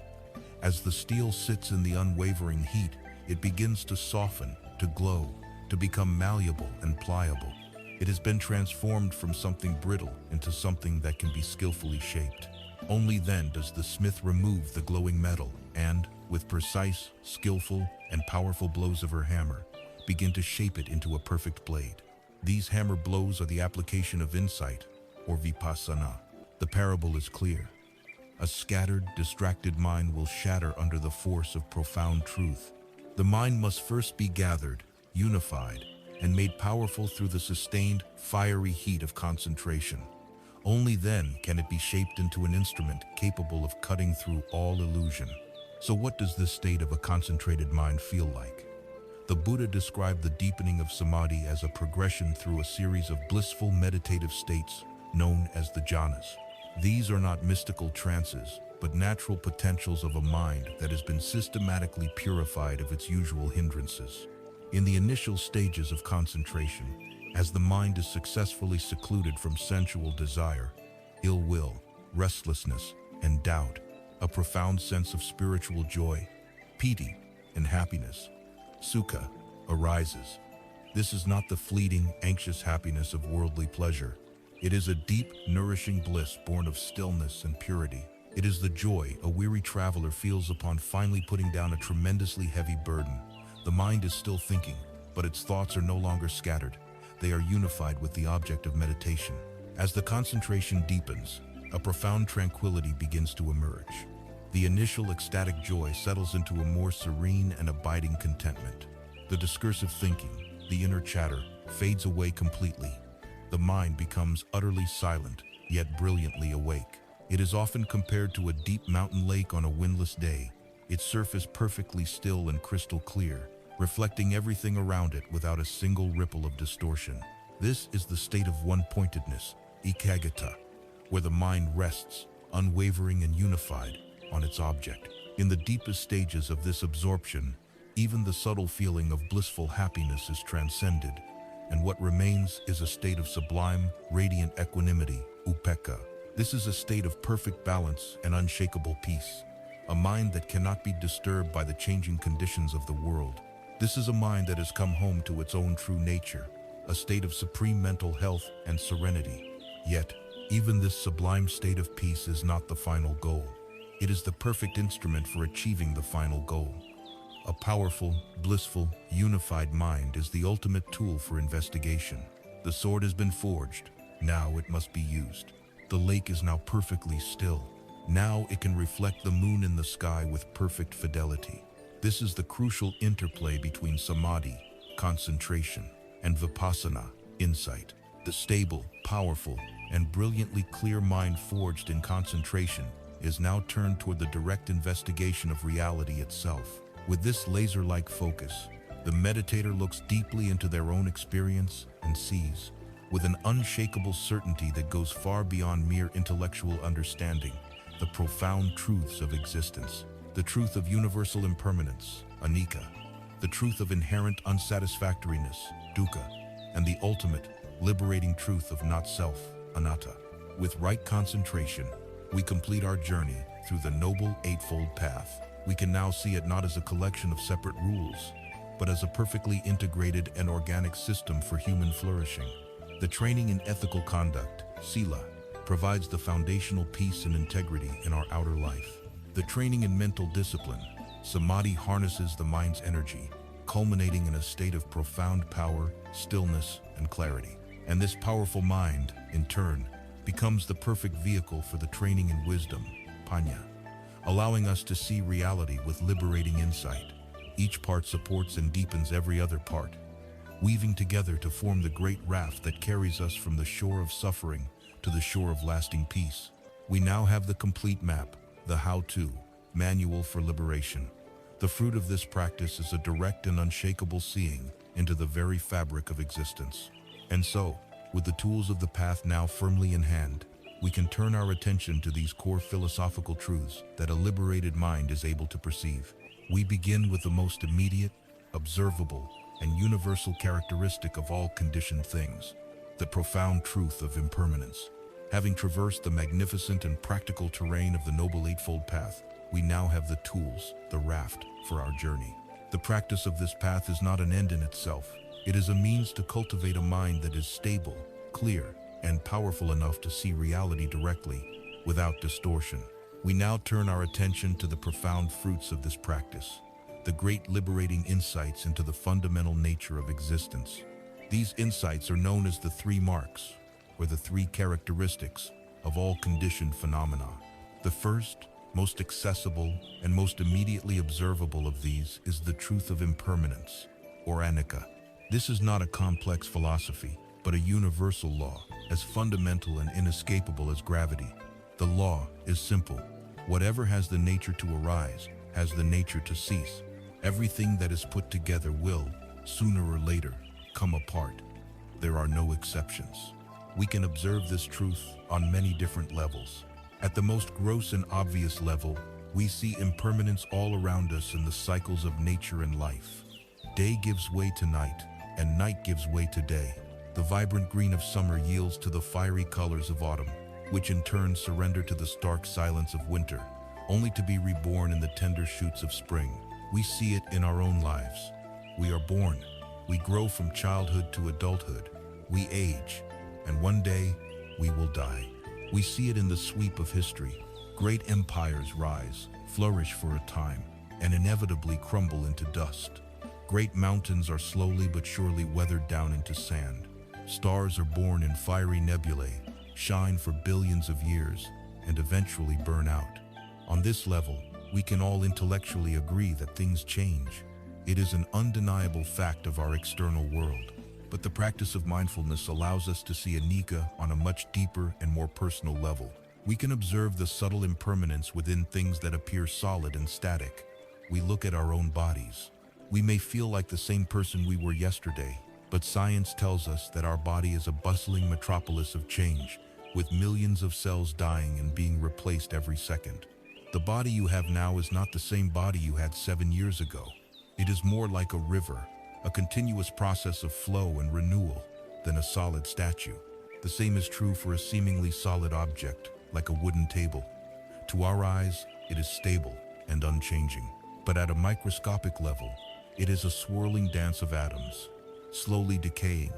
As the steel sits in the unwavering heat, it begins to soften, to glow, to become malleable and pliable. It has been transformed from something brittle into something that can be skillfully shaped. Only then does the smith remove the glowing metal and, with precise, skillful, and powerful blows of her hammer, begin to shape it into a perfect blade. These hammer blows are the application of insight, or vipassana. The parable is clear. A scattered, distracted mind will shatter under the force of profound truth. The mind must first be gathered, unified, and made powerful through the sustained, fiery heat of concentration. Only then can it be shaped into an instrument capable of cutting through all illusion. So what does this state of a concentrated mind feel like? The Buddha described the deepening of samadhi as a progression through a series of blissful meditative states known as the jhanas. These are not mystical trances, but natural potentials of a mind that has been systematically purified of its usual hindrances. In the initial stages of concentration, as the mind is successfully secluded from sensual desire, ill will, restlessness, and doubt, a profound sense of spiritual joy, piti, and happiness, sukha, arises. This is not the fleeting, anxious happiness of worldly pleasure. It is a deep, nourishing bliss born of stillness and purity. It is the joy a weary traveler feels upon finally putting down a tremendously heavy burden. The mind is still thinking, but its thoughts are no longer scattered. They are unified with the object of meditation. As the concentration deepens, a profound tranquility begins to emerge. The initial ecstatic joy settles into a more serene and abiding contentment. The discursive thinking, the inner chatter, fades away completely. The mind becomes utterly silent, yet brilliantly awake. It is often compared to a deep mountain lake on a windless day, its surface perfectly still and crystal clear, reflecting everything around it without a single ripple of distortion. This is the state of one-pointedness, ekaggata, where the mind rests, unwavering and unified, on its object. In the deepest stages of this absorption, even the subtle feeling of blissful happiness is transcended, and what remains is a state of sublime, radiant equanimity, upekkha. This is a state of perfect balance and unshakable peace, a mind that cannot be disturbed by the changing conditions of the world. This is a mind that has come home to its own true nature, a state of supreme mental health and serenity. Yet, even this sublime state of peace is not the final goal. It is the perfect instrument for achieving the final goal. A powerful, blissful, unified mind is the ultimate tool for investigation. The sword has been forged. Now it must be used. The lake is now perfectly still. Now it can reflect the moon in the sky with perfect fidelity. This is the crucial interplay between samadhi, concentration, and vipassana, insight. The stable, powerful, and brilliantly clear mind forged in concentration is now turned toward the direct investigation of reality itself. With this laser-like focus, the meditator looks deeply into their own experience and sees, with an unshakable certainty that goes far beyond mere intellectual understanding, the profound truths of existence. The truth of universal impermanence, anicca, the truth of inherent unsatisfactoriness, dukkha, and the ultimate, liberating truth of not-self, anatta. With right concentration, we complete our journey through the noble eightfold path. We can now see it not as a collection of separate rules, but as a perfectly integrated and organic system for human flourishing. The training in ethical conduct, sila, provides the foundational peace and integrity in our outer life. The training in mental discipline, samadhi harnesses the mind's energy, culminating in a state of profound power, stillness, and clarity. And this powerful mind, in turn, becomes the perfect vehicle for the training in wisdom, panya, allowing us to see reality with liberating insight. Each part supports and deepens every other part, weaving together to form the great raft that carries us from the shore of suffering to the shore of lasting peace. We now have the complete map, the how-to, manual for liberation. The fruit of this practice is a direct and unshakable seeing into the very fabric of existence. And so, with the tools of the path now firmly in hand, we can turn our attention to these core philosophical truths that a liberated mind is able to perceive. We begin with the most immediate, observable, and universal characteristic of all conditioned things, the profound truth of impermanence. Having traversed the magnificent and practical terrain of the Noble Eightfold Path, we now have the tools, the raft, for our journey. The practice of this path is not an end in itself. It is a means to cultivate a mind that is stable, clear, and powerful enough to see reality directly, without distortion. We now turn our attention to the profound fruits of this practice, the great liberating insights into the fundamental nature of existence. These insights are known as the three marks, or the three characteristics of all conditioned phenomena. The first, most accessible, and most immediately observable of these is the truth of impermanence, or anicca. This is not a complex philosophy, but a universal law, as fundamental and inescapable as gravity. The law is simple. Whatever has the nature to arise, has the nature to cease. Everything that is put together will, sooner or later, come apart. There are no exceptions. We can observe this truth on many different levels. At the most gross and obvious level, we see impermanence all around us in the cycles of nature and life. Day gives way to night, and night gives way to day. The vibrant green of summer yields to the fiery colors of autumn, which in turn surrender to the stark silence of winter, only to be reborn in the tender shoots of spring. We see it in our own lives. We are born, we grow from childhood to adulthood, we age, and one day we will die. We see it in the sweep of history. Great empires rise, flourish for a time, and inevitably crumble into dust. Great mountains are slowly but surely weathered down into sand. Stars are born in fiery nebulae, shine for billions of years, and eventually burn out. On this level, we can all intellectually agree that things change. It is an undeniable fact of our external world. But the practice of mindfulness allows us to see anicca on a much deeper and more personal level. We can observe the subtle impermanence within things that appear solid and static. We look at our own bodies. We may feel like the same person we were yesterday, but science tells us that our body is a bustling metropolis of change, with millions of cells dying and being replaced every second. The body you have now is not the same body you had 7 years ago. It is more like a river, a continuous process of flow and renewal, than a solid statue. The same is true for a seemingly solid object, like a wooden table. To our eyes, it is stable and unchanging. But at a microscopic level, it is a swirling dance of atoms, slowly decaying,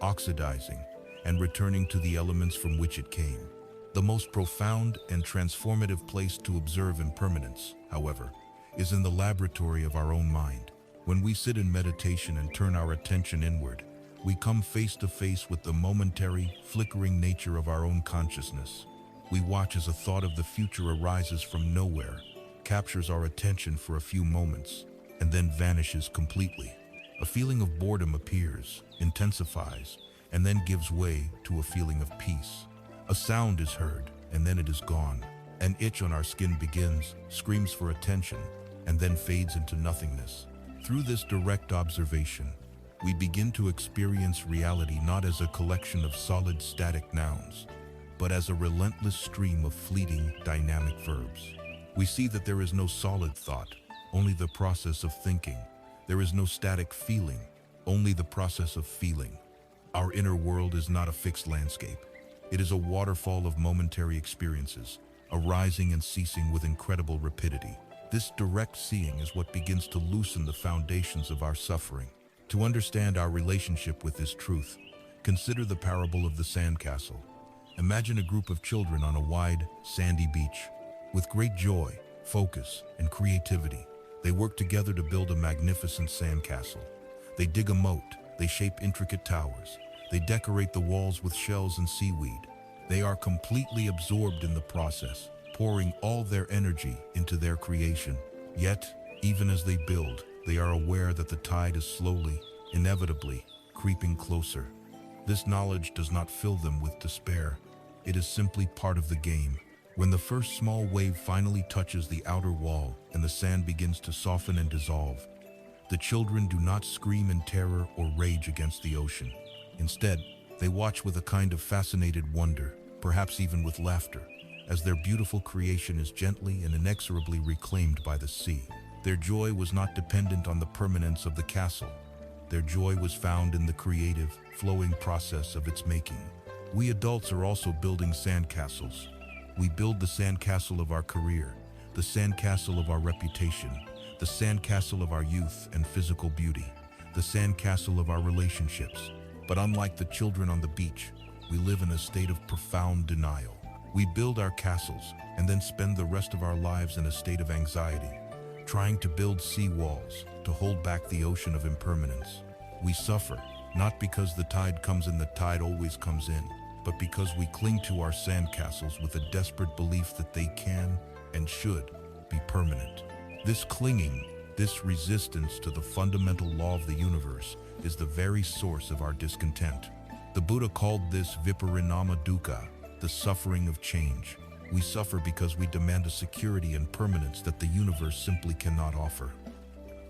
oxidizing, and returning to the elements from which it came. The most profound and transformative place to observe impermanence, however, is in the laboratory of our own mind. When we sit in meditation and turn our attention inward, we come face to face with the momentary, flickering nature of our own consciousness. We watch as a thought of the future arises from nowhere, captures our attention for a few moments, and then vanishes completely. A feeling of boredom appears, intensifies, and then gives way to a feeling of peace. A sound is heard, and then it is gone. An itch on our skin begins, screams for attention, and then fades into nothingness. Through this direct observation, we begin to experience reality not as a collection of solid static nouns, but as a relentless stream of fleeting, dynamic verbs. We see that there is no solid thought, only the process of thinking. There is no static feeling, only the process of feeling. Our inner world is not a fixed landscape. It is a waterfall of momentary experiences, arising and ceasing with incredible rapidity. This direct seeing is what begins to loosen the foundations of our suffering. To understand our relationship with this truth, consider the parable of the sandcastle. Imagine a group of children on a wide, sandy beach. With great joy, focus, and creativity. They work together to build a magnificent sandcastle. They dig a moat, they shape intricate towers, they decorate the walls with shells and seaweed. They are completely absorbed in the process, pouring all their energy into their creation. Yet, even as they build, they are aware that the tide is slowly, inevitably, creeping closer. This knowledge does not fill them with despair. It is simply part of the game. When the first small wave finally touches the outer wall and the sand begins to soften and dissolve, the children do not scream in terror or rage against the ocean. Instead, they watch with a kind of fascinated wonder, perhaps even with laughter, as their beautiful creation is gently and inexorably reclaimed by the sea. Their joy was not dependent on the permanence of the castle. Their joy was found in the creative, flowing process of its making. We adults are also building sandcastles. We build the sandcastle of our career, the sandcastle of our reputation, the sandcastle of our youth and physical beauty, the sandcastle of our relationships. But unlike the children on the beach, we live in a state of profound denial. We build our castles and then spend the rest of our lives in a state of anxiety, trying to build sea walls to hold back the ocean of impermanence. We suffer, not because the tide comes and the tide always comes in, but because we cling to our sandcastles with a desperate belief that they can and should be permanent. This clinging, this resistance to the fundamental law of the universe is the very source of our discontent. The Buddha called this viparinama dukkha, the suffering of change. We suffer because we demand a security and permanence that the universe simply cannot offer.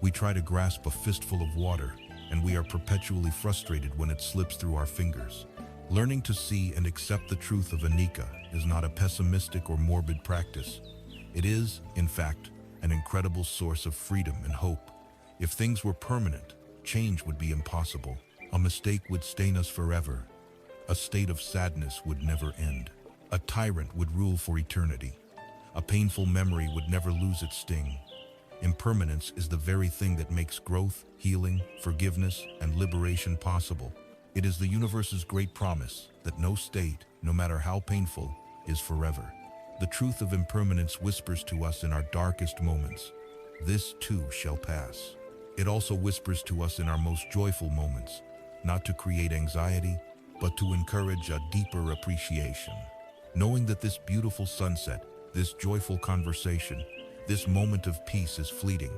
We try to grasp a fistful of water, and we are perpetually frustrated when it slips through our fingers. Learning to see and accept the truth of anicca is not a pessimistic or morbid practice. It is, in fact, an incredible source of freedom and hope. If things were permanent, change would be impossible. A mistake would stain us forever. A state of sadness would never end. A tyrant would rule for eternity. A painful memory would never lose its sting. Impermanence is the very thing that makes growth, healing, forgiveness, and liberation possible. It is the universe's great promise that no state, no matter how painful, is forever. The truth of impermanence whispers to us in our darkest moments, "This too shall pass." It also whispers to us in our most joyful moments, not to create anxiety, but to encourage a deeper appreciation. Knowing that this beautiful sunset, this joyful conversation, this moment of peace is fleeting,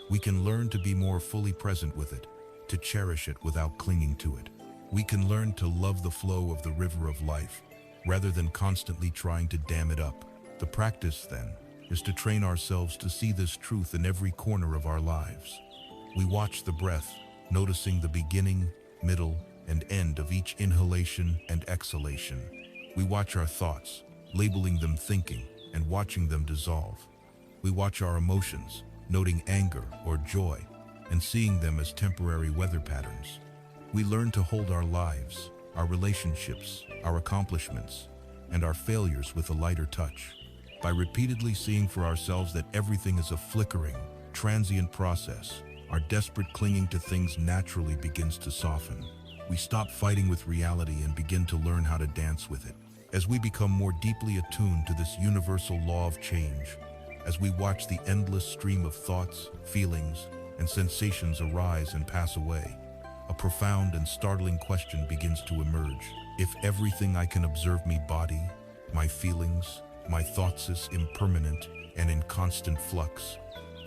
we can learn to be more fully present with it, to cherish it without clinging to it. We can learn to love the flow of the river of life, rather than constantly trying to dam it up. The practice, then, is to train ourselves to see this truth in every corner of our lives. We watch the breath, noticing the beginning, middle, and end of each inhalation and exhalation. We watch our thoughts, labeling them thinking, and watching them dissolve. We watch our emotions, noting anger or joy, and seeing them as temporary weather patterns. We learn to hold our lives, our relationships, our accomplishments, and our failures with a lighter touch. By repeatedly seeing for ourselves that everything is a flickering, transient process, our desperate clinging to things naturally begins to soften. We stop fighting with reality and begin to learn how to dance with it. As we become more deeply attuned to this universal law of change, as we watch the endless stream of thoughts, feelings, and sensations arise and pass away, a profound and startling question begins to emerge. If everything I can observe me body, my feelings, my thoughts is impermanent and in constant flux,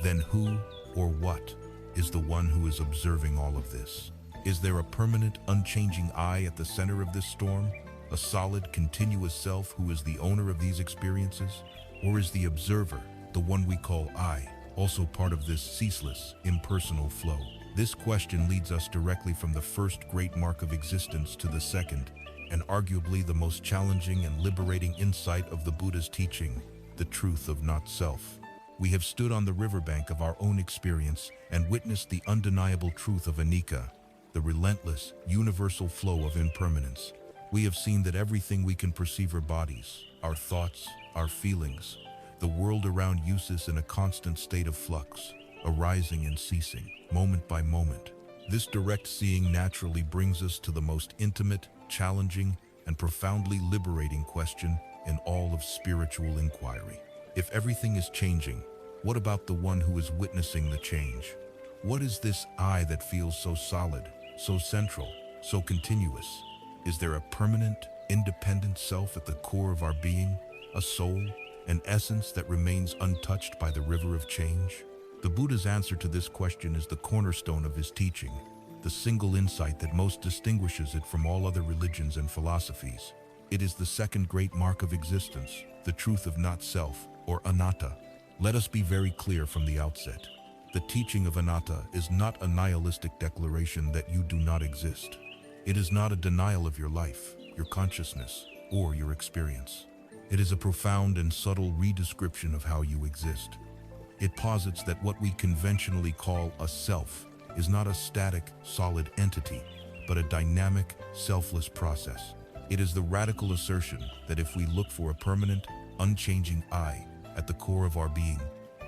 then who or what is the one who is observing all of this? Is there a permanent, unchanging I at the center of this storm? A solid, continuous self who is the owner of these experiences? Or is the observer, the one we call I, also part of this ceaseless, impersonal flow? This question leads us directly from the first great mark of existence to the second, and arguably the most challenging and liberating insight of the Buddha's teaching, the truth of not self. We have stood on the riverbank of our own experience and witnessed the undeniable truth of anicca, the relentless, universal flow of impermanence. We have seen that everything we can perceive, our bodies, our thoughts, our feelings, the world around us in a constant state of flux, arising and ceasing, moment by moment. This direct seeing naturally brings us to the most intimate, challenging, and profoundly liberating question in all of spiritual inquiry. If everything is changing, What about the one who is witnessing the change? What is this I that feels so solid, so central, so continuous? Is there a permanent, independent self at the core of our being, a soul, an essence that remains untouched by the river of change? The Buddha's answer to this question is the cornerstone of his teaching, the single insight that most distinguishes it from all other religions and philosophies. It is the second great mark of existence, the truth of not self, or anatta. Let us be very clear from the outset. The teaching of anatta is not a nihilistic declaration that you do not exist. It is not a denial of your life, your consciousness, or your experience. It is a profound and subtle redescription of how you exist. It posits that what we conventionally call a self is not a static, solid entity, but a dynamic, selfless process. It is the radical assertion that if we look for a permanent, unchanging I at the core of our being,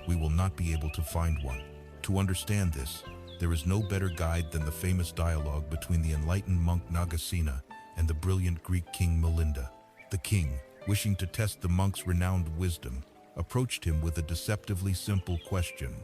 we will not be able to find one. To understand this, there is no better guide than the famous dialogue between the enlightened monk Nagasena and the brilliant Greek king Melinda. The king, wishing to test the monk's renowned wisdom, approached him with a deceptively simple question.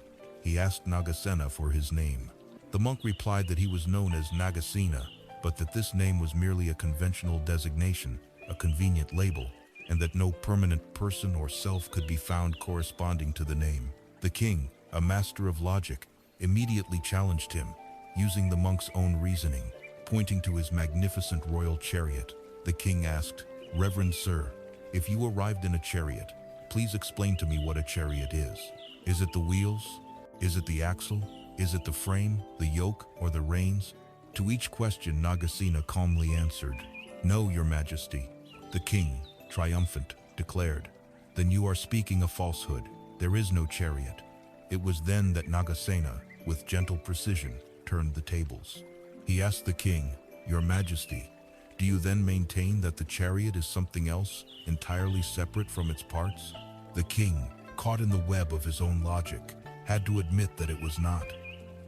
He asked Nagasena for his name. The monk replied that he was known as Nagasena, but that this name was merely a conventional designation, a convenient label, and that no permanent person or self could be found corresponding to the name. The king, a master of logic, immediately challenged him, using the monk's own reasoning, pointing to his magnificent royal chariot. The king asked, "Reverend sir, if you arrived in a chariot, please explain to me what a chariot is. Is it the wheels? Is it the axle? Is it the frame, the yoke, or the reins?" To each question, Nagasena calmly answered, "No, your majesty." The king, triumphant, declared, "Then you are speaking a falsehood. There is no chariot." It was then that Nagasena, with gentle precision, turned the tables. He asked the king, "Your majesty, do you then maintain that the chariot is something else, entirely separate from its parts?" The king, caught in the web of his own logic, had to admit that it was not.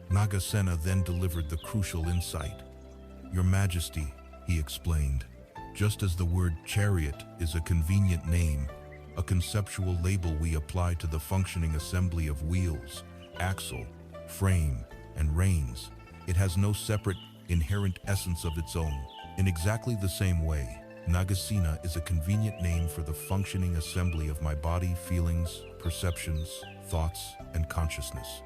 Nagasena then delivered the crucial insight. "Your majesty," he explained, "just as the word chariot is a convenient name, a conceptual label we apply to the functioning assembly of wheels, axle, frame, and reins, it has no separate, inherent essence of its own. In exactly the same way, Nagasena is a convenient name for the functioning assembly of my body, feelings, perceptions, thoughts, and consciousness.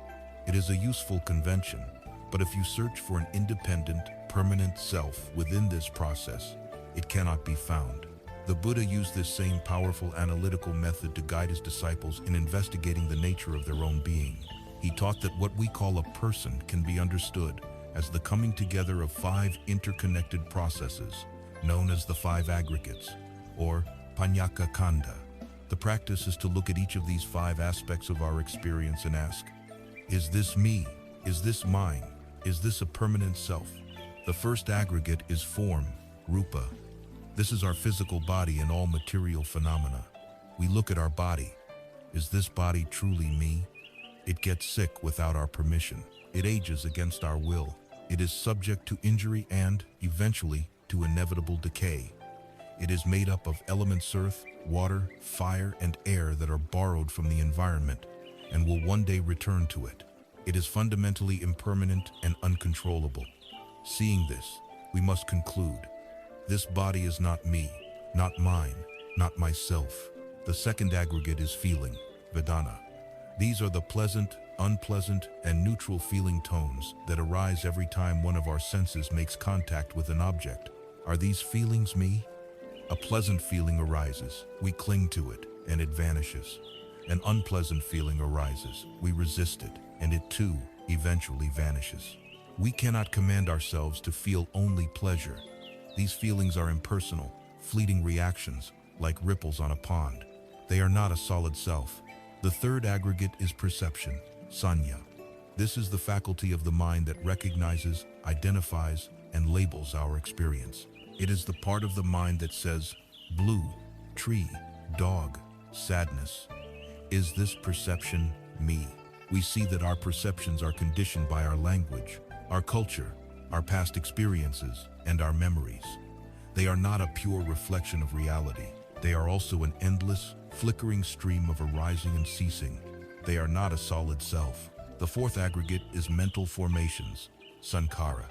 It is a useful convention, but if you search for an independent, permanent self within this process, it cannot be found." The Buddha used this same powerful analytical method to guide his disciples in investigating the nature of their own being. He taught that what we call a person can be understood as the coming together of 5 interconnected processes, known as the 5 aggregates, or Paññāka Khanda. The practice is to look at each of these 5 aspects of our experience and ask, is this me? Is this mine? Is this a permanent self? The first aggregate is form, rupa. This is our physical body and all material phenomena. We look at our body. Is this body truly me? It gets sick without our permission. It ages against our will. It is subject to injury and, eventually, to inevitable decay. It is made up of elements earth, water, fire, and air that are borrowed from the environment and will one day return to it. It is fundamentally impermanent and uncontrollable. Seeing this, we must conclude, this body is not me, not mine, not myself. The second aggregate is feeling, Vedana. These are the pleasant, unpleasant, and neutral feeling tones that arise every time one of our senses makes contact with an object. Are these feelings me? A pleasant feeling arises, we cling to it, and it vanishes. An unpleasant feeling arises, we resist it, and it too eventually vanishes. We cannot command ourselves to feel only pleasure. These feelings are impersonal, fleeting reactions, like ripples on a pond. They are not a solid self. The third aggregate is perception, sanya. This is the faculty of the mind that recognizes, identifies, and labels our experience. It is the part of the mind that says, blue, tree, dog, sadness. Is this perception me? We see that our perceptions are conditioned by our language, our culture, our past experiences, and our memories. They are not a pure reflection of reality. They are also an endless, flickering stream of arising and ceasing. They are not a solid self. The fourth aggregate is mental formations, sankhara.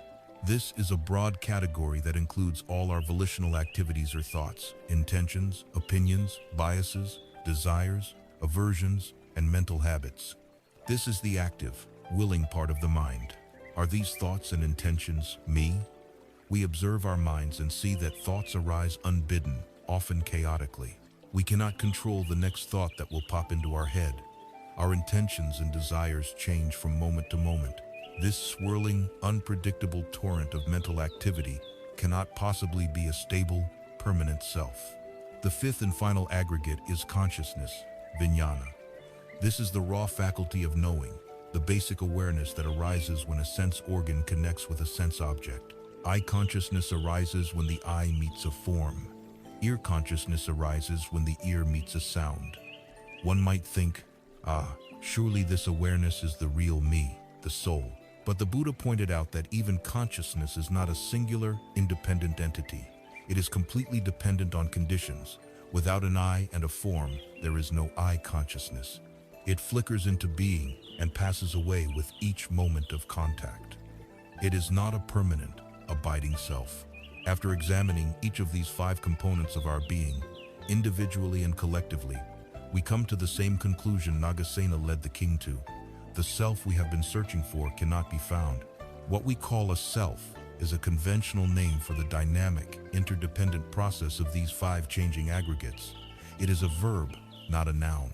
This is a broad category that includes all our volitional activities or thoughts, intentions, opinions, biases, desires, aversions, and mental habits. This is the active, willing part of the mind. Are these thoughts and intentions me? We observe our minds and see that thoughts arise unbidden, often chaotically. We cannot control the next thought that will pop into our head. Our intentions and desires change from moment to moment. This swirling, unpredictable torrent of mental activity cannot possibly be a stable, permanent self. The fifth and final aggregate is consciousness, vijnana. This is the raw faculty of knowing, the basic awareness that arises when a sense organ connects with a sense object. Eye consciousness arises when the eye meets a form. Ear consciousness arises when the ear meets a sound. One might think, surely this awareness is the real me, the soul. But the Buddha pointed out that even consciousness is not a singular, independent entity. It is completely dependent on conditions. Without an eye and a form, there is no I consciousness. It flickers into being and passes away with each moment of contact. It is not a permanent, abiding self. After examining each of these five components of our being, individually and collectively, we come to the same conclusion Nagasena led the king to. The self we have been searching for cannot be found. What we call a self is a conventional name for the dynamic, interdependent process of these five changing aggregates. It is a verb, not a noun.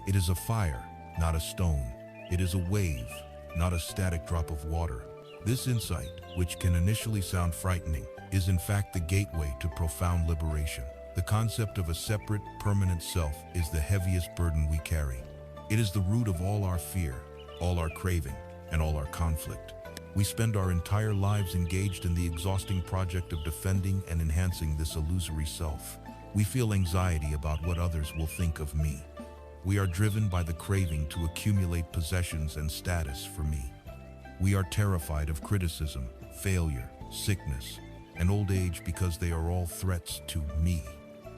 It is a fire, not a stone. It is a wave, not a static drop of water. This insight, which can initially sound frightening, is in fact the gateway to profound liberation. The concept of a separate, permanent self is the heaviest burden we carry. It is the root of all our fear, all our craving, and all our conflict. We spend our entire lives engaged in the exhausting project of defending and enhancing this illusory self. We feel anxiety about what others will think of me. We are driven by the craving to accumulate possessions and status for me. We are terrified of criticism, failure, sickness, and old age because they are all threats to me.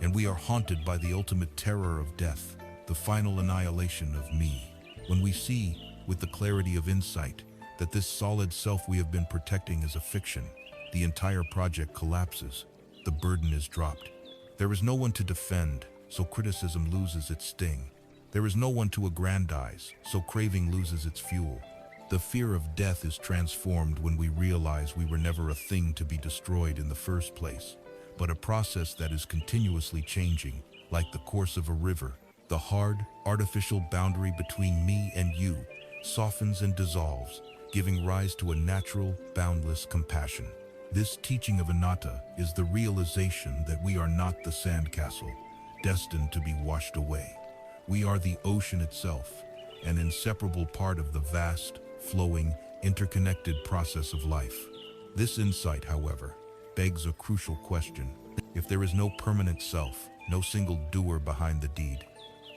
And we are haunted by the ultimate terror of death, the final annihilation of me. When we see, with the clarity of insight, that this solid self we have been protecting is a fiction, the entire project collapses. The burden is dropped. There is no one to defend, so criticism loses its sting. There is no one to aggrandize, so craving loses its fuel. The fear of death is transformed when we realize we were never a thing to be destroyed in the first place, but a process that is continuously changing, like the course of a river. The hard, artificial boundary between me and you softens and dissolves, giving rise to a natural, boundless compassion. This teaching of anatta is the realization that we are not the sandcastle, destined to be washed away. We are the ocean itself, an inseparable part of the vast, flowing, interconnected process of life. This insight, however, begs a crucial question. If there is no permanent self, no single doer behind the deed,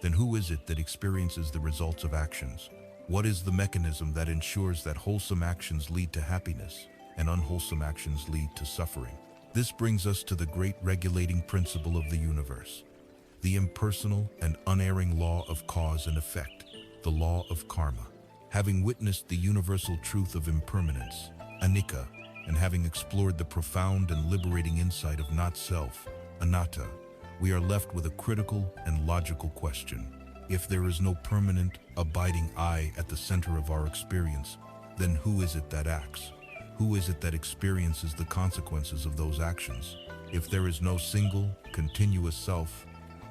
then who is it that experiences the results of actions? What is the mechanism that ensures that wholesome actions lead to happiness and unwholesome actions lead to suffering? This brings us to the great regulating principle of the universe, the impersonal and unerring law of cause and effect, the law of karma. Having witnessed the universal truth of impermanence, anicca, and having explored the profound and liberating insight of not self, anatta, we are left with a critical and logical question. If there is no permanent, abiding I at the center of our experience, then who is it that acts? Who is it that experiences the consequences of those actions? If there is no single, continuous self,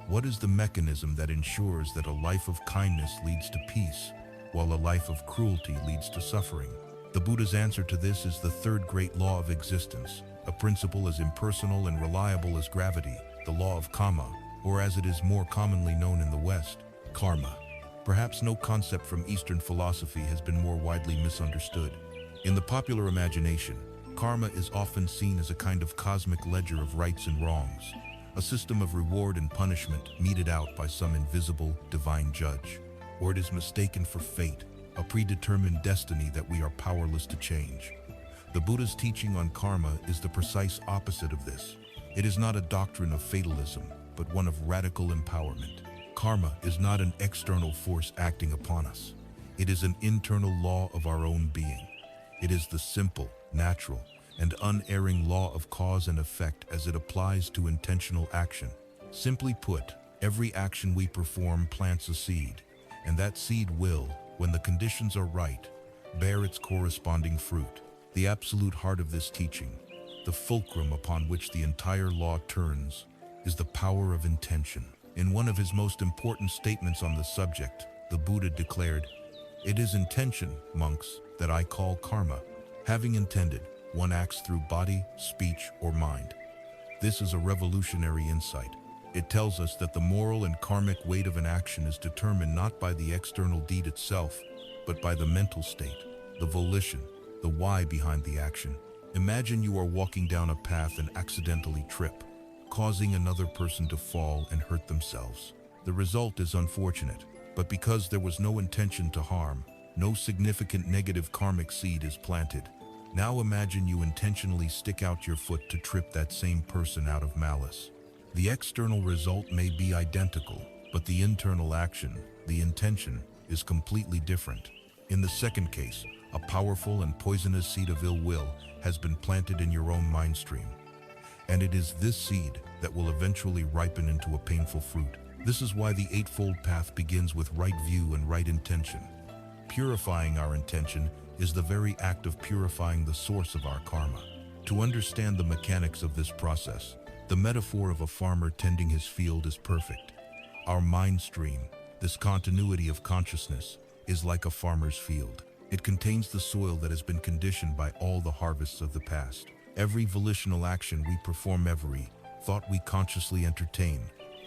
what is the mechanism that ensures that a life of kindness leads to peace, while a life of cruelty leads to suffering? The Buddha's answer to this is the third great law of existence, a principle as impersonal and reliable as gravity, the law of karma, or as it is more commonly known in the West, karma. Perhaps no concept from Eastern philosophy has been more widely misunderstood. In the popular imagination, karma is often seen as a kind of cosmic ledger of rights and wrongs, a system of reward and punishment meted out by some invisible, divine judge. Or it is mistaken for fate, a predetermined destiny that we are powerless to change. The Buddha's teaching on karma is the precise opposite of this. It is not a doctrine of fatalism, but one of radical empowerment. Karma is not an external force acting upon us. It is an internal law of our own being. It is the simple, natural, and unerring law of cause and effect as it applies to intentional action. Simply put, every action we perform plants a seed, and that seed will, when the conditions are right, bear its corresponding fruit. The absolute heart of this teaching, the fulcrum upon which the entire law turns, is the power of intention. In one of his most important statements on the subject, the Buddha declared, "It is intention, monks, that I call karma. Having intended, one acts through body, speech, or mind." This is a revolutionary insight. It tells us that the moral and karmic weight of an action is determined not by the external deed itself, but by the mental state, the volition, the why behind the action. Imagine you are walking down a path and accidentally trip, causing another person to fall and hurt themselves. The result is unfortunate, but because there was no intention to harm, no significant negative karmic seed is planted. Now imagine you intentionally stick out your foot to trip that same person out of malice. The external result may be identical, but the internal action, the intention, is completely different. In the second case, a powerful and poisonous seed of ill will has been planted in your own mind stream. And it is this seed that will eventually ripen into a painful fruit. This is why the Eightfold Path begins with right view and right intention. Purifying our intention is the very act of purifying the source of our karma. To understand the mechanics of this process, the metaphor of a farmer tending his field is perfect. Our mind stream, this continuity of consciousness, is like a farmer's field. It contains the soil that has been conditioned by all the harvests of the past. Every volitional action we perform, every thought we consciously entertain,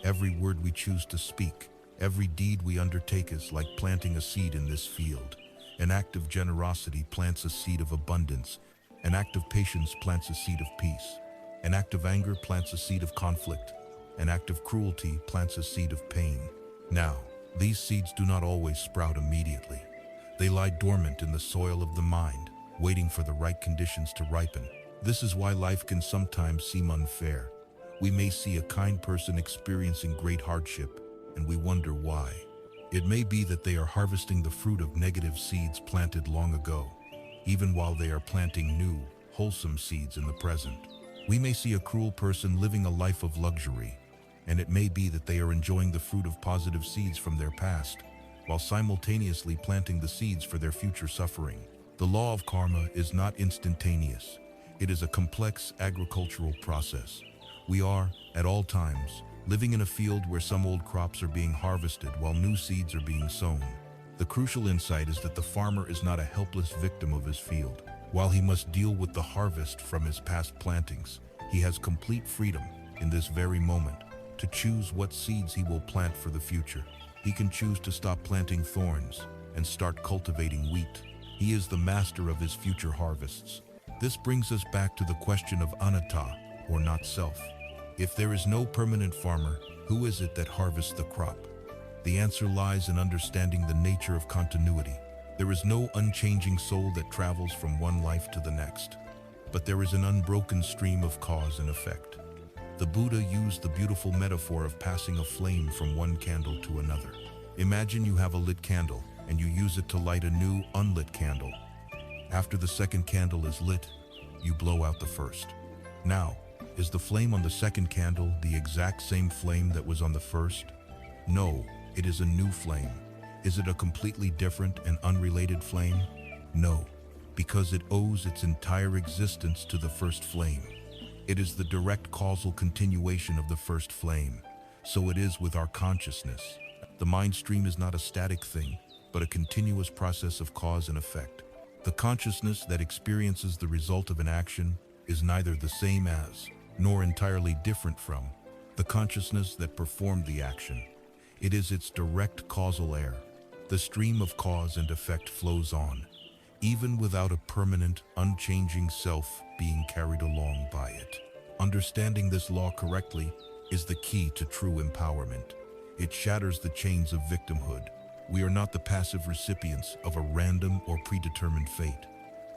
every word we choose to speak, every deed we undertake is like planting a seed in this field. An act of generosity plants a seed of abundance. An act of patience plants a seed of peace. An act of anger plants a seed of conflict. An act of cruelty plants a seed of pain. Now, these seeds do not always sprout immediately. They lie dormant in the soil of the mind, waiting for the right conditions to ripen. This is why life can sometimes seem unfair. We may see a kind person experiencing great hardship, and we wonder why. It may be that they are harvesting the fruit of negative seeds planted long ago, even while they are planting new, wholesome seeds in the present. We may see a cruel person living a life of luxury, and it may be that they are enjoying the fruit of positive seeds from their past, while simultaneously planting the seeds for their future suffering. The law of karma is not instantaneous. It is a complex agricultural process. We are, at all times, living in a field where some old crops are being harvested while new seeds are being sown. The crucial insight is that the farmer is not a helpless victim of his field. While he must deal with the harvest from his past plantings, he has complete freedom in this very moment to choose what seeds he will plant for the future. He can choose to stop planting thorns and start cultivating wheat. He is the master of his future harvests. This brings us back to the question of anatta, or not self. If there is no permanent farmer, who is it that harvests the crop? The answer lies in understanding the nature of continuity. There is no unchanging soul that travels from one life to the next, but there is an unbroken stream of cause and effect. The Buddha used the beautiful metaphor of passing a flame from one candle to another. Imagine you have a lit candle and you use it to light a new unlit candle. After the second candle is lit, you blow out the first. Now, is the flame on the second candle the exact same flame that was on the first? No, it is a new flame. Is it a completely different and unrelated flame? No, because it owes its entire existence to the first flame. It is the direct causal continuation of the first flame. So it is with our consciousness. The mind stream is not a static thing, but a continuous process of cause and effect. The consciousness that experiences the result of an action is neither the same as, nor entirely different from, the consciousness that performed the action. It is its direct causal heir. The stream of cause and effect flows on, even without a permanent, unchanging self being carried along by it. Understanding this law correctly is the key to true empowerment. It shatters the chains of victimhood. We are not the passive recipients of a random or predetermined fate.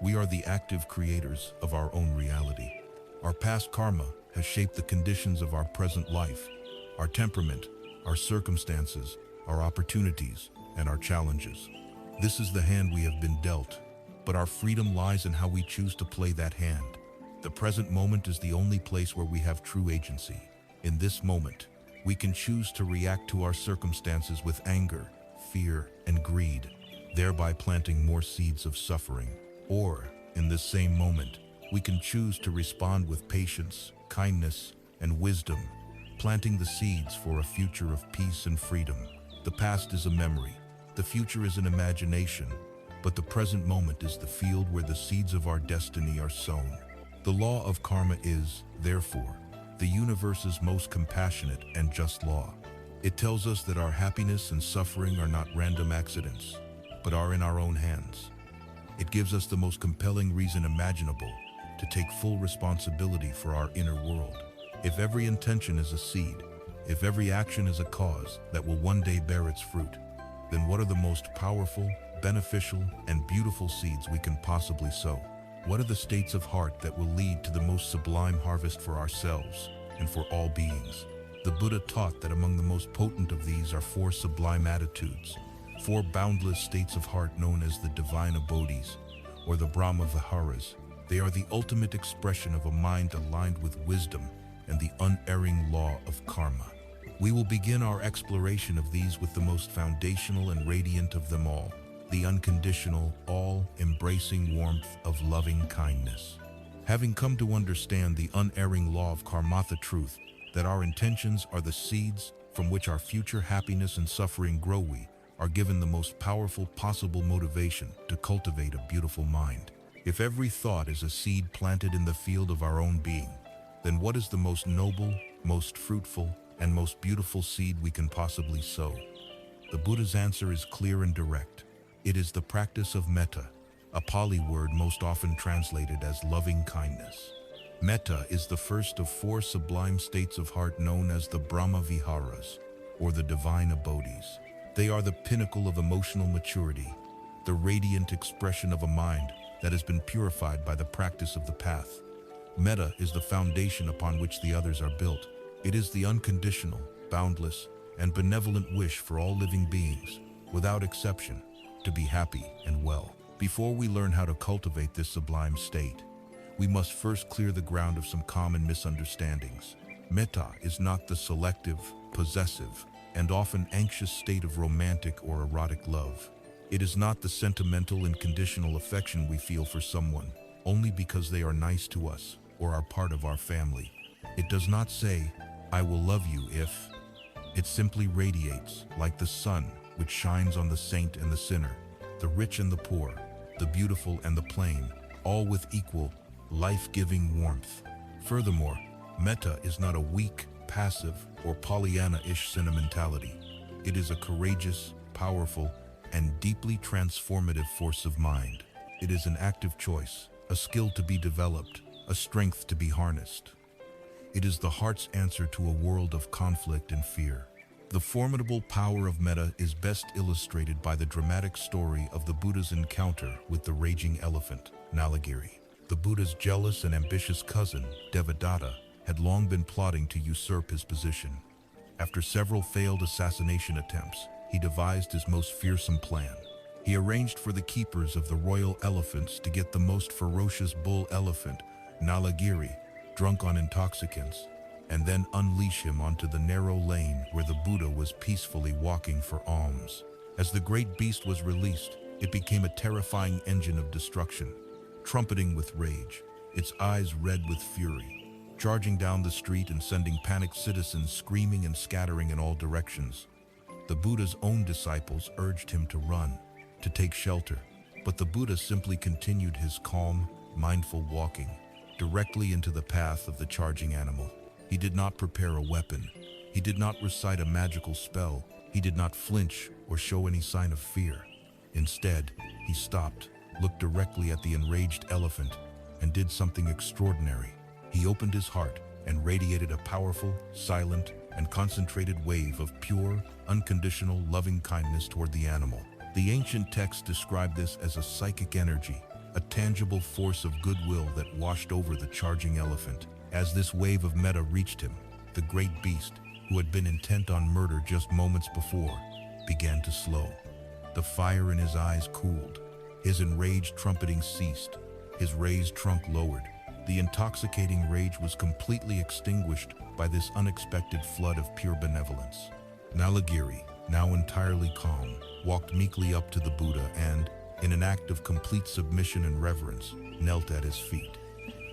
We are the active creators of our own reality. Our past karma has shaped the conditions of our present life. Our temperament, our circumstances, our opportunities, and our challenges. This is the hand we have been dealt, but our freedom lies in how we choose to play that hand. The present moment is the only place where we have true agency. In this moment, we can choose to react to our circumstances with anger, fear, and greed, thereby planting more seeds of suffering. Or, in this same moment, we can choose to respond with patience, kindness, and wisdom, planting the seeds for a future of peace and freedom. The past is a memory, the future is an imagination, but the present moment is the field where the seeds of our destiny are sown. The law of karma is, therefore, the universe's most compassionate and just law. It tells us that our happiness and suffering are not random accidents, but are in our own hands. It gives us the most compelling reason imaginable to take full responsibility for our inner world. If every intention is a seed, if every action is a cause that will one day bear its fruit, then what are the most powerful, beneficial, and beautiful seeds we can possibly sow? What are the states of heart that will lead to the most sublime harvest for ourselves and for all beings? The Buddha taught that among the most potent of these are 4 sublime attitudes, 4 boundless states of heart known as the divine abodhis, or the Brahma Viharas. They are the ultimate expression of a mind aligned with wisdom and the unerring law of karma. We will begin our exploration of these with the most foundational and radiant of them all, the unconditional, all-embracing warmth of loving kindness. Having come to understand the unerring law of karma, the truth that our intentions are the seeds from which our future happiness and suffering grow, we are given the most powerful possible motivation to cultivate a beautiful mind. If every thought is a seed planted in the field of our own being, then what is the most noble, most fruitful, and most beautiful seed we can possibly sow? The Buddha's answer is clear and direct. It is the practice of metta, a Pali word most often translated as loving kindness. Metta is the first of 4 sublime states of heart known as the Brahma Viharas, or the divine abodhis. They are the pinnacle of emotional maturity, the radiant expression of a mind that has been purified by the practice of the path. Metta is the foundation upon which the others are built. It is the unconditional, boundless, and benevolent wish for all living beings, without exception, to be happy and well. Before we learn how to cultivate this sublime state, we must first clear the ground of some common misunderstandings. Metta is not the selective, possessive, and often anxious state of romantic or erotic love. It is not the sentimental and conditional affection we feel for someone only because they are nice to us or are part of our family. It does not say, "I will love you if." It simply radiates like the sun which shines on the saint and the sinner, the rich and the poor, the beautiful and the plain, all with equal, life-giving warmth. Furthermore, metta is not a weak, passive, or Pollyanna-ish sentimentality. It is a courageous, powerful, and deeply transformative force of mind. It is an active choice, a skill to be developed, a strength to be harnessed. It is the heart's answer to a world of conflict and fear. The formidable power of metta is best illustrated by the dramatic story of the Buddha's encounter with the raging elephant, Nalagiri. The Buddha's jealous and ambitious cousin, Devadatta, had long been plotting to usurp his position. After several failed assassination attempts, he devised his most fearsome plan. He arranged for the keepers of the royal elephants to get the most ferocious bull elephant, Nalagiri, drunk on intoxicants, and then unleash him onto the narrow lane where the Buddha was peacefully walking for alms. As the great beast was released, it became a terrifying engine of destruction, trumpeting with rage, its eyes red with fury, charging down the street and sending panicked citizens screaming and scattering in all directions. The Buddha's own disciples urged him to run, to take shelter, but the Buddha simply continued his calm, mindful walking, directly into the path of the charging animal. He did not prepare a weapon. He did not recite a magical spell. He did not flinch or show any sign of fear. Instead, he stopped, looked directly at the enraged elephant, and did something extraordinary. He opened his heart and radiated a powerful, silent, and concentrated wave of pure, unconditional loving kindness toward the animal. The ancient texts describe this as a psychic energy, a tangible force of goodwill that washed over the charging elephant. As this wave of metta reached him, the great beast, who had been intent on murder just moments before, began to slow. The fire in his eyes cooled. His enraged trumpeting ceased. His raised trunk lowered. The intoxicating rage was completely extinguished by this unexpected flood of pure benevolence. Nalagiri, now entirely calm, walked meekly up to the Buddha and, in an act of complete submission and reverence, knelt at his feet.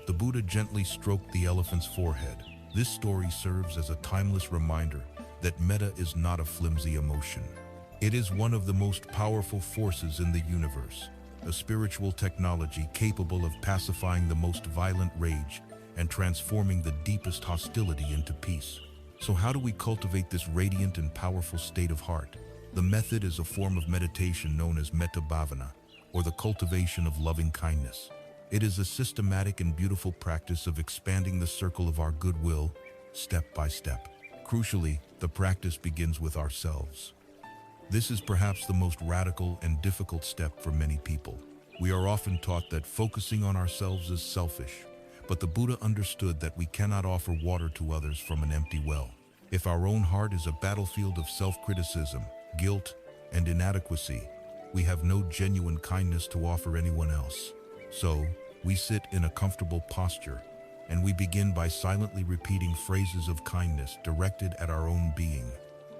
The Buddha gently stroked the elephant's forehead. This story serves as a timeless reminder that metta is not a flimsy emotion. It is one of the most powerful forces in the universe, a spiritual technology capable of pacifying the most violent rage and transforming the deepest hostility into peace. So how do we cultivate this radiant and powerful state of heart? The method is a form of meditation known as metta bhavana, or the cultivation of loving kindness. It is a systematic and beautiful practice of expanding the circle of our goodwill, step by step. Crucially, the practice begins with ourselves. This is perhaps the most radical and difficult step for many people. We are often taught that focusing on ourselves is selfish, but the Buddha understood that we cannot offer water to others from an empty well. If our own heart is a battlefield of self-criticism, guilt, and inadequacy, we have no genuine kindness to offer anyone else. So, we sit in a comfortable posture, and we begin by silently repeating phrases of kindness directed at our own being.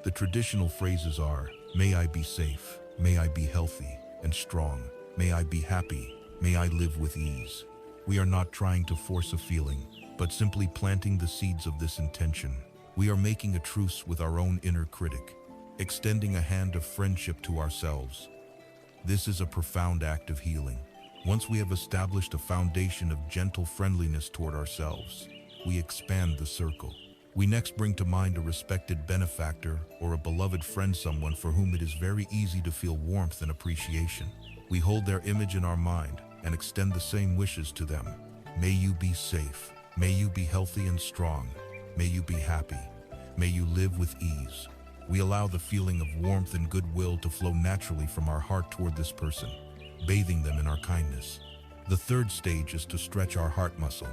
The traditional phrases are, "May I be safe, may I be healthy and strong, may I be happy, may I live with ease." We are not trying to force a feeling, but simply planting the seeds of this intention. We are making a truce with our own inner critic, extending a hand of friendship to ourselves. This is a profound act of healing. Once we have established a foundation of gentle friendliness toward ourselves, we expand the circle. We next bring to mind a respected benefactor or a beloved friend, someone for whom it is very easy to feel warmth and appreciation. We hold their image in our mind and extend the same wishes to them. May you be safe. May you be healthy and strong. May you be happy. May you live with ease. We allow the feeling of warmth and goodwill to flow naturally from our heart toward this person, bathing them in our kindness. The third stage is to stretch our heart muscle.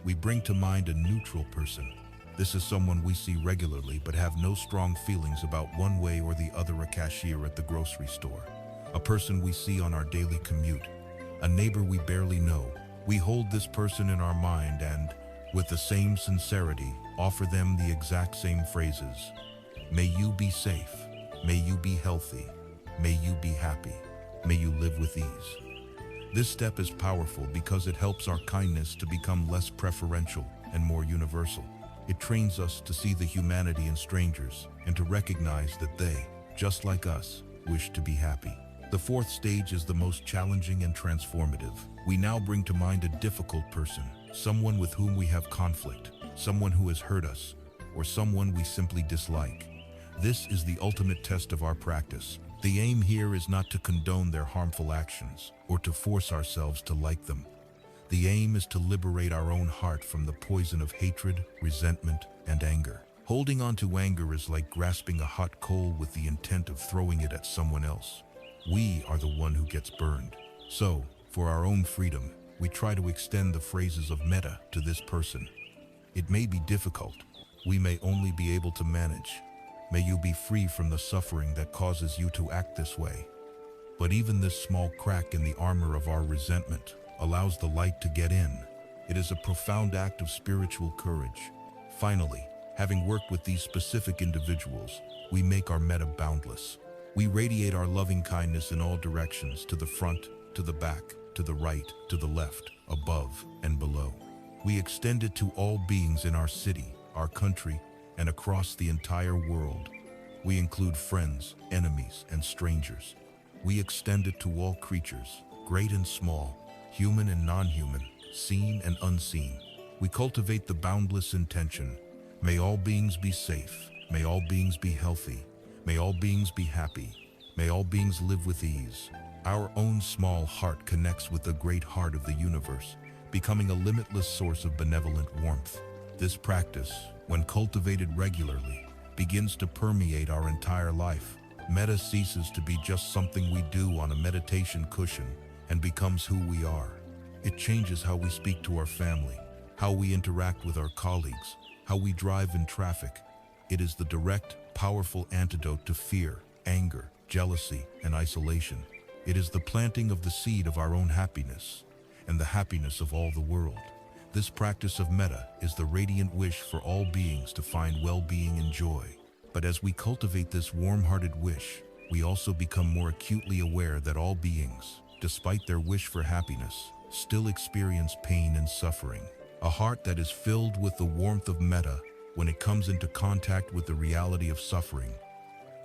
We bring to mind a neutral person. This is someone we see regularly but have no strong feelings about one way or the other: a cashier at the grocery store, a person we see on our daily commute, a neighbor we barely know. We hold this person in our mind and, with the same sincerity, offer them the exact same phrases. May you be safe. May you be healthy. May you be happy. May you live with ease. This step is powerful because it helps our kindness to become less preferential and more universal. It trains us to see the humanity in strangers and to recognize that they, just like us, wish to be happy. The fourth stage is the most challenging and transformative. We now bring to mind a difficult person, someone with whom we have conflict, someone who has hurt us, or someone we simply dislike. This is the ultimate test of our practice. The aim here is not to condone their harmful actions or to force ourselves to like them. The aim is to liberate our own heart from the poison of hatred, resentment, and anger. Holding on to anger is like grasping a hot coal with the intent of throwing it at someone else. We are the one who gets burned. So, for our own freedom, we try to extend the phrases of metta to this person. It may be difficult. We may only be able to manage. May you be free from the suffering that causes you to act this way. But even this small crack in the armor of our resentment allows the light to get in. It is a profound act of spiritual courage. Finally, having worked with these specific individuals, we make our metta boundless. We radiate our loving kindness in all directions, to the front, to the back, to the right, to the left, above and below. We extend it to all beings in our city, our country, and across the entire world. We include friends, enemies, and strangers. We extend it to all creatures, great and small, human and non-human, seen and unseen. We cultivate the boundless intention. May all beings be safe. May all beings be healthy. May all beings be happy. May all beings live with ease. Our own small heart connects with the great heart of the universe, becoming a limitless source of benevolent warmth. This practice, when cultivated regularly, begins to permeate our entire life. Metta ceases to be just something we do on a meditation cushion and becomes who we are. It changes how we speak to our family, how we interact with our colleagues, how we drive in traffic, It is the direct, powerful antidote to fear, anger, jealousy, and isolation. It is the planting of the seed of our own happiness and the happiness of all the world. This practice of metta is the radiant wish for all beings to find well-being and joy. But as we cultivate this warm-hearted wish, we also become more acutely aware that all beings, despite their wish for happiness, still experience pain and suffering. A heart that is filled with the warmth of metta, when it comes into contact with the reality of suffering,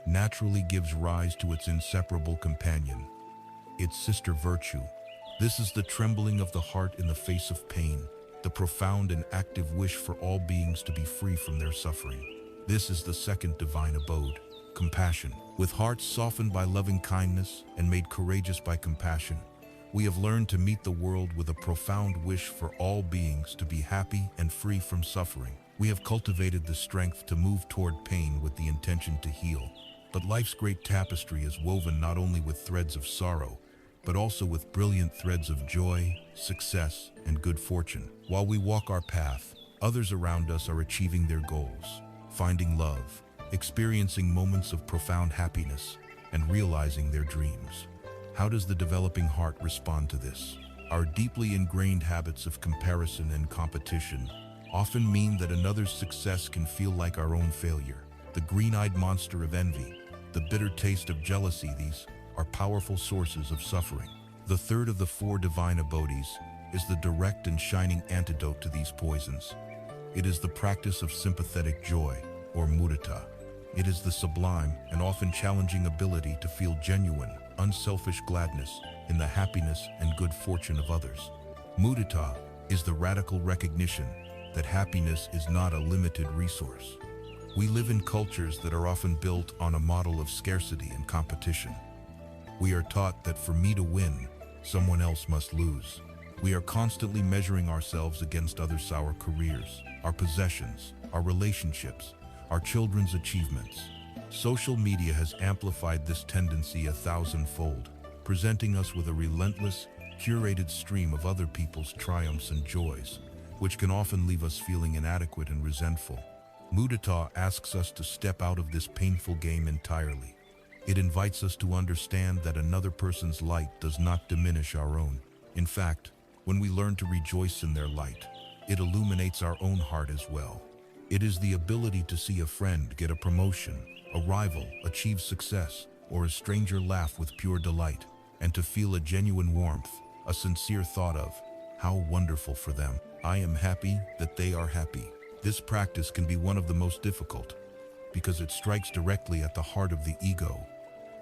naturally gives rise to its inseparable companion, its sister virtue. This is the trembling of the heart in the face of pain, the profound and active wish for all beings to be free from their suffering. This is the second divine abode, compassion. With hearts softened by loving kindness and made courageous by compassion, we have learned to meet the world with a profound wish for all beings to be happy and free from suffering. We have cultivated the strength to move toward pain with the intention to heal. But life's great tapestry is woven not only with threads of sorrow, but also with brilliant threads of joy, success, and good fortune. While we walk our path, others around us are achieving their goals, finding love, experiencing moments of profound happiness, and realizing their dreams. How does the developing heart respond to this? Our deeply ingrained habits of comparison and competition often mean that another's success can feel like our own failure. The green-eyed monster of envy, the bitter taste of jealousy, these are powerful sources of suffering. The third of the four divine abodes is the direct and shining antidote to these poisons. It is the practice of sympathetic joy, or mudita. It is the sublime and often challenging ability to feel genuine, unselfish gladness in the happiness and good fortune of others. Mudita is the radical recognition that happiness is not a limited resource. We live in cultures that are often built on a model of scarcity and competition. We are taught that for me to win, someone else must lose. We are constantly measuring ourselves against others' our careers, our possessions, our relationships, our children's achievements. Social media has amplified this tendency 1,000-fold, presenting us with a relentless, curated stream of other people's triumphs and joys, which can often leave us feeling inadequate and resentful. Mudita asks us to step out of this painful game entirely. It invites us to understand that another person's light does not diminish our own. In fact, when we learn to rejoice in their light, it illuminates our own heart as well. It is the ability to see a friend get a promotion, a rival achieve success, or a stranger laugh with pure delight, and to feel a genuine warmth, a sincere thought of, how wonderful for them. I am happy that they are happy. This practice can be one of the most difficult, because it strikes directly at the heart of the ego.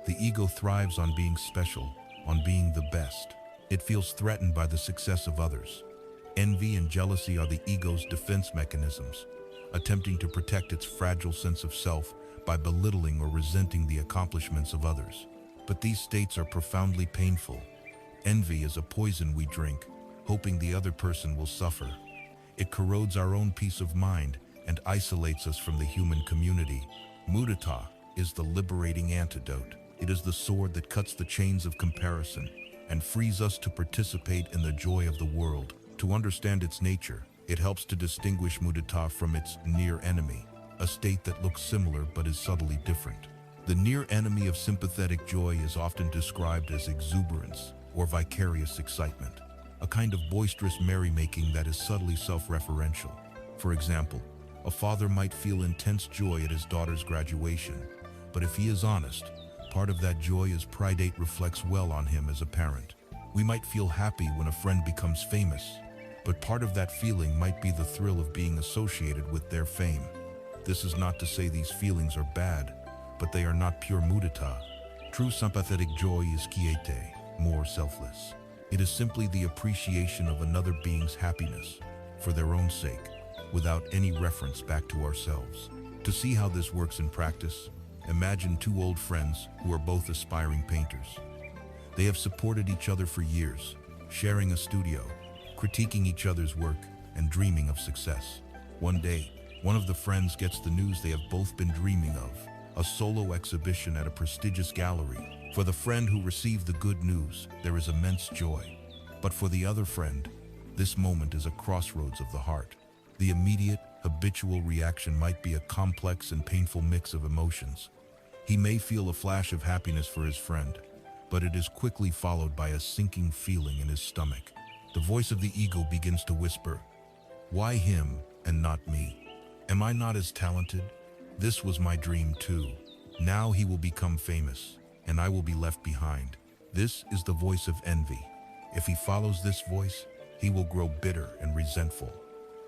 The ego thrives on being special, on being the best. It feels threatened by the success of others. Envy and jealousy are the ego's defense mechanisms, attempting to protect its fragile sense of self by belittling or resenting the accomplishments of others. But these states are profoundly painful. Envy is a poison we drink, hoping the other person will suffer. It corrodes our own peace of mind and isolates us from the human community. Mudita is the liberating antidote. It is the sword that cuts the chains of comparison and frees us to participate in the joy of the world. To understand its nature, it helps to distinguish mudita from its near enemy, a state that looks similar but is subtly different. The near enemy of sympathetic joy is often described as exuberance or vicarious excitement, a kind of boisterous merrymaking that is subtly self-referential. For example, a father might feel intense joy at his daughter's graduation, but if he is honest, part of that joy is pride reflects well on him as a parent. We might feel happy when a friend becomes famous, but part of that feeling might be the thrill of being associated with their fame. This is not to say these feelings are bad, but they are not pure mudita. True sympathetic joy is quiete, more selfless. It is simply the appreciation of another being's happiness for their own sake, without any reference back to ourselves. To see how this works in practice, imagine two old friends who are both aspiring painters. They have supported each other for years, sharing a studio, critiquing each other's work, and dreaming of success. One day, one of the friends gets the news they have both been dreaming of, a solo exhibition at a prestigious gallery. For the friend who received the good news, there is immense joy. But for the other friend, this moment is a crossroads of the heart. The immediate, habitual reaction might be a complex and painful mix of emotions. He may feel a flash of happiness for his friend, but it is quickly followed by a sinking feeling in his stomach. The voice of the ego begins to whisper, "Why him and not me? Am I not as talented? This was my dream too. Now he will become famous, and I will be left behind." This is the voice of envy. If he follows this voice, he will grow bitter and resentful.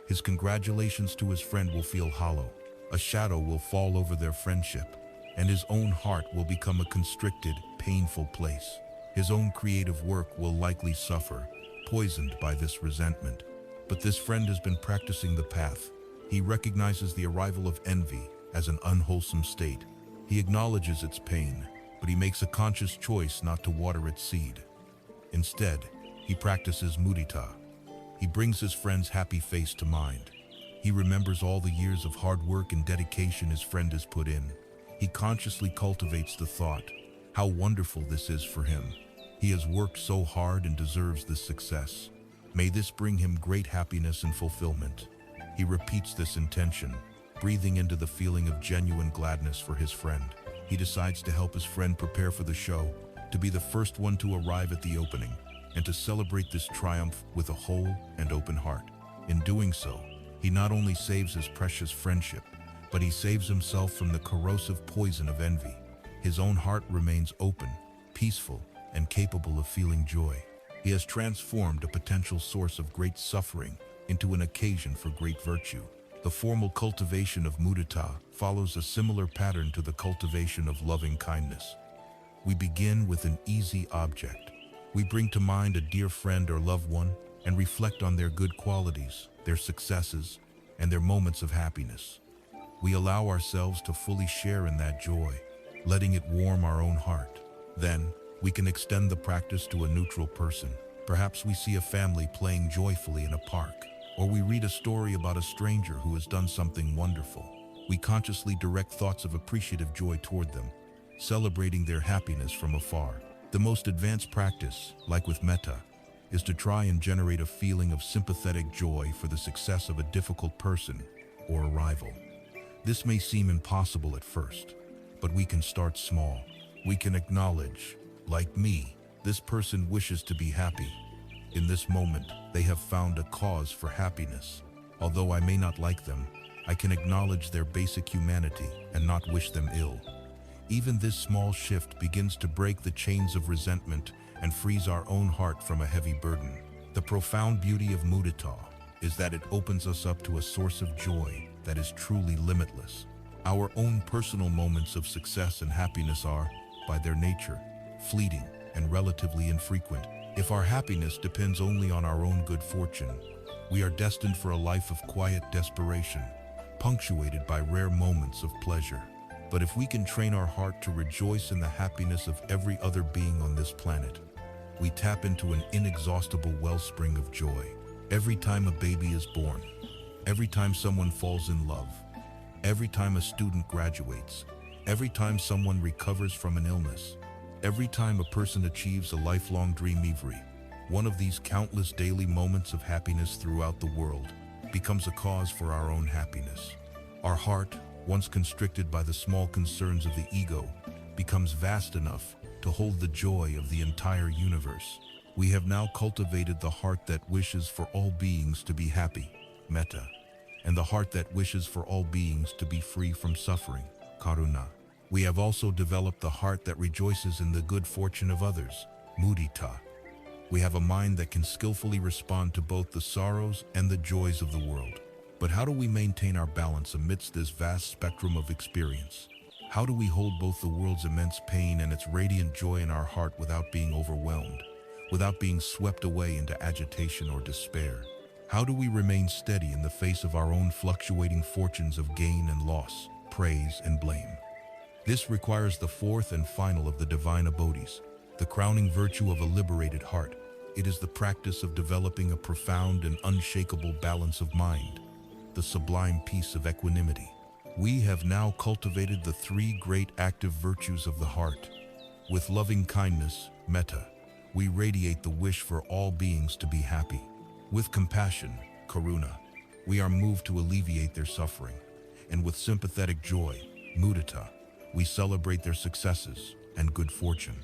His congratulations to his friend will feel hollow. A shadow will fall over their friendship, and his own heart will become a constricted, painful place. His own creative work will likely suffer, poisoned by this resentment. But this friend has been practicing the path. He recognizes the arrival of envy as an unwholesome state. He acknowledges its pain, but he makes a conscious choice not to water its seed. Instead, he practices mudita. He brings his friend's happy face to mind. He remembers all the years of hard work and dedication his friend has put in. He consciously cultivates the thought, how wonderful this is for him. He has worked so hard and deserves this success. May this bring him great happiness and fulfillment. He repeats this intention, breathing into the feeling of genuine gladness for his friend. He decides to help his friend prepare for the show, to be the first one to arrive at the opening, and to celebrate this triumph with a whole and open heart. In doing so, he not only saves his precious friendship, but he saves himself from the corrosive poison of envy. His own heart remains open, peaceful, and capable of feeling joy. He has transformed a potential source of great suffering into an occasion for great virtue. The formal cultivation of mudita follows a similar pattern to the cultivation of loving kindness. We begin with an easy object. We bring to mind a dear friend or loved one and reflect on their good qualities, their successes, and their moments of happiness. We allow ourselves to fully share in that joy, letting it warm our own heart. Then, we can extend the practice to a neutral person. Perhaps we see a family playing joyfully in a park, or we read a story about a stranger who has done something wonderful. We consciously direct thoughts of appreciative joy toward them, celebrating their happiness from afar. The most advanced practice, like with metta, is to try and generate a feeling of sympathetic joy for the success of a difficult person or a rival. This may seem impossible at first, but we can start small. We can acknowledge, like me, this person wishes to be happy. In this moment, they have found a cause for happiness. Although I may not like them, I can acknowledge their basic humanity and not wish them ill. Even this small shift begins to break the chains of resentment and frees our own heart from a heavy burden. The profound beauty of mudita is that it opens us up to a source of joy that is truly limitless. Our own personal moments of success and happiness are, by their nature, fleeting and relatively infrequent. If our happiness depends only on our own good fortune, we are destined for a life of quiet desperation, punctuated by rare moments of pleasure. But if we can train our heart to rejoice in the happiness of every other being on this planet, we tap into an inexhaustible wellspring of joy. Every time a baby is born, every time someone falls in love, every time a student graduates, every time someone recovers from an illness, every time a person achieves a lifelong dream, every one of these countless daily moments of happiness throughout the world becomes a cause for our own happiness. Our heart, once constricted by the small concerns of the ego, becomes vast enough to hold the joy of the entire universe. We have now cultivated the heart that wishes for all beings to be happy, metta, and the heart that wishes for all beings to be free from suffering, karuna. We have also developed the heart that rejoices in the good fortune of others, mudita. We have a mind that can skillfully respond to both the sorrows and the joys of the world. But how do we maintain our balance amidst this vast spectrum of experience? How do we hold both the world's immense pain and its radiant joy in our heart without being overwhelmed, without being swept away into agitation or despair? How do we remain steady in the face of our own fluctuating fortunes of gain and loss, praise and blame? This requires the fourth and final of the divine bodhis, the crowning virtue of a liberated heart. It is the practice of developing a profound and unshakable balance of mind, the sublime peace of equanimity. We have now cultivated the three great active virtues of the heart. With loving kindness, metta, we radiate the wish for all beings to be happy. With compassion, karuna, we are moved to alleviate their suffering. And with sympathetic joy, mudita, we celebrate their successes and good fortune.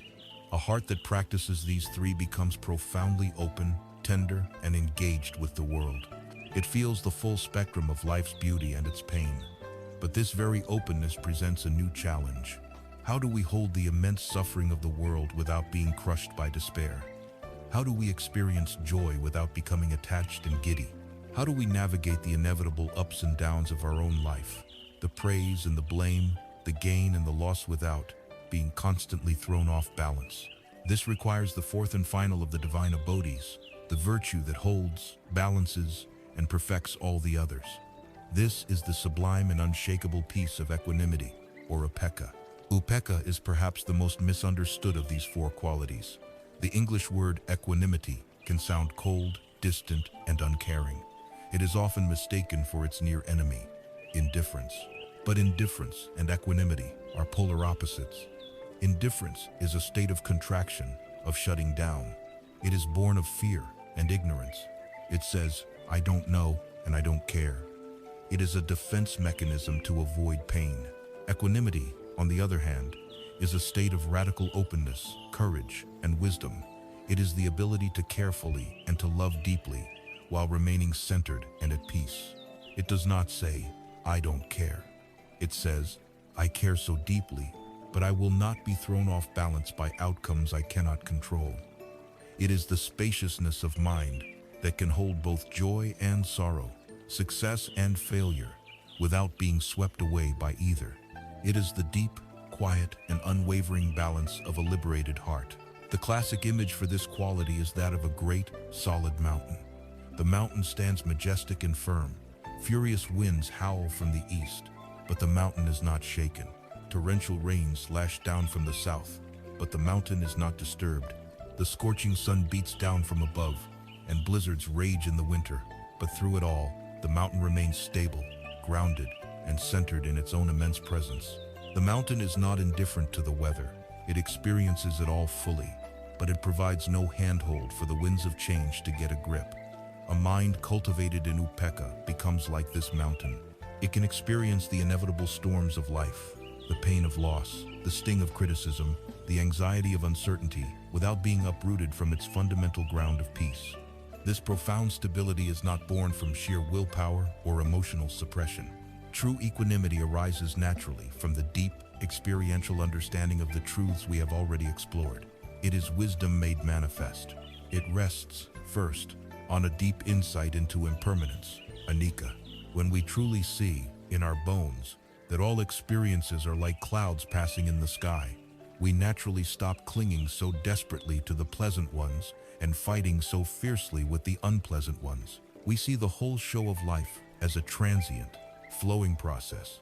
A heart that practices these three becomes profoundly open, tender, and engaged with the world. It feels the full spectrum of life's beauty and its pain. But this very openness presents a new challenge. How do we hold the immense suffering of the world without being crushed by despair? How do we experience joy without becoming attached and giddy? How do we navigate the inevitable ups and downs of our own life, the praise and the blame, the gain and the loss without being constantly thrown off balance? This requires the fourth and final of the divine bodhis, the virtue that holds, balances, and perfects all the others. This is the sublime and unshakable peace of equanimity, or upekkha. Upekkha is perhaps the most misunderstood of these four qualities. The English word equanimity can sound cold, distant, and uncaring. It is often mistaken for its near enemy, indifference. But indifference and equanimity are polar opposites. Indifference is a state of contraction, of shutting down. It is born of fear and ignorance. It says, I don't know and I don't care. It is a defense mechanism to avoid pain. Equanimity, on the other hand, is a state of radical openness, courage, and wisdom. It is the ability to care fully and to love deeply while remaining centered and at peace. It does not say, I don't care. It says, I care so deeply, but I will not be thrown off balance by outcomes I cannot control. It is the spaciousness of mind that can hold both joy and sorrow, success and failure, without being swept away by either. It is the deep, quiet, and unwavering balance of a liberated heart. The classic image for this quality is that of a great, solid mountain. The mountain stands majestic and firm. Furious winds howl from the east, but the mountain is not shaken. Torrential rains lash down from the south, but the mountain is not disturbed. The scorching sun beats down from above, and blizzards rage in the winter, but through it all, the mountain remains stable, grounded, and centered in its own immense presence. The mountain is not indifferent to the weather. It experiences it all fully, but it provides no handhold for the winds of change to get a grip. A mind cultivated in upekkha becomes like this mountain. It can experience the inevitable storms of life, the pain of loss, the sting of criticism, the anxiety of uncertainty, without being uprooted from its fundamental ground of peace. This profound stability is not born from sheer willpower or emotional suppression. True equanimity arises naturally from the deep, experiential understanding of the truths we have already explored. It is wisdom made manifest. It rests, first, on a deep insight into impermanence, anicca. When we truly see, in our bones, that all experiences are like clouds passing in the sky, we naturally stop clinging so desperately to the pleasant ones and fighting so fiercely with the unpleasant ones. We see the whole show of life as a transient, flowing process,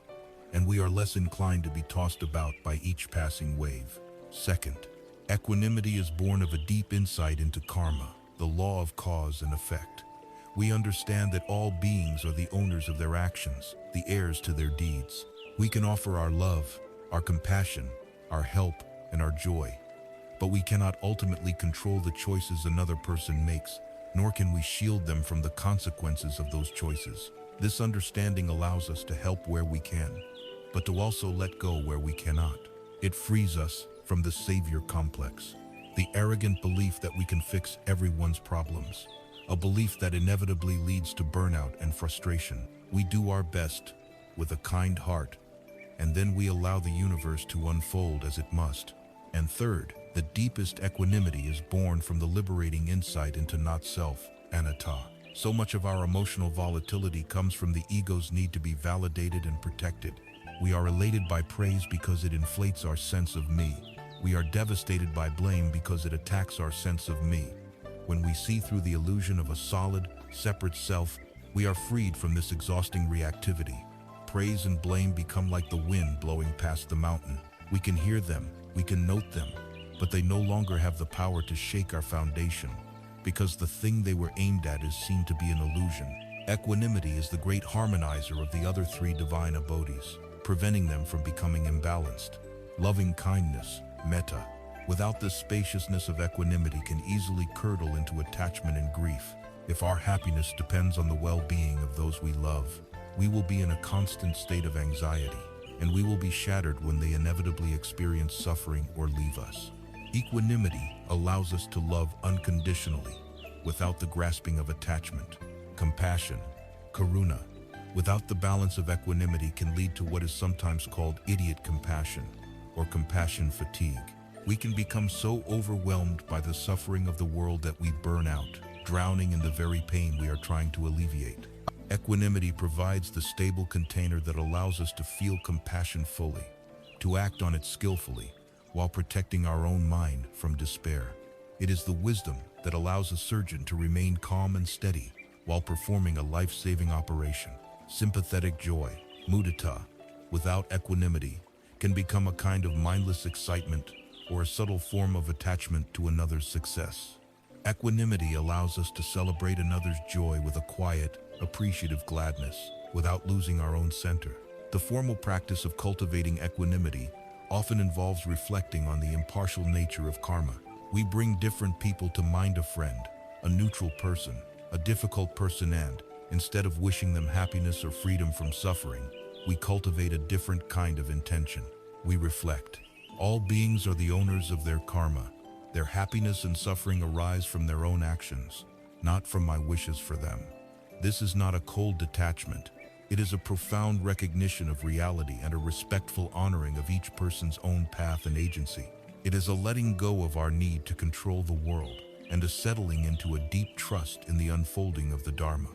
and we are less inclined to be tossed about by each passing wave. Second, equanimity is born of a deep insight into karma, the law of cause and effect. We understand that all beings are the owners of their actions, the heirs to their deeds. We can offer our love, our compassion, our help, and our joy, but we cannot ultimately control the choices another person makes, nor can we shield them from the consequences of those choices. This understanding allows us to help where we can, but to also let go where we cannot. It frees us from the savior complex, the arrogant belief that we can fix everyone's problems, a belief that inevitably leads to burnout and frustration. We do our best with a kind heart, and then we allow the universe to unfold as it must. And third, the deepest equanimity is born from the liberating insight into not-self, anatta. So much of our emotional volatility comes from the ego's need to be validated and protected. We are elated by praise because it inflates our sense of me. We are devastated by blame because it attacks our sense of me. When we see through the illusion of a solid, separate self, we are freed from this exhausting reactivity. Praise and blame become like the wind blowing past the mountain. We can hear them, we can note them, but they no longer have the power to shake our foundation, because the thing they were aimed at is seen to be an illusion. Equanimity is the great harmonizer of the other three divine bodhis, preventing them from becoming imbalanced. Loving kindness, metta, without the spaciousness of equanimity can easily curdle into attachment and grief. If our happiness depends on the well-being of those we love, we will be in a constant state of anxiety, and we will be shattered when they inevitably experience suffering or leave us. Equanimity allows us to love unconditionally, without the grasping of attachment. Compassion, karuna, without the balance of equanimity can lead to what is sometimes called idiot compassion, or compassion fatigue. We can become so overwhelmed by the suffering of the world that we burn out, drowning in the very pain we are trying to alleviate. Equanimity provides the stable container that allows us to feel compassion fully, to act on it skillfully, while protecting our own mind from despair. It is the wisdom that allows a surgeon to remain calm and steady while performing a life-saving operation. Sympathetic joy, mudita, without equanimity, can become a kind of mindless excitement or a subtle form of attachment to another's success. Equanimity allows us to celebrate another's joy with a quiet, appreciative gladness, without losing our own center. The formal practice of cultivating equanimity often involves reflecting on the impartial nature of karma. We bring different people to mind: a friend, a neutral person, a difficult person, and, instead of wishing them happiness or freedom from suffering, we cultivate a different kind of intention. We reflect. All beings are the owners of their karma. Their happiness and suffering arise from their own actions, not from my wishes for them. This is not a cold detachment. It is a profound recognition of reality and a respectful honoring of each person's own path and agency. It is a letting go of our need to control the world and a settling into a deep trust in the unfolding of the Dharma.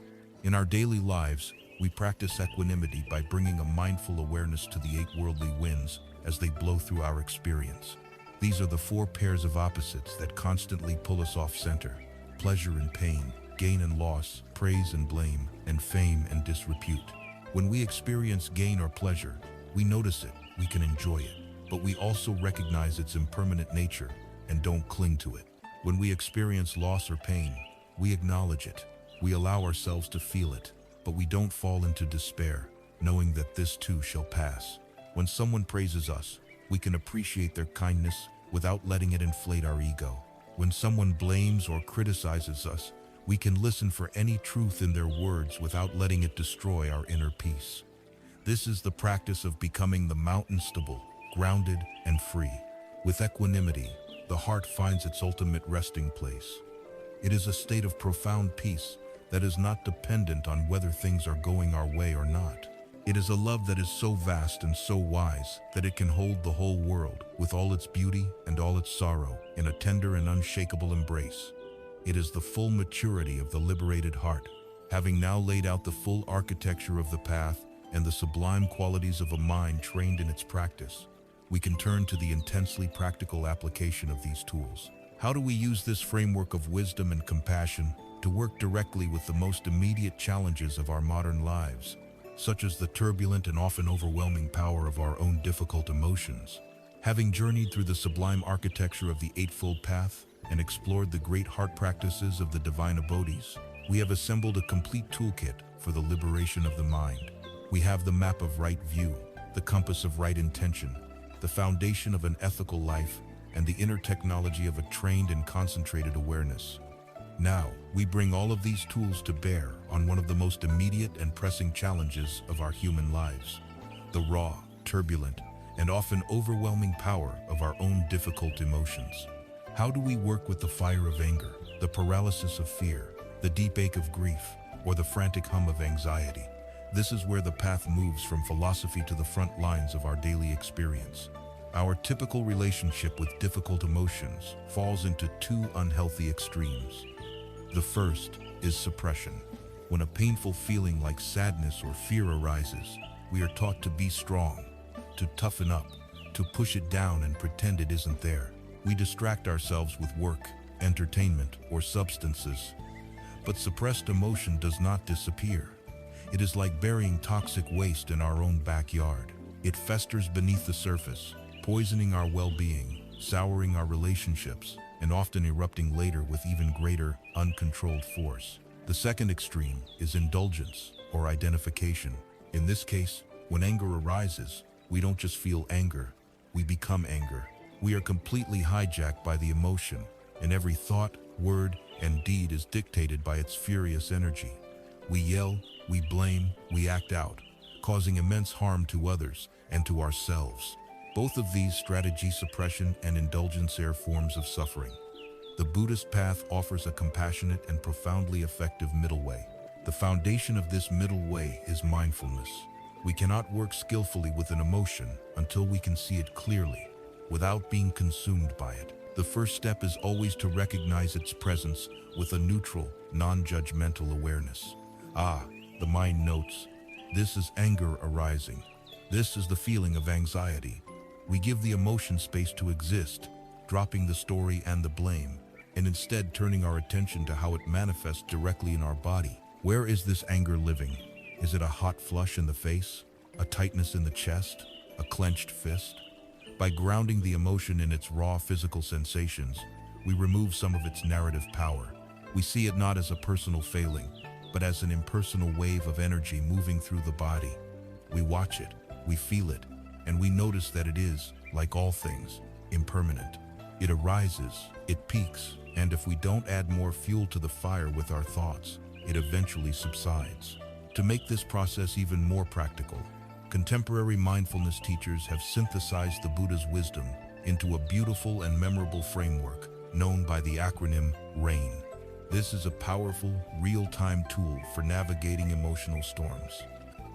In our daily lives, we practice equanimity by bringing a mindful awareness to the 8 worldly winds as they blow through our experience. These are the 4 pairs of opposites that constantly pull us off center: pleasure and pain, gain and loss, praise and blame, and fame and disrepute. When we experience gain or pleasure, we notice it, we can enjoy it, but we also recognize its impermanent nature and don't cling to it. When we experience loss or pain, we acknowledge it. We allow ourselves to feel it, but we don't fall into despair, knowing that this too shall pass. When someone praises us, we can appreciate their kindness without letting it inflate our ego. When someone blames or criticizes us, we can listen for any truth in their words without letting it destroy our inner peace. This is the practice of becoming the mountain stable, grounded, and free. With equanimity, the heart finds its ultimate resting place. It is a state of profound peace that is not dependent on whether things are going our way or not. It is a love that is so vast and so wise that it can hold the whole world with all its beauty and all its sorrow in a tender and unshakable embrace. It is the full maturity of the liberated heart, having now laid out the full architecture of the path and the sublime qualities of a mind trained in its practice. We can turn to the intensely practical application of these tools. How do we use this framework of wisdom and compassion to work directly with the most immediate challenges of our modern lives, such as the turbulent and often overwhelming power of our own difficult emotions? Having journeyed through the sublime architecture of the Eightfold Path and explored the great heart practices of the divine abodes, we have assembled a complete toolkit for the liberation of the mind. We have the map of right view, the compass of right intention, the foundation of an ethical life, and the inner technology of a trained and concentrated awareness. Now, we bring all of these tools to bear on one of the most immediate and pressing challenges of our human lives: the raw, turbulent, and often overwhelming power of our own difficult emotions. How do we work with the fire of anger, the paralysis of fear, the deep ache of grief, or the frantic hum of anxiety? This is where the path moves from philosophy to the front lines of our daily experience. Our typical relationship with difficult emotions falls into 2 unhealthy extremes. The first is suppression. When a painful feeling like sadness or fear arises, we are taught to be strong, to toughen up, to push it down and pretend it isn't there. We distract ourselves with work, entertainment, or substances. But suppressed emotion does not disappear. It is like burying toxic waste in our own backyard. It festers beneath the surface, poisoning our well-being, souring our relationships, and often erupting later with even greater, uncontrolled force. The second extreme is indulgence, or identification. In this case, when anger arises, we don't just feel anger, we become anger. We are completely hijacked by the emotion, and every thought, word, and deed is dictated by its furious energy. We yell, we blame, we act out, causing immense harm to others and to ourselves. Both of these strategy suppression and indulgence are forms of suffering. The Buddhist path offers a compassionate and profoundly effective middle way. The foundation of this middle way is mindfulness. We cannot work skillfully with an emotion until we can see it clearly, without being consumed by it. The first step is always to recognize its presence with a neutral, non-judgmental awareness. The mind notes, this is anger arising. This is the feeling of anxiety. We give the emotion space to exist, dropping the story and the blame, and instead turning our attention to how it manifests directly in our body. Where is this anger living? Is it a hot flush in the face? A tightness in the chest? A clenched fist? By grounding the emotion in its raw physical sensations, we remove some of its narrative power. We see it not as a personal failing, but as an impersonal wave of energy moving through the body. We watch it, we feel it, and we notice that it is, like all things, impermanent. It arises, it peaks, and if we don't add more fuel to the fire with our thoughts, it eventually subsides. To make this process even more practical, contemporary mindfulness teachers have synthesized the Buddha's wisdom into a beautiful and memorable framework known by the acronym RAIN. This is a powerful, real-time tool for navigating emotional storms.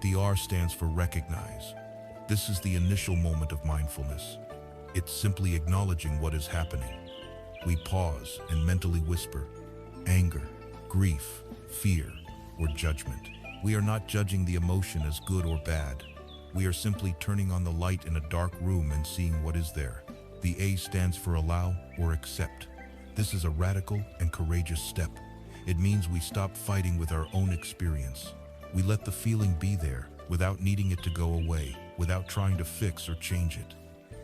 The R stands for recognize. This is the initial moment of mindfulness. It's simply acknowledging what is happening. We pause and mentally whisper, anger, grief, fear, or judgment. We are not judging the emotion as good or bad. We are simply turning on the light in a dark room and seeing what is there. The A stands for allow or accept. This is a radical and courageous step. It means we stop fighting with our own experience. We let the feeling be there without needing it to go away, without trying to fix or change it.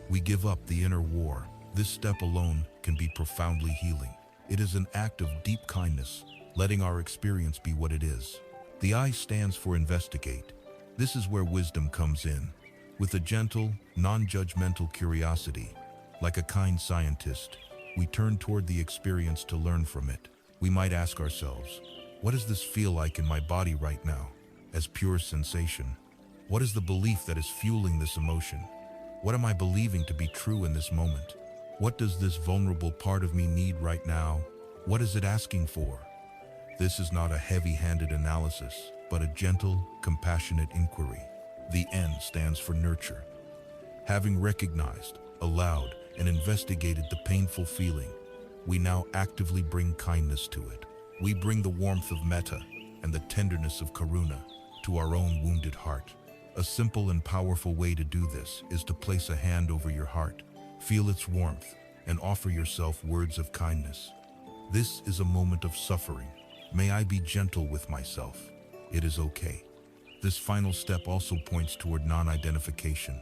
We give up the inner war. This step alone can be profoundly healing. It is an act of deep kindness, letting our experience be what it is. The I stands for investigate. This is where wisdom comes in. With a gentle, non-judgmental curiosity, like a kind scientist, we turn toward the experience to learn from it. We might ask ourselves, what does this feel like in my body right now, as pure sensation? What is the belief that is fueling this emotion? What am I believing to be true in this moment? What does this vulnerable part of me need right now? What is it asking for? This is not a heavy-handed analysis, but a gentle, compassionate inquiry. The N stands for nurture. Having recognized, allowed, and investigated the painful feeling, we now actively bring kindness to it. We bring the warmth of metta and the tenderness of karuna to our own wounded heart. A simple and powerful way to do this is to place a hand over your heart, feel its warmth, and offer yourself words of kindness. This is a moment of suffering. May I be gentle with myself. It is okay. This final step also points toward non-identification.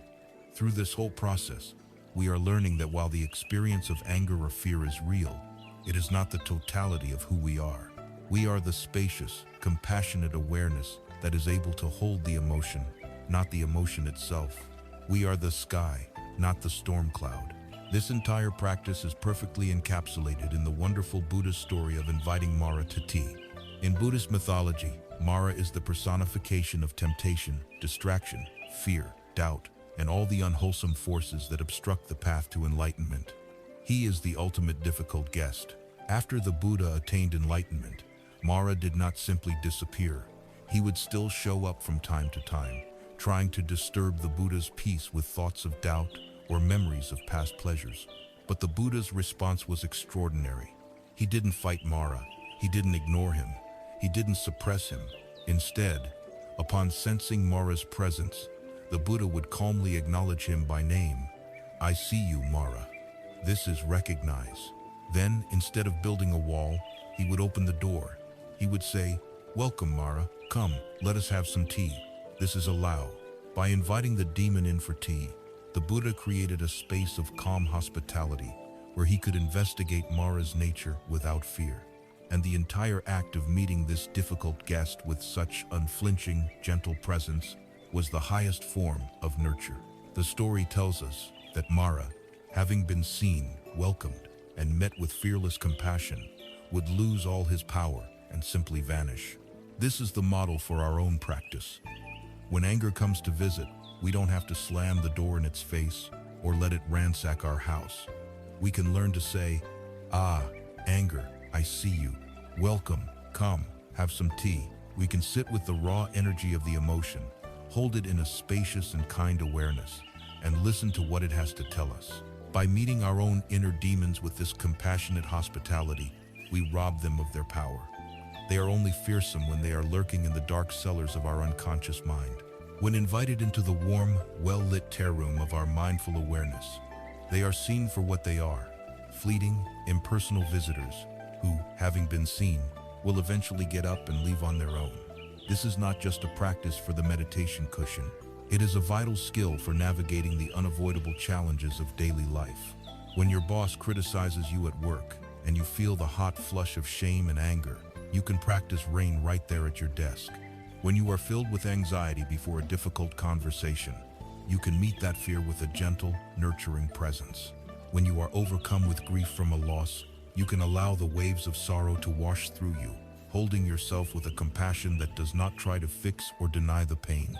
Through this whole process, we are learning that while the experience of anger or fear is real, it is not the totality of who we are. We are the spacious, compassionate awareness that is able to hold the emotion, not the emotion itself. We are the sky, not the storm cloud. This entire practice is perfectly encapsulated in the wonderful Buddhist story of inviting Mara to tea. In Buddhist mythology, Mara is the personification of temptation, distraction, fear, doubt, and all the unwholesome forces that obstruct the path to enlightenment. He is the ultimate difficult guest. After the Buddha attained enlightenment, Mara did not simply disappear. He would still show up from time to time, trying to disturb the Buddha's peace with thoughts of doubt or memories of past pleasures. But the Buddha's response was extraordinary. He didn't fight Mara. He didn't ignore him. He didn't suppress him. Instead, upon sensing Mara's presence, the Buddha would calmly acknowledge him by name. I see you, Mara. This is recognize. Then, instead of building a wall, he would open the door. He would say, welcome, Mara. Come, let us have some tea. This is allow. By inviting the demon in for tea, the Buddha created a space of calm hospitality where he could investigate Mara's nature without fear. And the entire act of meeting this difficult guest with such unflinching, gentle presence was the highest form of nurture. The story tells us that Mara, having been seen, welcomed, and met with fearless compassion, would lose all his power and simply vanish. This is the model for our own practice. When anger comes to visit, we don't have to slam the door in its face or let it ransack our house. We can learn to say, "Ah, anger, I see you. Welcome, come, have some tea." We can sit with the raw energy of the emotion, hold it in a spacious and kind awareness, and listen to what it has to tell us. By meeting our own inner demons with this compassionate hospitality, we rob them of their power. They are only fearsome when they are lurking in the dark cellars of our unconscious mind. When invited into the warm, well-lit care room of our mindful awareness, they are seen for what they are: fleeting, impersonal visitors who, having been seen, will eventually get up and leave on their own. This is not just a practice for the meditation cushion. It is a vital skill for navigating the unavoidable challenges of daily life. When your boss criticizes you at work and you feel the hot flush of shame and anger, you can practice rain right there at your desk. When you are filled with anxiety before a difficult conversation, you can meet that fear with a gentle, nurturing presence. When you are overcome with grief from a loss, you can allow the waves of sorrow to wash through you, holding yourself with a compassion that does not try to fix or deny the pain.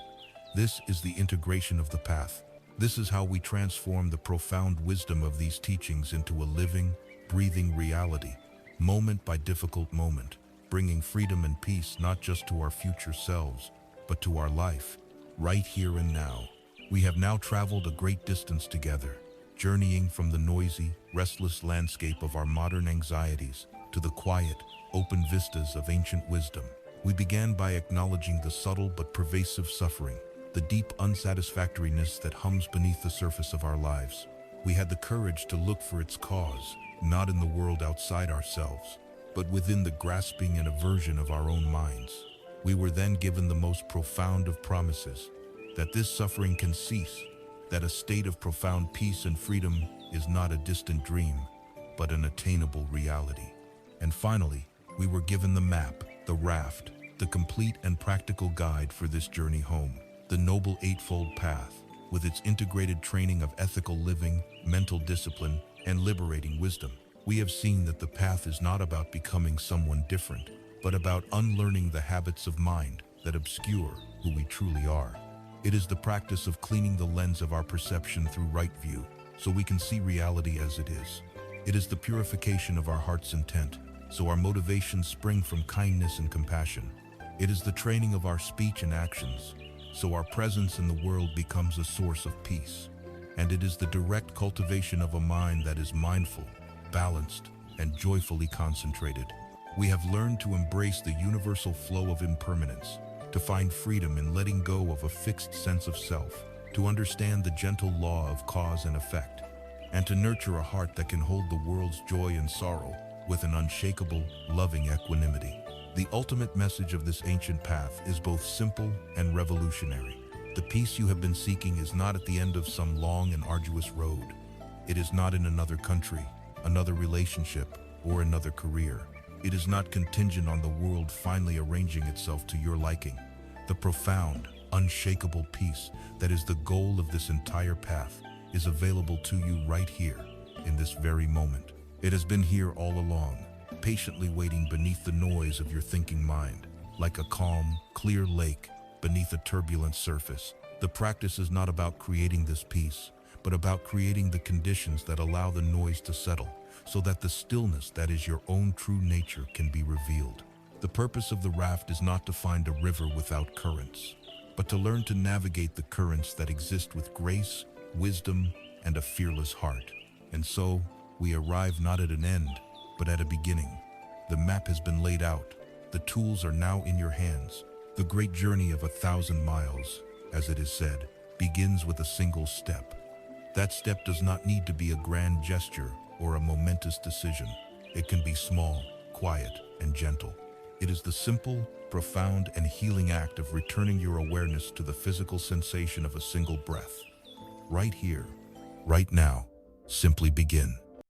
This is the integration of the path. This is how we transform the profound wisdom of these teachings into a living, breathing reality, moment by difficult moment, bringing freedom and peace not just to our future selves, but to our life, right here and now. We have now traveled a great distance together, journeying from the noisy, restless landscape of our modern anxieties to the quiet, open vistas of ancient wisdom. We began by acknowledging the subtle but pervasive suffering, the deep unsatisfactoriness that hums beneath the surface of our lives. We had the courage to look for its cause, not in the world outside ourselves, but within the grasping and aversion of our own minds. We were then given the most profound of promises, that this suffering can cease, that a state of profound peace and freedom is not a distant dream, but an attainable reality. And finally, we were given the map, the raft, the complete and practical guide for this journey home. The Noble Eightfold Path, with its integrated training of ethical living, mental discipline, and liberating wisdom. We have seen that the path is not about becoming someone different, but about unlearning the habits of mind that obscure who we truly are. It is the practice of cleaning the lens of our perception through right view, so we can see reality as it is. It is the purification of our heart's intent, so our motivations spring from kindness and compassion. It is the training of our speech and actions, so our presence in the world becomes a source of peace. And it is the direct cultivation of a mind that is mindful, balanced, and joyfully concentrated. We have learned to embrace the universal flow of impermanence, to find freedom in letting go of a fixed sense of self, to understand the gentle law of cause and effect, and to nurture a heart that can hold the world's joy and sorrow with an unshakable, loving equanimity. The ultimate message of this ancient path is both simple and revolutionary. The peace you have been seeking is not at the end of some long and arduous road. It is not in another country, another relationship, or another career. It is not contingent on the world finally arranging itself to your liking. The profound, unshakable peace that is the goal of this entire path is available to you right here, in this very moment. It has been here all along, patiently waiting beneath the noise of your thinking mind, like a calm, clear lake beneath a turbulent surface. The practice is not about creating this peace, but about creating the conditions that allow the noise to settle, so that the stillness that is your own true nature can be revealed. The purpose of the raft is not to find a river without currents, but to learn to navigate the currents that exist with grace, wisdom, and a fearless heart. And so, we arrive not at an end, but at a beginning. The map has been laid out. The tools are now in your hands. The great journey of 1,000 miles, as it is said, begins with a single step. That step does not need to be a grand gesture or a momentous decision. It can be small, quiet, and gentle. It is the simple, profound, and healing act of returning your awareness to the physical sensation of a single breath. Right here, right now, simply begin.